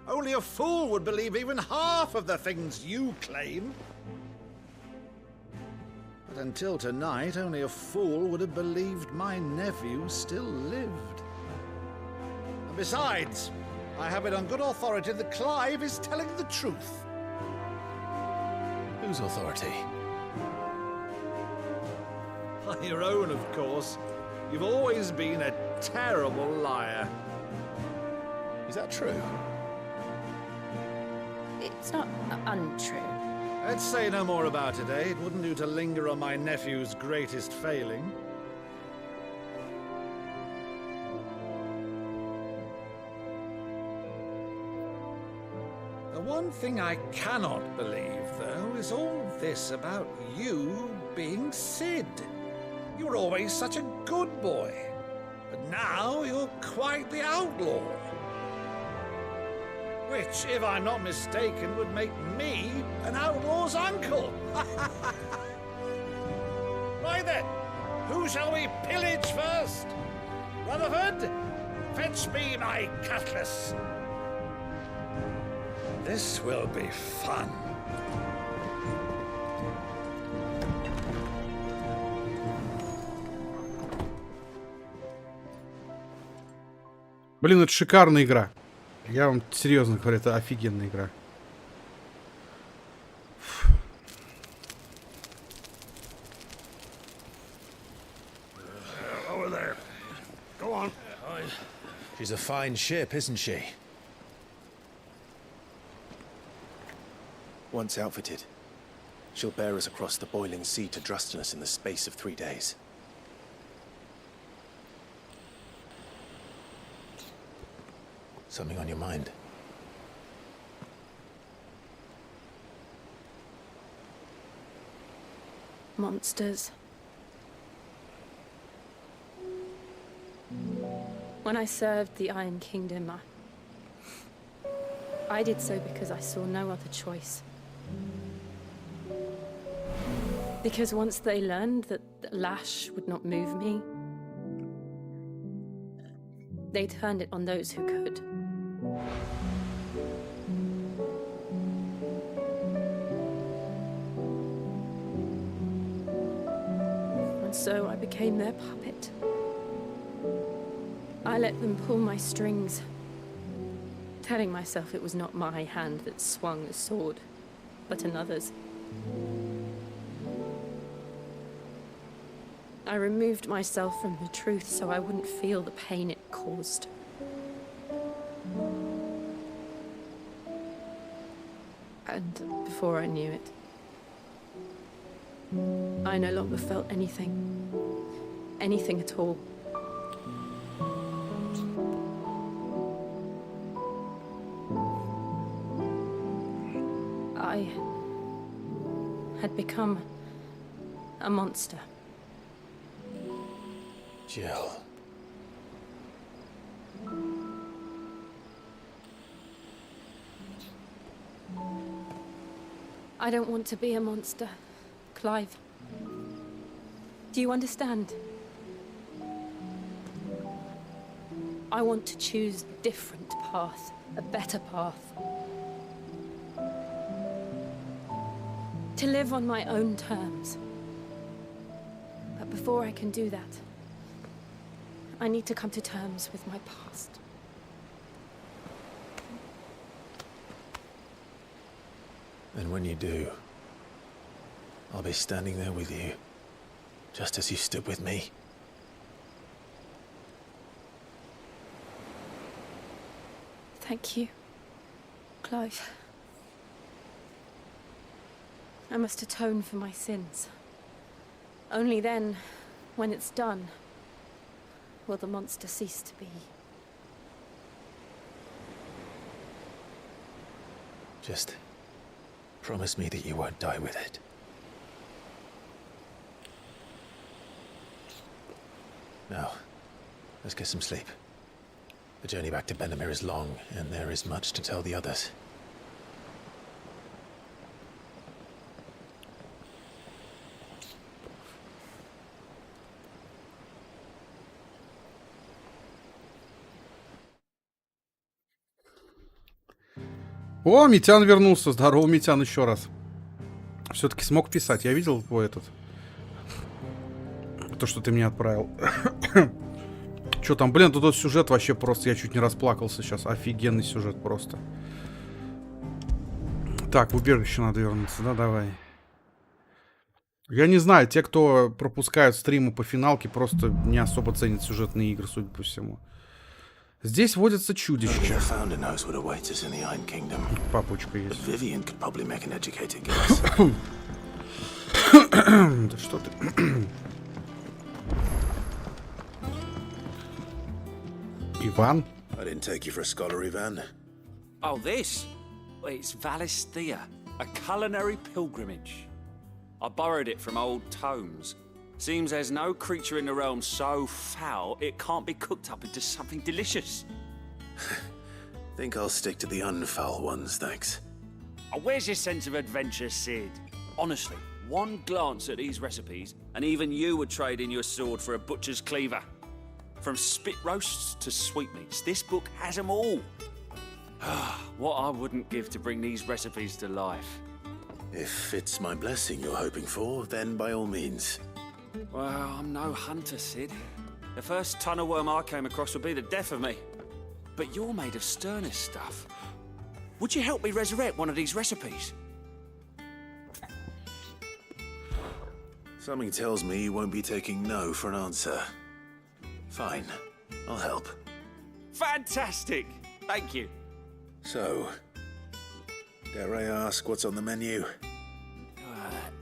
Speaker 10: Only a fool would believe even half of the things you claim. But until tonight, only a fool would have believed my nephew still lived. And besides, I have it on good authority that Clive is telling the truth.
Speaker 3: Whose authority?
Speaker 10: Your own, of course. You've always been a terrible liar.
Speaker 3: Is that true?
Speaker 21: It's not untrue.
Speaker 10: Let's say no more about it, eh? It wouldn't do to linger on my nephew's greatest failing. The one thing I cannot believe, though, is all this about you being Sid. You were always such a good boy, but now you're quite the outlaw. Which, if I'm not mistaken, would make me an outlaw's uncle. Right then, who shall we pillage first? Rutherford, fetch me my cutlass. This will be fun.
Speaker 1: Блин, это шикарная игра. Я вам серьезно говорю, это офигенная игра.
Speaker 10: Over there. Go on.
Speaker 3: She's a fine ship, isn't she? Once outfitted, she'll bear us across the boiling sea to Drustinus in the space of 3 days. Something on your mind?
Speaker 17: monsters. When I served the Iron Kingdom, I did so because I saw no other choice. Because once they learned that the lash would not move me, they turned it on those who could. And so I became their puppet. I let them pull my strings, telling myself it was not my hand that swung the sword, but another's. I removed myself from the truth so I wouldn't feel the pain it caused. And before I knew it, I no longer felt anything. Anything at all. I had become a monster.
Speaker 3: Jill.
Speaker 17: I don't want to be a monster, Clive. Do you understand? I want to choose a different path, a better path. To live on my own terms. But before I can do that, I need to come to terms with my past.
Speaker 3: And when you do, I'll be standing there with you, just as you stood with me.
Speaker 17: Thank you, Clive. I must atone for my sins. Only then, when it's done, will the monster cease to be.
Speaker 3: Just promise me that you won't die with it. Now, let's get some sleep. The journey back to Benamir is long, and there is much to tell the others.
Speaker 1: О, Митян вернулся. Здорово, Митян, еще раз. Все-таки смог писать. Я видел твой этот... То, что ты мне отправил. Че там, блин, тут сюжет вообще просто... Я чуть не расплакался сейчас. Офигенный сюжет просто. Так, в убежище надо вернуться, да? Давай. Я не знаю, те, кто пропускают стримы по финалке, просто не особо ценят сюжетные игры, судя по всему. Здесь водятся чудища. Папочка есть. Да что ты? Иван?
Speaker 3: I didn't take you for a scholar, Ivan.
Speaker 24: Oh, this? It's Valisthea, a culinary pilgrimage. I borrowed it from old tomes. Seems there's no creature in the realm so foul it can't be cooked up into something delicious.
Speaker 3: Think I'll stick to the unfoul ones, thanks.
Speaker 24: Oh, where's your sense of adventure, Sid? Honestly, one glance at these recipes, and even you would trade in your sword for a butcher's cleaver. From spit roasts to sweetmeats, this book has them all. What I wouldn't give to bring these recipes to life.
Speaker 3: If it's my blessing you're hoping for, then by all means.
Speaker 24: Well, I'm no hunter, Sid. The first ton of worm I came across would be the death of me. But you're made of sterner stuff. Would you help me resurrect one of these recipes?
Speaker 3: Something tells me you won't be taking no for an answer. Fine, I'll help.
Speaker 24: Fantastic! Thank you.
Speaker 3: So, dare I ask what's on the menu?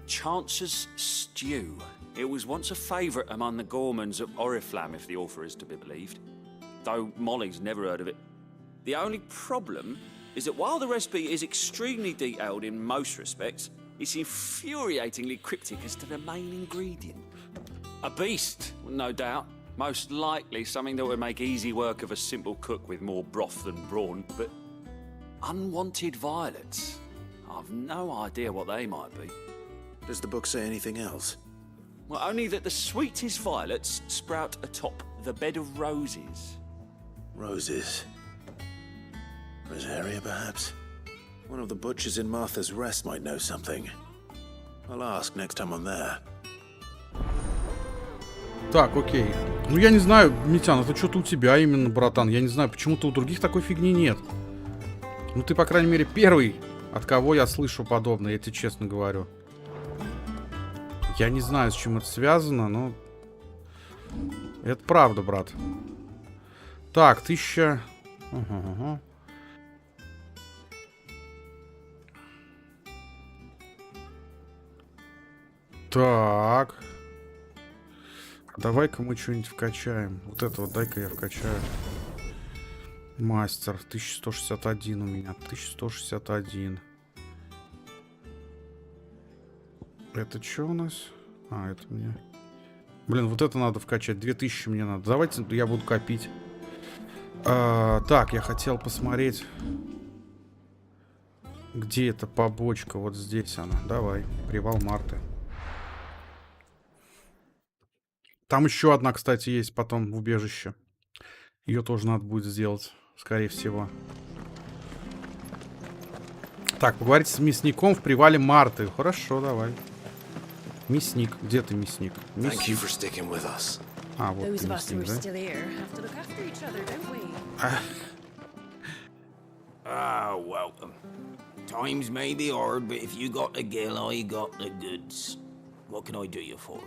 Speaker 24: Chance's Stew. It was once a favourite among the gourmands of Oriflamme, if the author is to be believed. Though Molly's never heard of it. The only problem is that while the recipe is extremely detailed in most respects, It's infuriatingly cryptic as to the main ingredient. A beast, no doubt. Most likely something that would make easy work of a simple cook with more broth than brawn, but unwanted violets. I've no idea what they might be.
Speaker 3: Does the book say anything else?
Speaker 24: Well, only that the sweetest violets sprout atop the bed of roses.
Speaker 3: Roses. Rosaria, perhaps? One of the butchers in Martha's Rest might know something. I'll ask next time I'm there.
Speaker 1: Так, окей. Ну, я не знаю, Митян, это что-то у тебя именно, братан. Я не знаю, почему-то у других такой фигни нет. Ну, ты, по крайней мере, первый, от кого я слышу подобное, я тебе честно говорю. Я не знаю, с чем это связано, но... Это правда, брат. Так, 1000... Ага. Так. Давай-ка мы что-нибудь вкачаем. Вот это вот дай-ка я вкачаю. Мастер. 1161 у меня. 1161. Это что у нас? А, это мне... Блин, вот это надо вкачать. 2000 мне надо. Давайте я буду копить. Так, я хотел посмотреть... Где эта побочка? Вот здесь она. Давай. Привал Марты. Там еще одна, кстати, есть потом в убежище. Ее тоже надо будет сделать, скорее всего. Так, поговорить с мясником в привале Марты. Хорошо, давай. Мясник. Где ты, мясник? Мясник. А, вот ты, мясник, да?
Speaker 18: Welcome. Times may be hard, but if you got the gill, I got the goods. What can I do you for?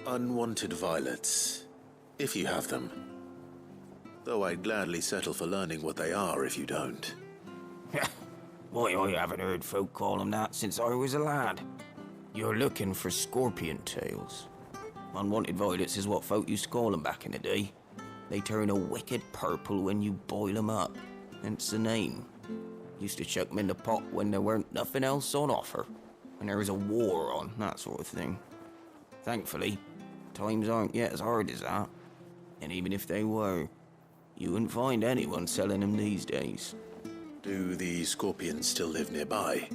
Speaker 3: Unwanted violets, if you have them. Though I'd gladly settle for learning what they are if you don't.
Speaker 18: Why, I haven't heard folk call them that since I was a lad. You're looking for scorpion tails. Unwanted violets is what folk used to call them back in the day. They turn a wicked purple when you boil them up, hence the name. Used to chuck them in the pot when there weren't nothing else on offer, when there was a war on, that sort of thing. Thankfully, times aren't yet as hard as that. And even if they were, you wouldn't find anyone selling them these days.
Speaker 3: Do the scorpions still live nearby?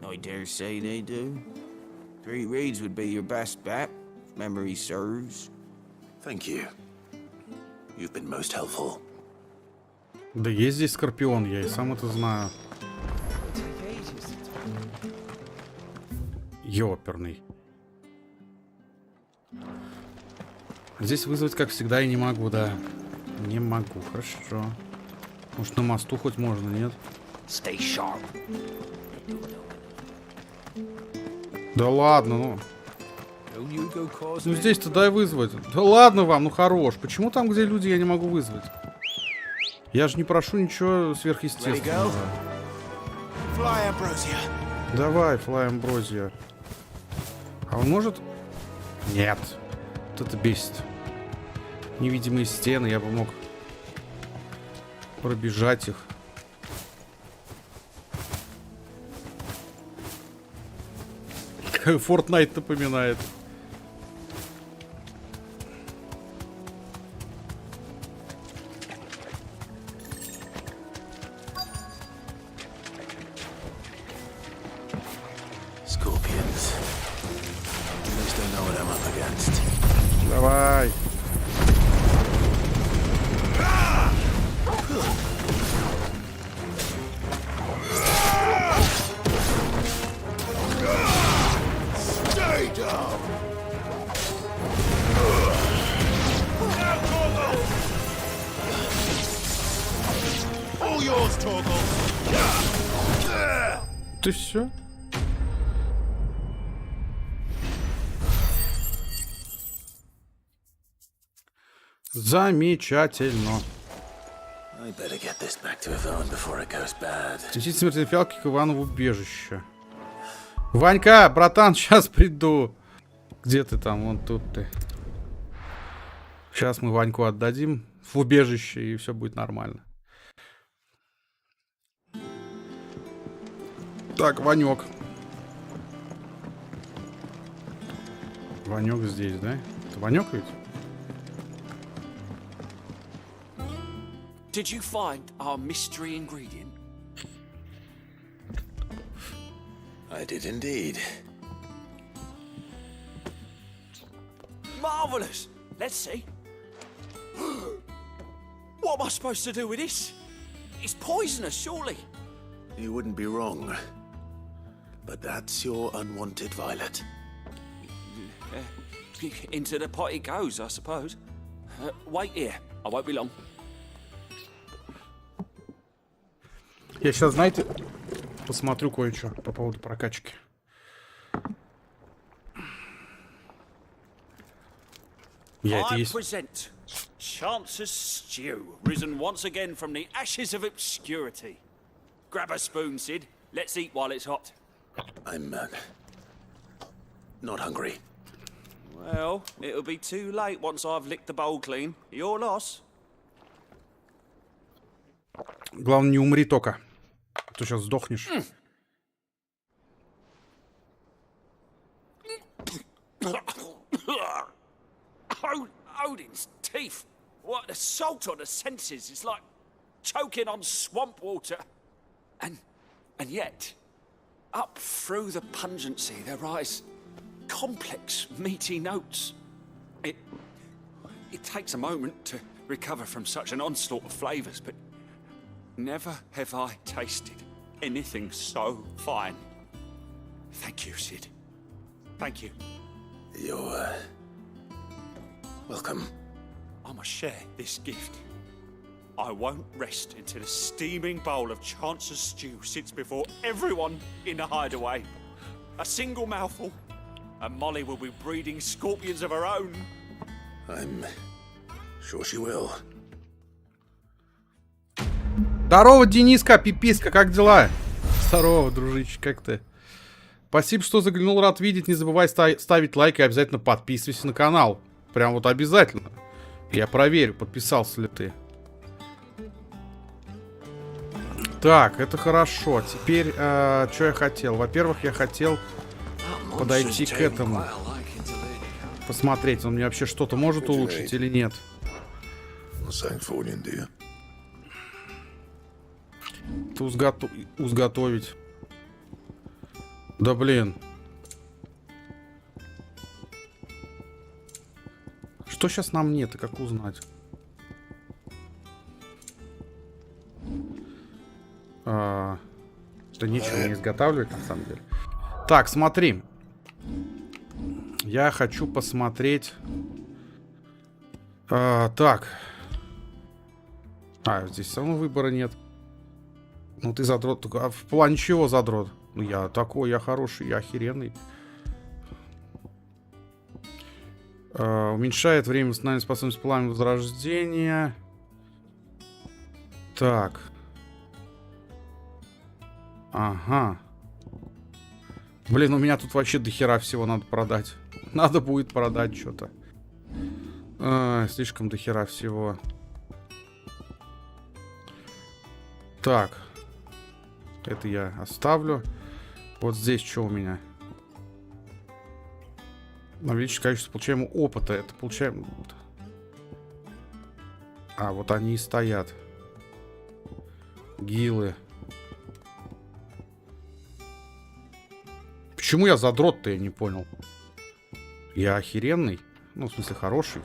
Speaker 18: I dare say they do. 3 reeds would be your best bet, if memory serves.
Speaker 3: Thank you. You've been most helpful.
Speaker 1: Да есть здесь скорпион, я и сам это знаю. Ёперный. Здесь вызвать, как всегда, я не могу, да. Не могу, хорошо. Может, на мосту хоть можно, нет?
Speaker 18: Stay sharp.
Speaker 1: Да ладно, ну. Ну здесь-то дай вызвать. Да ладно вам, ну хорош. Почему там, где люди, я не могу вызвать? Я же не прошу ничего сверхъестественного. Давай, Флай Амброзия. А он может? Нет. Вот это бесит. Невидимые стены, я бы мог пробежать их. Fortnite напоминает.
Speaker 3: Scorpions. At least I know what I'm up against.
Speaker 1: Давай.
Speaker 2: Stay down. All yours, Torgal.
Speaker 1: Ты все? Замечательно. Снесите смертельные фиалки к Ивану в убежище. Ванька, братан, сейчас приду. Где ты там? Вон тут ты. Сейчас мы Ваньку отдадим в убежище, и все будет нормально. Так, Ванек. Ванек здесь, да? Это Ванек ведь?
Speaker 18: Did you find our mystery ingredient?
Speaker 3: I did indeed.
Speaker 18: Marvelous! Let's see. What am I supposed to do with this? It's poisonous, surely.
Speaker 3: You wouldn't be wrong. But that's your unwanted violet.
Speaker 18: Into the pot it goes, I suppose. Wait here. I won't be long.
Speaker 1: Я сейчас, знаете, посмотрю кое-что по поводу прокачки. Я это
Speaker 24: I
Speaker 1: есть.
Speaker 24: present Chance's stew, risen once again from the ashes of obscurity. Grab a spoon, Sid. Let's eat while it's hot.
Speaker 3: I'm not hungry.
Speaker 24: Well, it'll be too late once I've licked the bowl clean. Your loss.
Speaker 1: Главное, не умри только. А то сейчас сдохнешь.
Speaker 24: Odin's teeth. What an assault on the senses. It's like choking on swamp water. And yet, up through the pungency, there rise complex, meaty notes. It takes a moment to recover from such an onslaught of flavours, but never have I tasted anything so fine. Thank you, Sid. Thank you.
Speaker 3: You're welcome.
Speaker 24: I must share this gift. I won't rest until a steaming bowl of Chance's stew sits before everyone in the hideaway. A single mouthful, and Molly will be breeding scorpions of her own.
Speaker 3: I'm sure she will.
Speaker 1: Здорово, Дениска, пиписка, как дела? Здорово, дружище, как ты? Спасибо, что заглянул, рад видеть. Не забывай ставить лайк и обязательно подписывайся на канал. Прям вот обязательно. Я проверю, подписался ли ты. Так, это хорошо. Теперь, что я хотел? Во-первых, я хотел подойти к этому. Посмотреть, он мне вообще что-то может улучшить или нет. Узготовить. Да блин. Что сейчас нам нет и как узнать? Да ничего не изготавливать на самом деле. Так, смотри. Я хочу посмотреть. Так. Здесь все равно выбора нет. Ну ты задрот. А в плане чего задрот? Ну я такой, я хороший, я охеренный. Уменьшает время восстановления способности пламени возрождения. Так. Ага. Блин, у меня тут вообще дохера всего надо продать. Надо будет продать что-то. Слишком дохера всего. Так. Это я оставлю. Вот здесь что у меня? Увеличить количество получаемого опыта. Это получаем... вот они и стоят. Гилы. Почему я задрот-то, я не понял. Я охеренный. Ну, в смысле, хороший.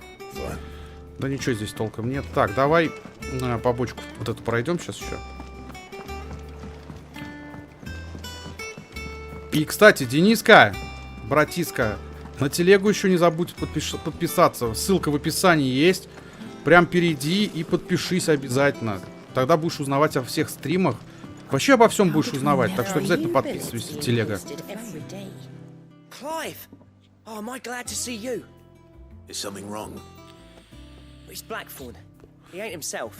Speaker 1: Да ничего здесь толком нет. Так, давай побочку вот эту пройдем сейчас еще. И, кстати, Дениска, братиска, на телегу еще не забудь подписаться. Ссылка в описании есть. Прям перейди и подпишись обязательно. Тогда будешь узнавать о всех стримах. Вообще обо всем будешь узнавать. Так что обязательно подписывайся, телега.
Speaker 15: Clive! Oh, am I glad to see you?
Speaker 3: Is something wrong?
Speaker 15: It's Blackthorn. He ain't himself.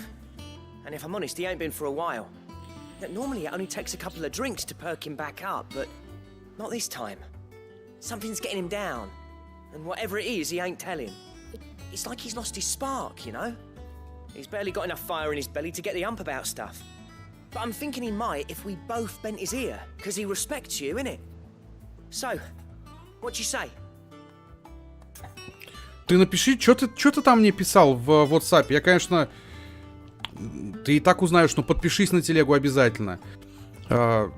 Speaker 15: And if I'm honest, he ain't been for a while. Normally it only takes a couple of drinks to perk him back up, but not this time. Something's getting him down. And whatever it is, he ain't telling. It's like he's lost his spark, you know? He's barely got enough fire in his belly to get the ump about stuff. But I'm thinking he might if we both bent his ear, because he respects you, innit? So, what you say?
Speaker 1: Ты напиши, что ты там мне писал в WhatsApp. Я, конечно... Ты и так узнаешь, но подпишись на телегу обязательно. Я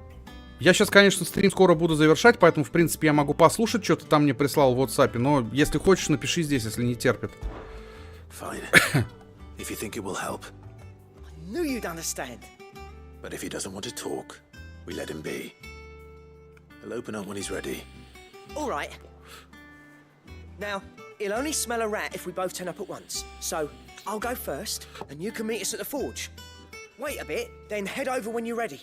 Speaker 1: сейчас, конечно, стрим скоро буду завершать, поэтому, в принципе, я могу послушать, что ты там мне прислал в WhatsApp. Но если хочешь, напиши здесь, если не терпит.
Speaker 3: Fine. If you think it will help.
Speaker 15: I knew you'd understand.
Speaker 3: But if he doesn't want to talk, we let him be. He'll open up when he's ready.
Speaker 15: All right. Now, he'll only smell a rat if we both turn up at once. So, I'll go first, and you can meet us at the forge. Wait a bit, then head over when you're ready.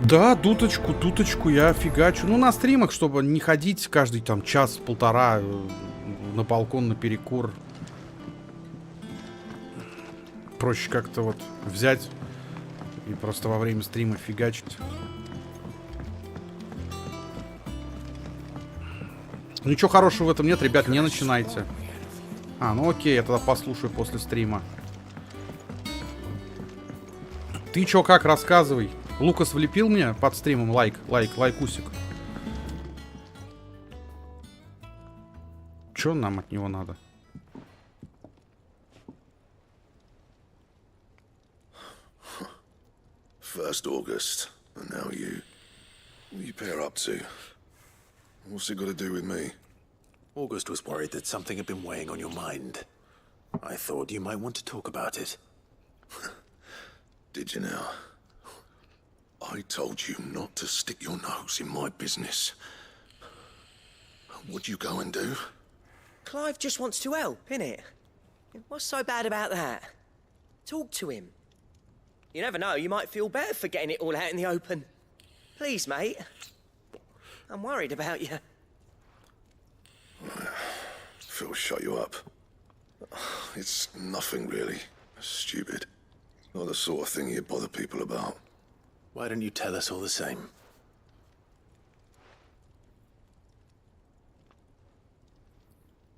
Speaker 1: Да, туточку я фигачу. Ну, на стримах, чтобы не ходить каждый там час-полтора на балкон, на перекур. Проще как-то вот взять и просто во время стрима фигачить. Ничего хорошего в этом нет, ребят, не начинайте. Ну окей, я тогда послушаю после стрима. Ты чё, как, рассказывай. Лукас влепил мне под стримом лайкусик. Чё нам от него надо?
Speaker 7: First August, and now you. What are you pair up to? What's it got to do with me?
Speaker 3: August was worried that something had been weighing on your mind. I thought you might want to talk about it.
Speaker 7: Did you now? I told you not to stick your nose in my business. What'd you go and do?
Speaker 15: Clive just wants to help, innit? What's so bad about that? Talk to him. You never know, you might feel better for getting it all out in the open. Please, mate. I'm worried about you.
Speaker 7: Phil shut you up. It's nothing really. Stupid. Not the sort of thing you bother people about.
Speaker 3: Why don't you tell us all the same?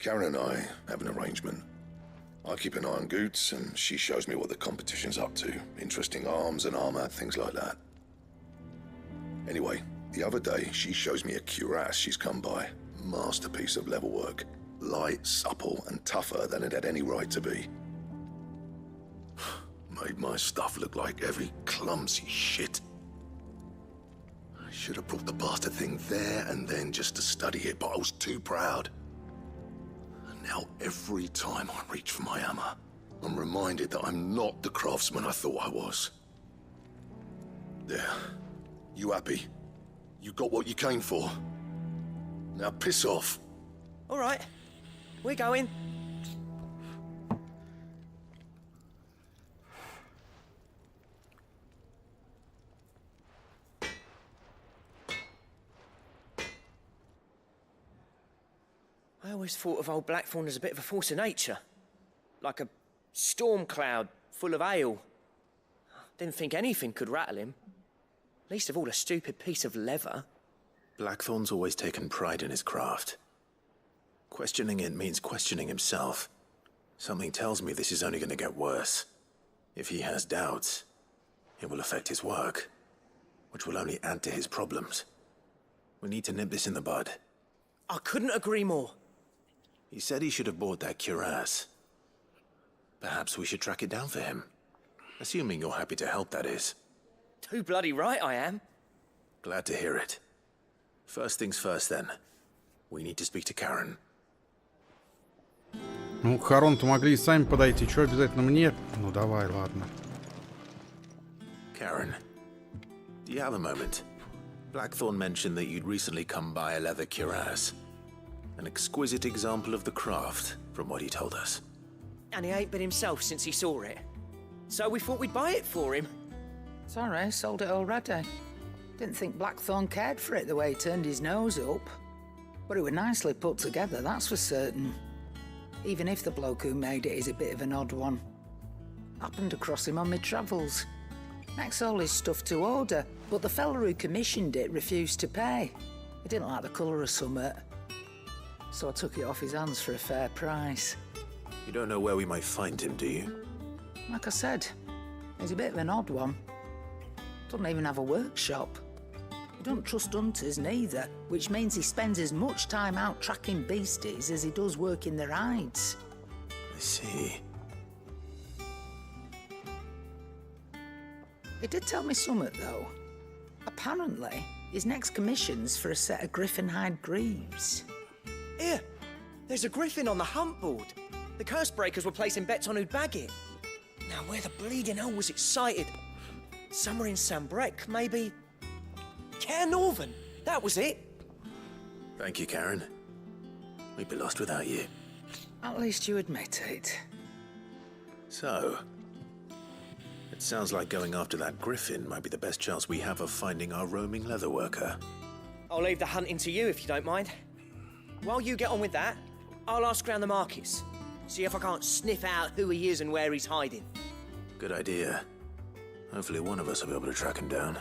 Speaker 7: Karen and I have an arrangement. I keep an eye on Goots, and she shows me what the competition's up to. Interesting arms and armor, things like that. Anyway, the other day, she shows me a cuirass she's come by. Masterpiece of level work. Light, supple, and tougher than it had any right to be. Made my stuff look like heavy, clumsy shit. I should have brought the bastard thing there and then just to study it, but I was too proud. And now every time I reach for my hammer, I'm reminded that I'm not the craftsman I thought I was. There. You happy? You got what you came for? Now piss off.
Speaker 15: All right. We're going. I always thought of old Blackthorn as a bit of a force of nature. Like a storm cloud full of ale. Didn't think anything could rattle him. Least of all a stupid piece of leather.
Speaker 3: Blackthorn's always taken pride in his craft. Questioning it means questioning himself. Something tells me this is only going to get worse. If he has doubts, it will affect his work, which will only add to his problems. We need to nip this in the bud.
Speaker 15: I couldn't agree more.
Speaker 3: He said he should have bought that cuirass. Perhaps we should track it down for him. Assuming you're happy to help, that is.
Speaker 15: Too bloody right I am.
Speaker 3: Glad to hear it. First things first, then. We need to speak to Karen.
Speaker 1: Ну, к Харону-то могли и сами подойти. Чё, обязательно мне? Ну, давай, ладно.
Speaker 3: Karen, do you have a moment? Blackthorn mentioned that you'd recently come by a leather cuirass. An exquisite example of the craft, from what he told us.
Speaker 15: And he ain't been himself since he saw it. So we thought we'd buy it for him.
Speaker 6: Sorry, sold it already. Didn't think Blackthorn cared for it the way he turned his nose up. But it was nicely put together, that's for certain. Even if the bloke who made it is a bit of an odd one. Happened across him on my travels. Next all his stuff to order, but the fella who commissioned it refused to pay. He didn't like the colour of summit. So I took it off his hands for a fair price.
Speaker 3: You don't know where we might find him, do you?
Speaker 6: Like I said, he's a bit of an odd one. Doesn't even have a workshop. He don't trust hunters neither, which means he spends as much time out tracking beasties as he does working their hides.
Speaker 3: I see.
Speaker 6: He did tell me something, though. Apparently, his next commission's for a set of griffin hide greaves.
Speaker 15: Here, there's a griffin on the hunt board. The curse breakers were placing bets on who'd bag it. Now, where the bleeding hell was it sighted? Somewhere in Sambrec, maybe? Care Northern, that was it.
Speaker 3: Thank you, Karen. We'd be lost without you.
Speaker 6: At least you admit it.
Speaker 3: So, it sounds like going after that griffin might be the best chance we have of finding our roaming leatherworker.
Speaker 15: I'll leave the hunting to you if you don't mind. While you get on with that, I'll ask around the markets. See if I can't sniff out who he is and where he's hiding.
Speaker 3: Good idea. Hopefully one of us will be able to track him down.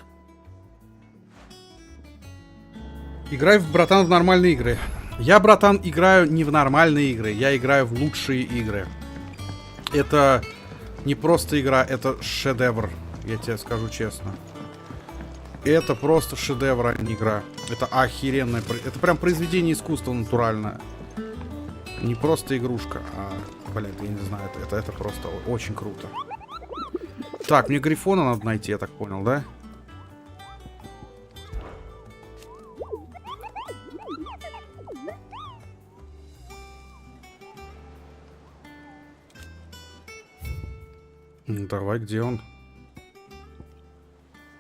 Speaker 1: Играй, братан, в нормальные игры. Я, братан, играю не в нормальные игры. Я играю в лучшие игры. Это не просто игра, это шедевр. Я тебе скажу честно. Это просто шедевр, а не игра. Это охеренное. Это прям произведение искусства натуральное. Не просто игрушка, а, блядь, я не знаю, это просто очень круто. Так, мне Грифона надо найти, я так понял, да? Давай, где он?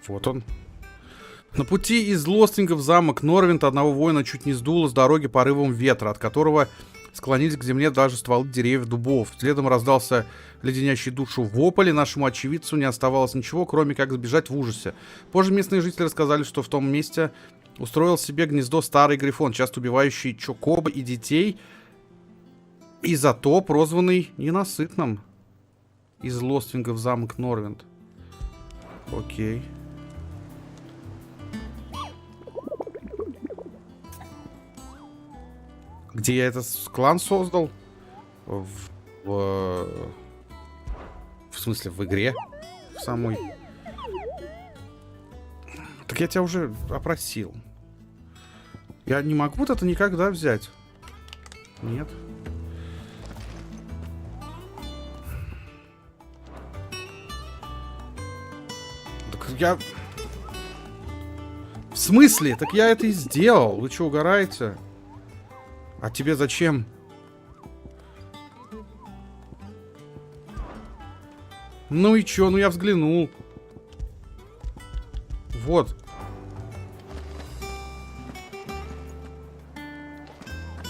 Speaker 1: Вот он. На пути из Лостинга в замок Норвинт одного воина чуть не сдуло с дороги порывом ветра, от которого склонились к земле даже стволы деревьев дубов. Следом раздался леденящий душу вопль, и нашему очевидцу не оставалось ничего, кроме как сбежать в ужасе. Позже местные жители рассказали, что в том месте устроил себе гнездо старый грифон, часто убивающий чокоба и детей, и зато прозванный ненасытным. Из Лостинга в замок Норвинт. Окей. Где я этот клан создал? В смысле, в игре? В самой. Так я тебя уже опросил. Я не могу вот это никогда взять. Нет. Так я... В смысле? Так я это и сделал. Вы что, угораете? А тебе зачем? Ну и чё? Ну я взглянул. Вот.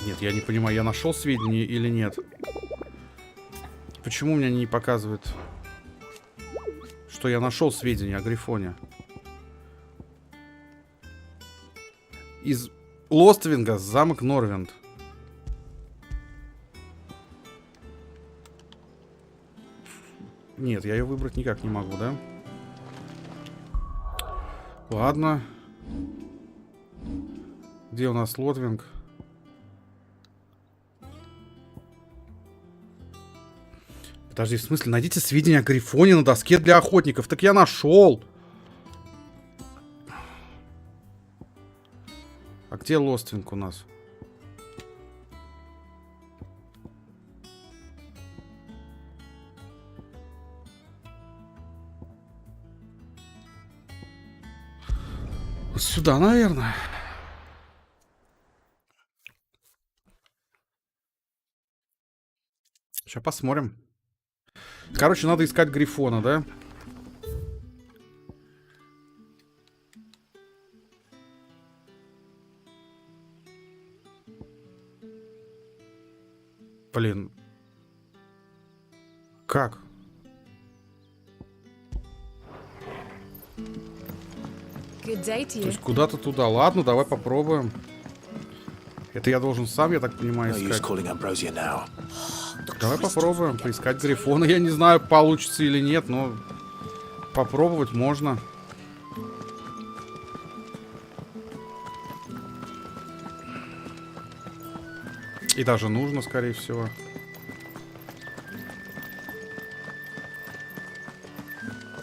Speaker 1: Нет, я не понимаю, я нашел сведения или нет. Почему мне не показывает, что я нашел сведения о Грифоне? Из Лоствинга, замок Норвинд. Нет, я ее выбрать никак не могу, да? Ладно. Где у нас Лотвинг? Подожди, в смысле, найдите сведения о Грифоне на доске для охотников. Так я нашел. А где Лоствинг у нас? Сюда, наверное. Сейчас посмотрим. Короче, надо искать Грифона, да? Блин. Как? То есть куда-то туда. Ладно, давай попробуем. Это я должен сам, я так понимаю, искать. Давай попробуем поискать Грифона. Я не знаю, получится или нет, но попробовать можно. И даже нужно, скорее всего.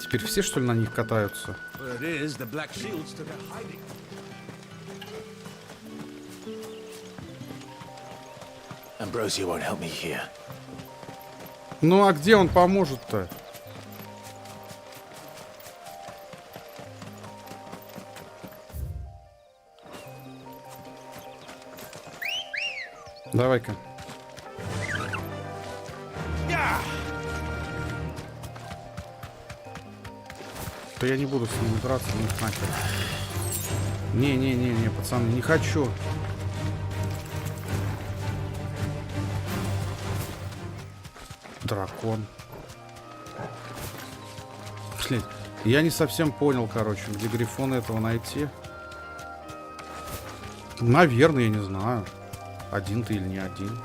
Speaker 1: Теперь все, что ли, на них катаются?
Speaker 10: Word is, the Black Shields took a hiding.
Speaker 3: Ambrosio won't help me here.
Speaker 1: Ну а где он поможет-то? Давай-ка. То я не буду с ним драться, ну нахер. Не, пацаны, не хочу. Дракон. Блин, я не совсем понял, короче, где грифона этого найти. Наверное, я не знаю. Один ты или не один.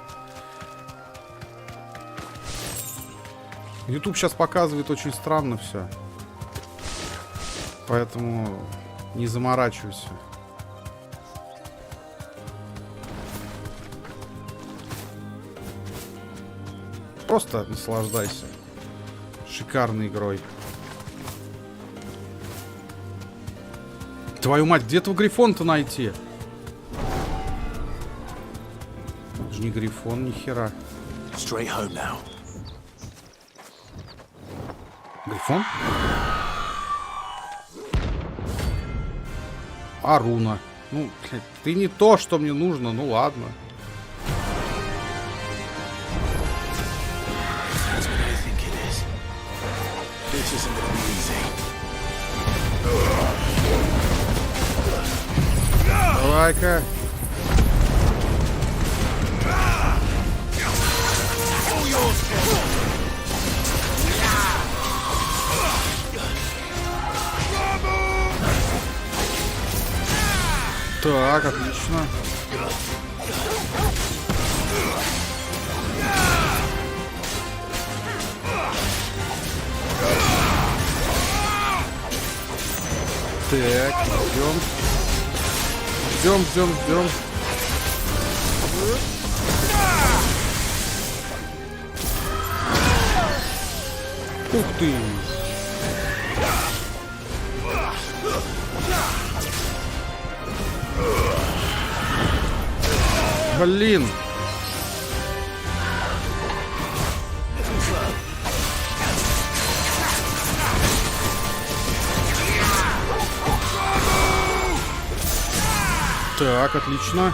Speaker 1: YouTube сейчас показывает очень странно все. Поэтому не заморачивайся. Просто наслаждайся шикарной игрой. Твою мать, где этого грифона-то найти? Это же не грифон, ни хера. Грифон? Аруна. Ну, блядь, ты не то, что мне нужно, ну ладно. Давай-ка. Так, отлично. Так, ждем. Ух ты! Блин! Так, отлично.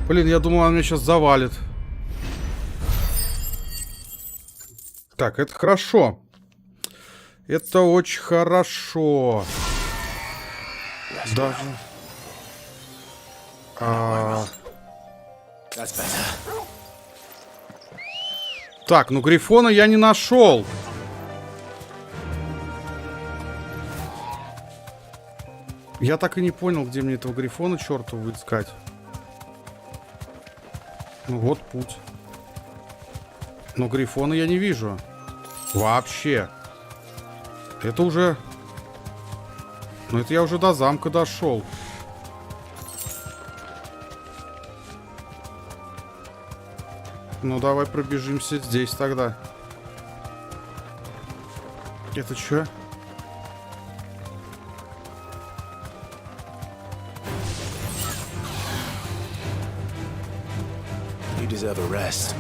Speaker 1: Блин, я думал, он меня сейчас завалит. Так, это хорошо. Это очень хорошо. Даже... Так, ну грифона я не нашел. Я так и не понял, где мне этого грифона чертову искать. Ну вот путь. Но грифона я не вижу. Вообще. Это уже... Ну это я уже до замка дошел. Ну давай пробежимся здесь тогда. Это что?
Speaker 3: Deserve a rest.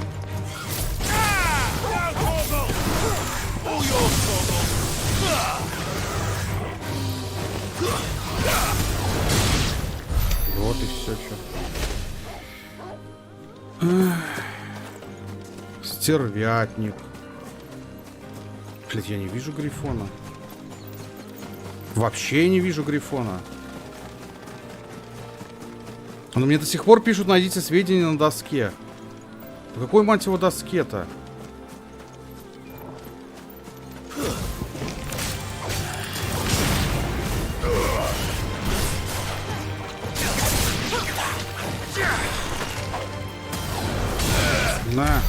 Speaker 1: Вот и все, что. Стервятник. Блять, я не вижу грифона. Вообще не вижу грифона. Но мне до сих пор пишут, найдите сведения на доске. На какой, мать его, доске-то? На.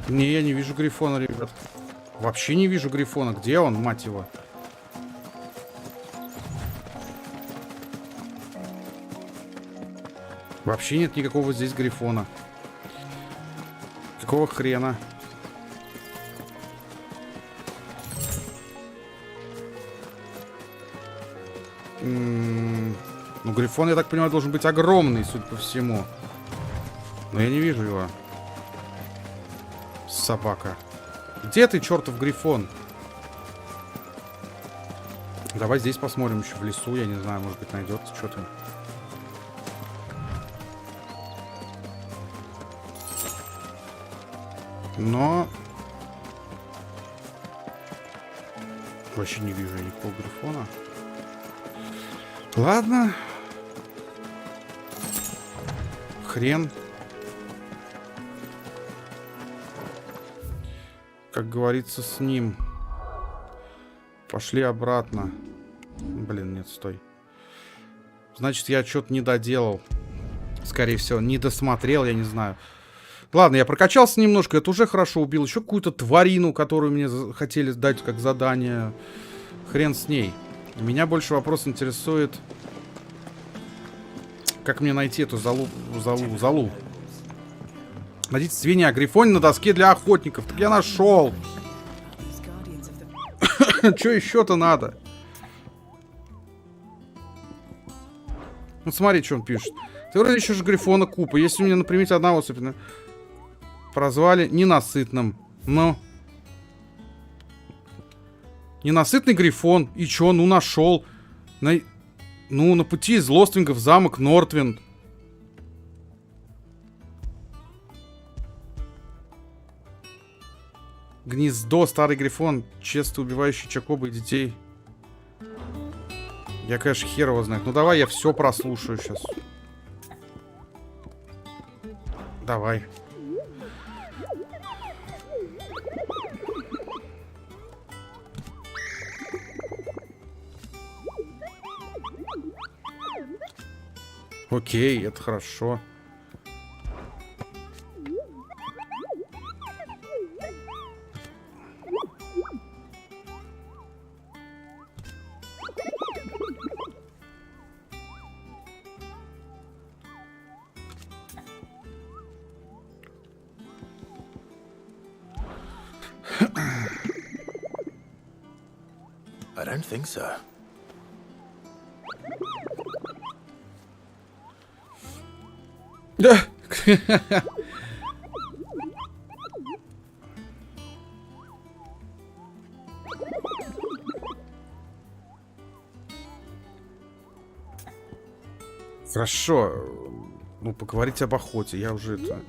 Speaker 1: Не, я не вижу грифона, ребят. Вообще не вижу грифона. Где он, мать его? Вообще нет никакого здесь грифона. Какого хрена? Ну, грифон, я так понимаю, должен быть огромный, судя по всему. Но я не вижу его. Собака. Где ты, чертов грифон? Давай здесь посмотрим еще в лесу. Я не знаю, может быть, найдется что-то. Но... Вообще не вижу никакого грифона. Ладно. Хрен. Как говорится, с ним. Пошли обратно. Блин, нет, стой. Значит, я что-то не доделал. Скорее всего, не досмотрел, я не знаю. Ладно, я прокачался немножко, это уже хорошо. Убил еще какую-то тварину, которую мне хотели дать как задание. Хрен с ней. Меня больше вопрос интересует, как мне найти эту залу. Найдите свинья о грифоне на доске для охотников. Так я нашел. Что еще-то надо? Ну смотри, что он пишет. Ты вроде еще же грифона купа. Если у меня на примете одна особь, прозвали ненасытным. Ну. Ненасытный грифон. И чё? Ну, нашел. Ну, на пути из Лоствинга в замок Нортвинд. Гнездо, старый грифон, честно убивающий Чакобы и детей. Я, конечно, хер его знает. Ну, давай я все прослушаю сейчас. Давай. Окей, это хорошо.
Speaker 3: I don't think so.
Speaker 1: Да. Хорошо. Ну, поговорить об охоте. Я уже это...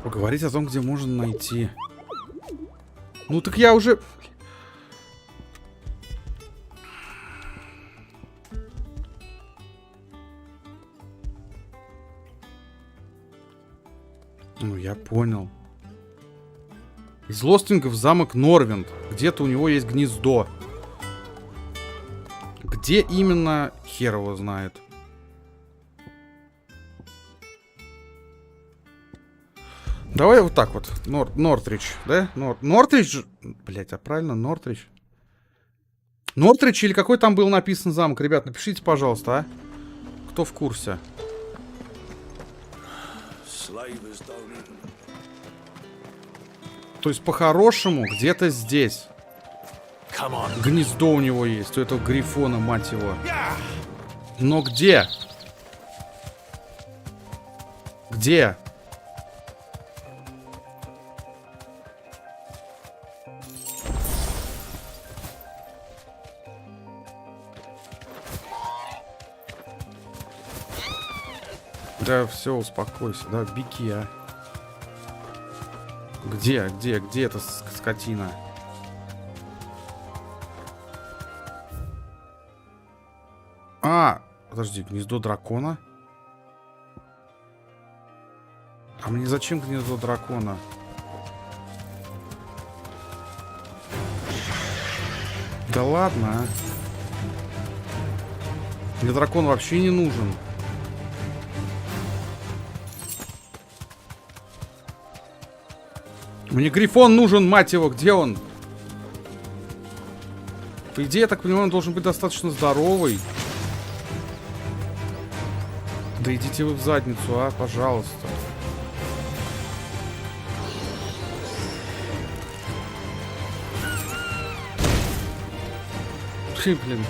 Speaker 1: Поговорить о том, где можно найти. Ну, так я уже... Ну, я понял. Из Лостинга в замок Норвинд. Где-то у него есть гнездо. Где именно, хер его знает. Давай вот так вот. Нортрич, да? Нортрич? Блять, а правильно? Нортрич? Нортрич или какой там был написан замок? Ребят, напишите, пожалуйста, а? Кто в курсе? То есть, по-хорошему, где-то здесь. Гнездо у него есть, у этого грифона, мать его. Но где? Где? Да все, успокойся, да, беги, а. Где эта скотина? А, подожди, гнездо дракона? А мне зачем гнездо дракона? Да ладно, а. Мне дракон вообще не нужен. Мне грифон нужен, мать его, где он? По идее, я так понимаю, он должен быть достаточно здоровый. Да идите вы в задницу, а, пожалуйста. Фи, блин.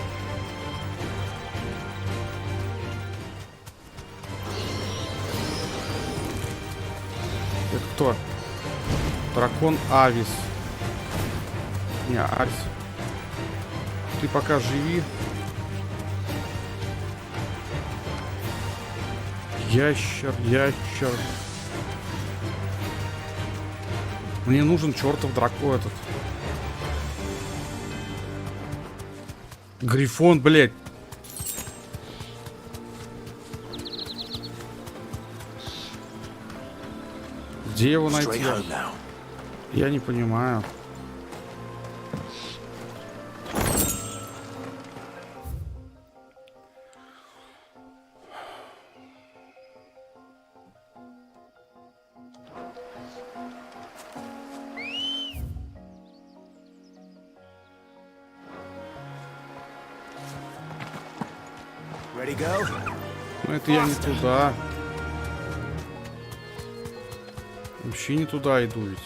Speaker 1: Это кто? Дракон Авис. Не, Авис. Ты пока живи. Ящер. Мне нужен чертов дракон этот. Грифон, блядь. Где его найти? Я не понимаю. Ну это я не туда. Вообще не туда иду ведь.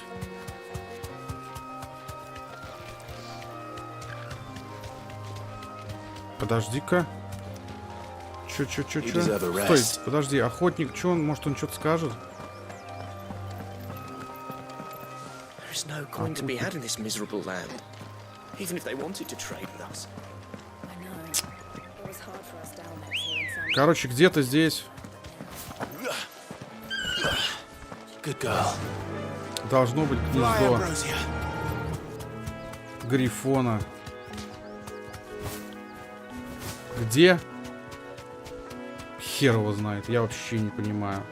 Speaker 1: Подожди-ка. Чё? Стой, подожди, охотник, чё он, может он что-то скажет? Короче, где-то здесь должно быть гнездо грифона. Где? Хер его знает, я вообще не понимаю.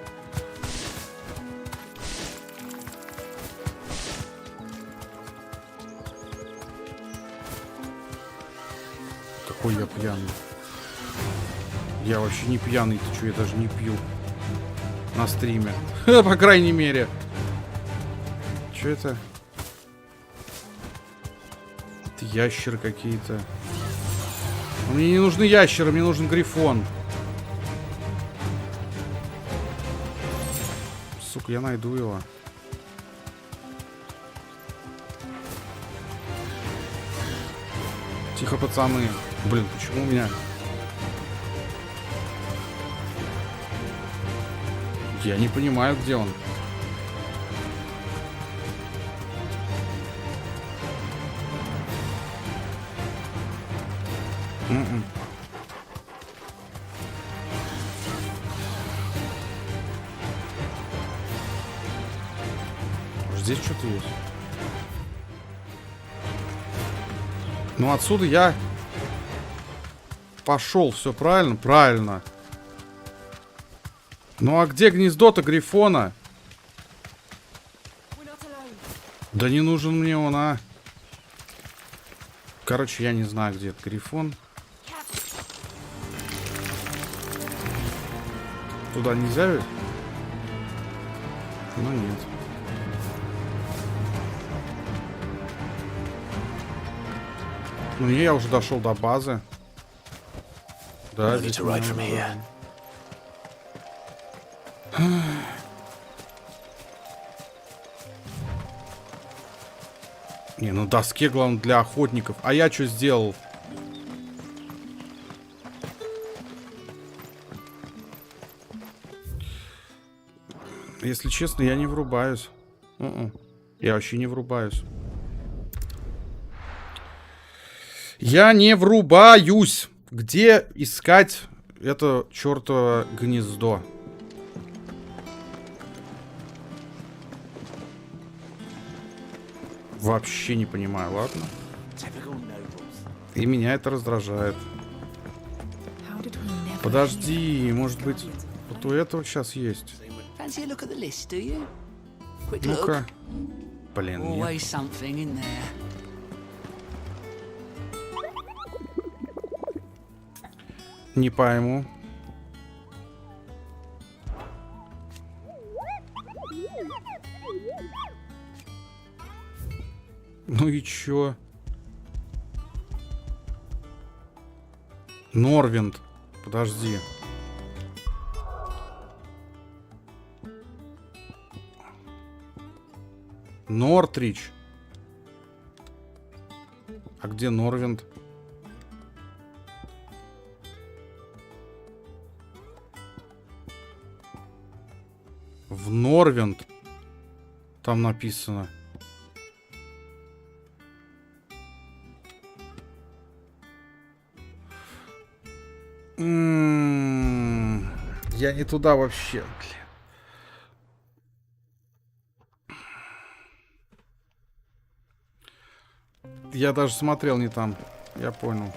Speaker 1: Какой я пьяный. Я вообще не пьяный, ты что, я даже не пью. На стриме. По крайней мере. Что это? Это ящеры какие-то. Мне не нужны ящеры, мне нужен грифон. Сука, я найду его. Тихо, пацаны. Блин, почему у меня... Я не понимаю, где он. Здесь что-то есть. Ну отсюда я пошел, все правильно? Правильно. Ну а где гнездо-то грифона? Да не нужен мне он, а. Короче, я не знаю, где этот грифон. Туда нельзя ведь? Ну нет. Ну не, я уже дошел до базы. Да, здесь не, ну доске, главное, для охотников. А я что сделал? Если честно, я не врубаюсь. Я вообще не врубаюсь. Я не врубаюсь. Где искать это чертово гнездо? Вообще не понимаю, ладно. И меня это раздражает. Подожди, может быть, вот у этого сейчас есть. Ну-ка. Блин, нет. Не пойму. Ну и чё? Норвинд. Подожди. Нортрич. А где Норвинд? В Норвинд. Там написано. Я не туда вообще. Я даже смотрел не там. Я понял.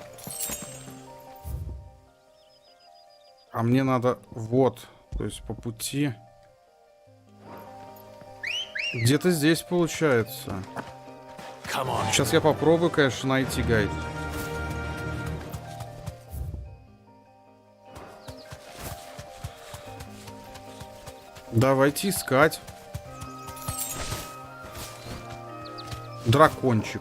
Speaker 1: А мне надо вот. То есть по пути. Где-то здесь получается. Сейчас я попробую, конечно, найти гайд. Давайте искать. Дракончик.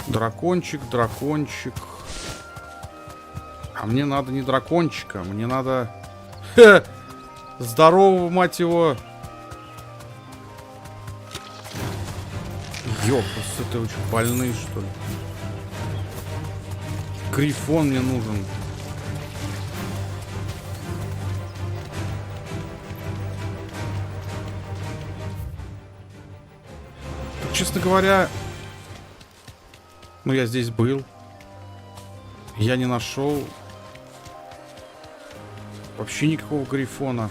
Speaker 1: Дракончик, дракончик. А мне надо не дракончика, мне надо... Здорово, мать его. Ёпрст, это очень больные, что ли? Грифон мне нужен. Честно говоря, ну я здесь был. Я не нашел вообще никакого грифона.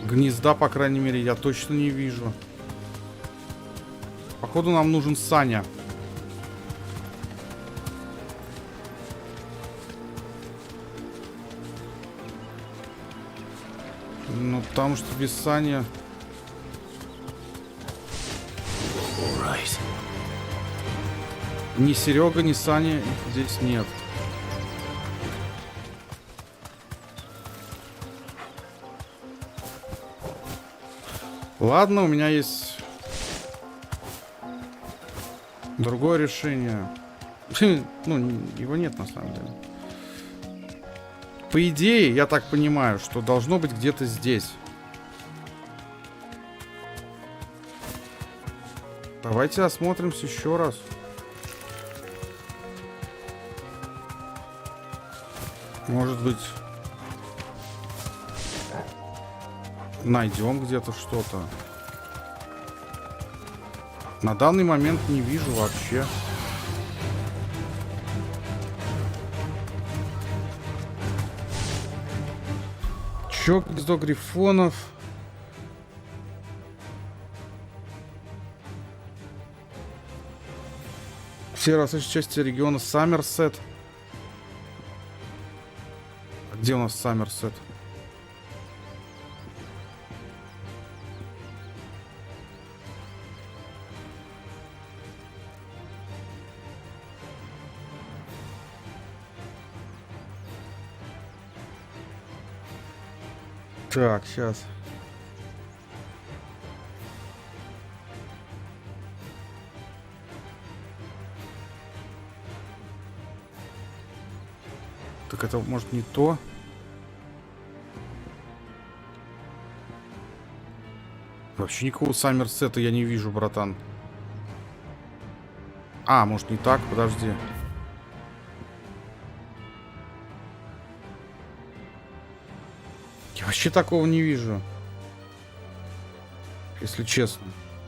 Speaker 1: Гнезда, по крайней мере, я точно не вижу. Походу, нам нужен Саня. Ну, потому что без Сани... Ни Серега, ни Сани здесь нет. Ладно, у меня есть другое решение. Ну, его нет на самом деле. По идее, я так понимаю, что должно быть где-то здесь. Давайте осмотримся еще раз. Может быть, найдем где-то что-то. На данный момент не вижу вообще. Чё, гнездо грифонов? Все растущие части региона Саммерсет. Где у нас Саммерсет? Так, сейчас. Так это может не то? Вообще никакого Саммерсета я не вижу, братан. А, может не так? Подожди. Я вообще такого не вижу. Если честно.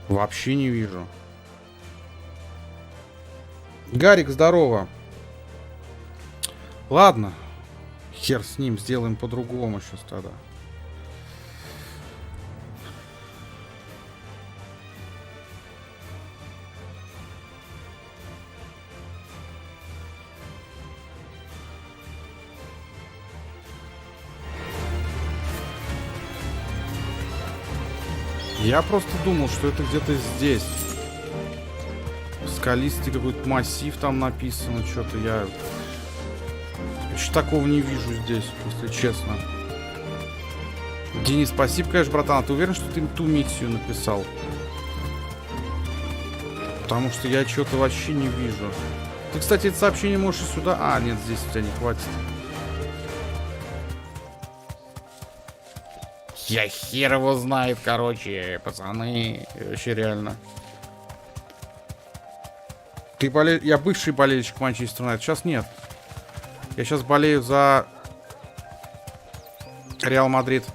Speaker 1: Вообще не вижу. Гарик, здорово. Ладно. Хер с ним, сделаем по-другому сейчас тогда. Я просто думал, что это где-то здесь. Скалистый какой-то массив там написано. Что-то я еще такого не вижу здесь, если честно. Денис, спасибо, конечно, братан. А ты уверен, что ты ту миссию написал? Потому что я что-то вообще не вижу. Ты, кстати, это сообщение можешь и сюда... А, нет, здесь у тебя не хватит. Я хер его знает, короче, пацаны. Вообще реально. Я бывший болельщик Манчестер Юнайтед. Сейчас нет. Я сейчас болею за Реал Мадрид.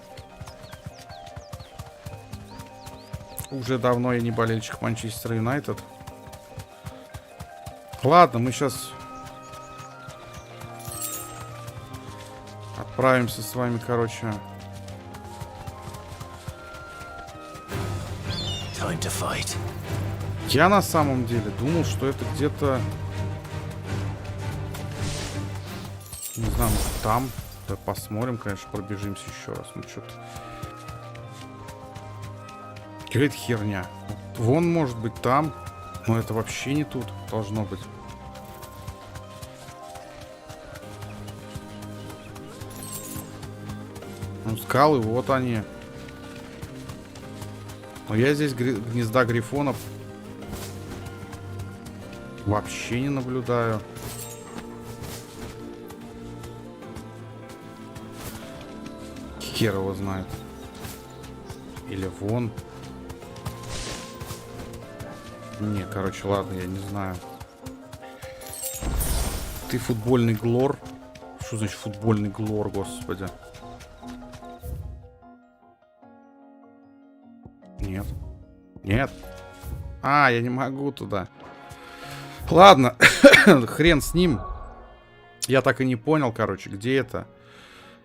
Speaker 1: Уже давно я не болельщик Манчестер Юнайтед. Ладно, мы сейчас отправимся с вами, короче.
Speaker 3: Time to fight.
Speaker 1: Я на самом деле думал, что это где-то... Не знаю, может там. Да посмотрим, конечно, пробежимся еще раз. Ну что-то... Какая-то херня. Вон может быть там. Но это вообще не тут должно быть. Ну, скалы, вот они. Но я здесь гнезда грифонов вообще не наблюдаю. Хер его знает. Или вон. Не, короче, ладно, я не знаю. Ты футбольный глор? Что значит футбольный глор, господи? Нет. Нет. А, я не могу туда. Ладно. Хрен с ним. Я так и не понял, короче, где это.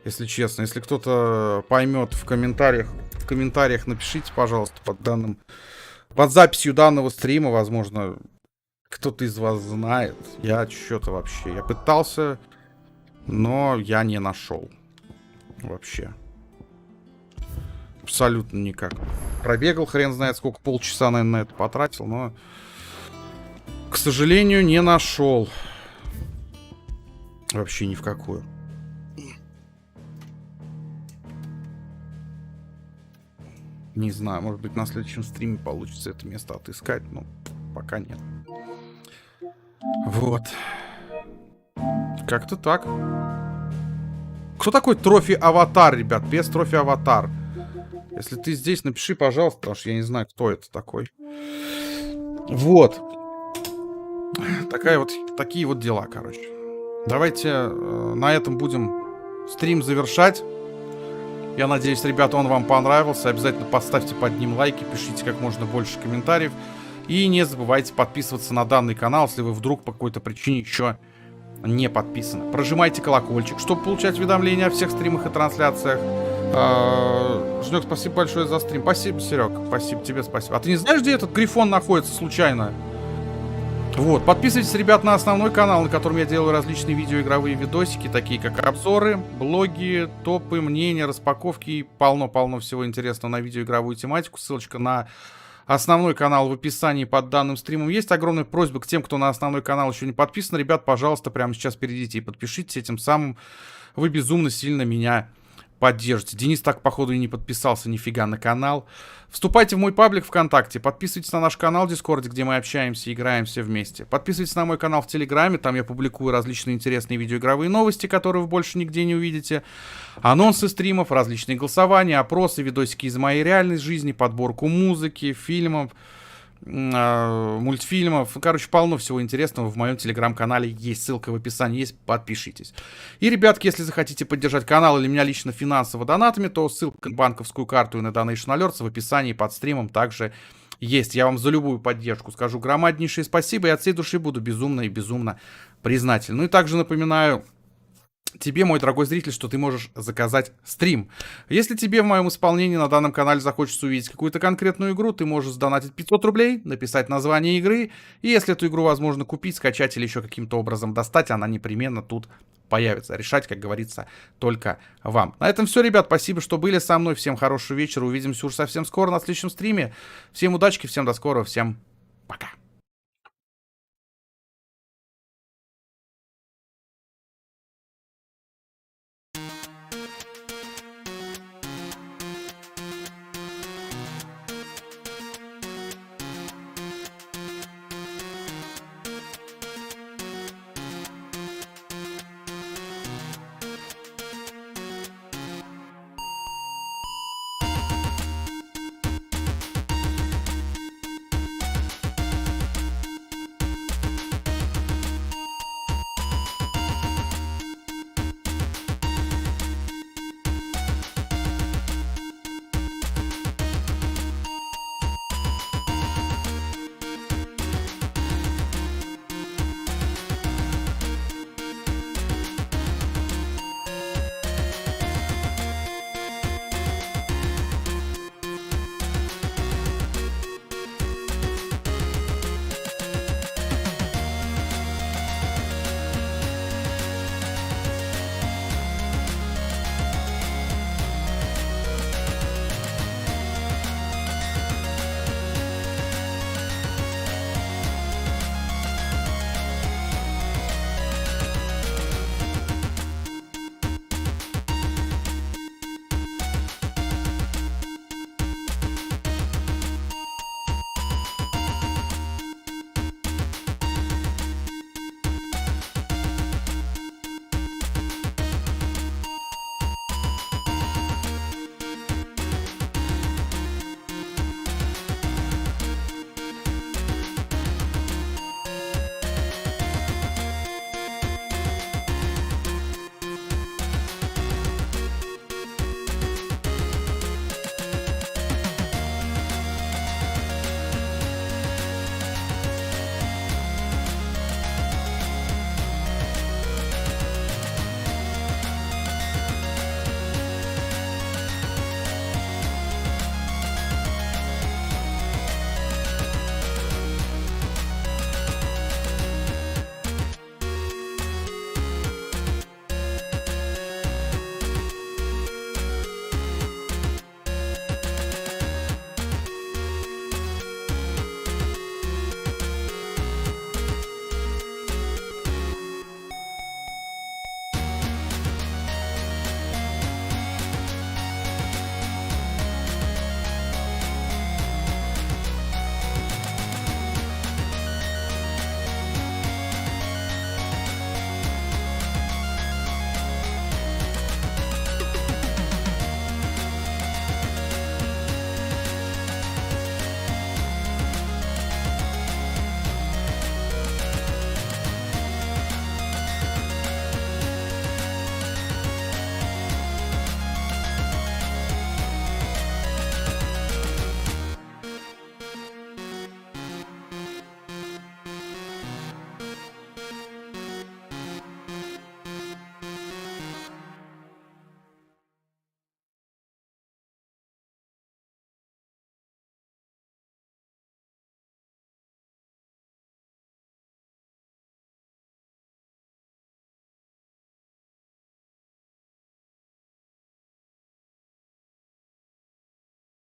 Speaker 1: Если честно. Если кто-то поймет в комментариях напишите, пожалуйста, под записью данного стрима, возможно, кто-то из вас знает. Я что-то вообще... Я пытался, но я не нашел. Вообще. Абсолютно никак. Пробегал хрен знает сколько, полчаса, наверное, на это потратил, но, к сожалению, не нашел. Вообще ни в какую. Не знаю, может быть, на следующем стриме получится это место отыскать, но пока нет. Вот. Как-то так. Кто такой трофи-аватар, ребят? Без трофи-аватар. Если ты здесь, напиши, пожалуйста, потому что я не знаю, кто это такой. Вот. Такие вот дела, короче. Давайте на этом будем стрим завершать. Я надеюсь, ребята, он вам понравился. Обязательно поставьте под ним лайки, пишите как можно больше комментариев. И не забывайте подписываться на данный канал, если вы вдруг по какой-то причине еще не подписаны. Прожимайте колокольчик, чтобы получать уведомления о всех стримах и трансляциях. Жнёк, спасибо большое за стрим. Спасибо, Серег. Спасибо тебе, спасибо. А ты не знаешь, где этот грифон находится случайно? Вот, подписывайтесь, ребят, на основной канал, на котором я делаю различные видеоигровые видосики, такие как обзоры, блоги, топы, мнения, распаковки и полно-полно всего интересного на видеоигровую тематику. Ссылочка на основной канал в описании под данным стримом есть. Огромная просьба к тем, кто на основной канал еще не подписан. Ребят, пожалуйста, прямо сейчас перейдите и подпишитесь. Этим самым вы безумно сильно меня поддержите. Денис так, походу, и не подписался нифига на канал. Вступайте в мой паблик ВКонтакте, подписывайтесь на наш канал в Дискорде, где мы общаемся и играем все вместе. Подписывайтесь на мой канал в Телеграме, там я публикую различные интересные видеоигровые новости, которые вы больше нигде не увидите. Анонсы стримов, различные голосования, опросы, видосики из моей реальной жизни, подборку музыки, фильмов, мультфильмов. Короче, полно всего интересного в моем телеграм-канале есть. Ссылка в описании есть, подпишитесь. И, ребятки, если захотите поддержать канал или меня лично финансово донатами, то ссылка на банковскую карту и на Donation Alerts в описании под стримом также есть. Я вам за любую поддержку скажу громаднейшее спасибо и от всей души буду безумно и безумно признателен. Ну и также напоминаю тебе, мой дорогой зритель, что ты можешь заказать стрим. Если тебе в моем исполнении на данном канале захочется увидеть какую-то конкретную игру, ты можешь сдонатить 500 рублей, написать название игры, и если эту игру возможно купить, скачать или еще каким-то образом достать, она непременно тут появится. Решать, как говорится, только вам. На этом все, ребят. Спасибо, что были со мной. Всем хорошего вечера. Увидимся уже совсем скоро на следующем стриме. Всем удачи, всем до скорого, всем пока.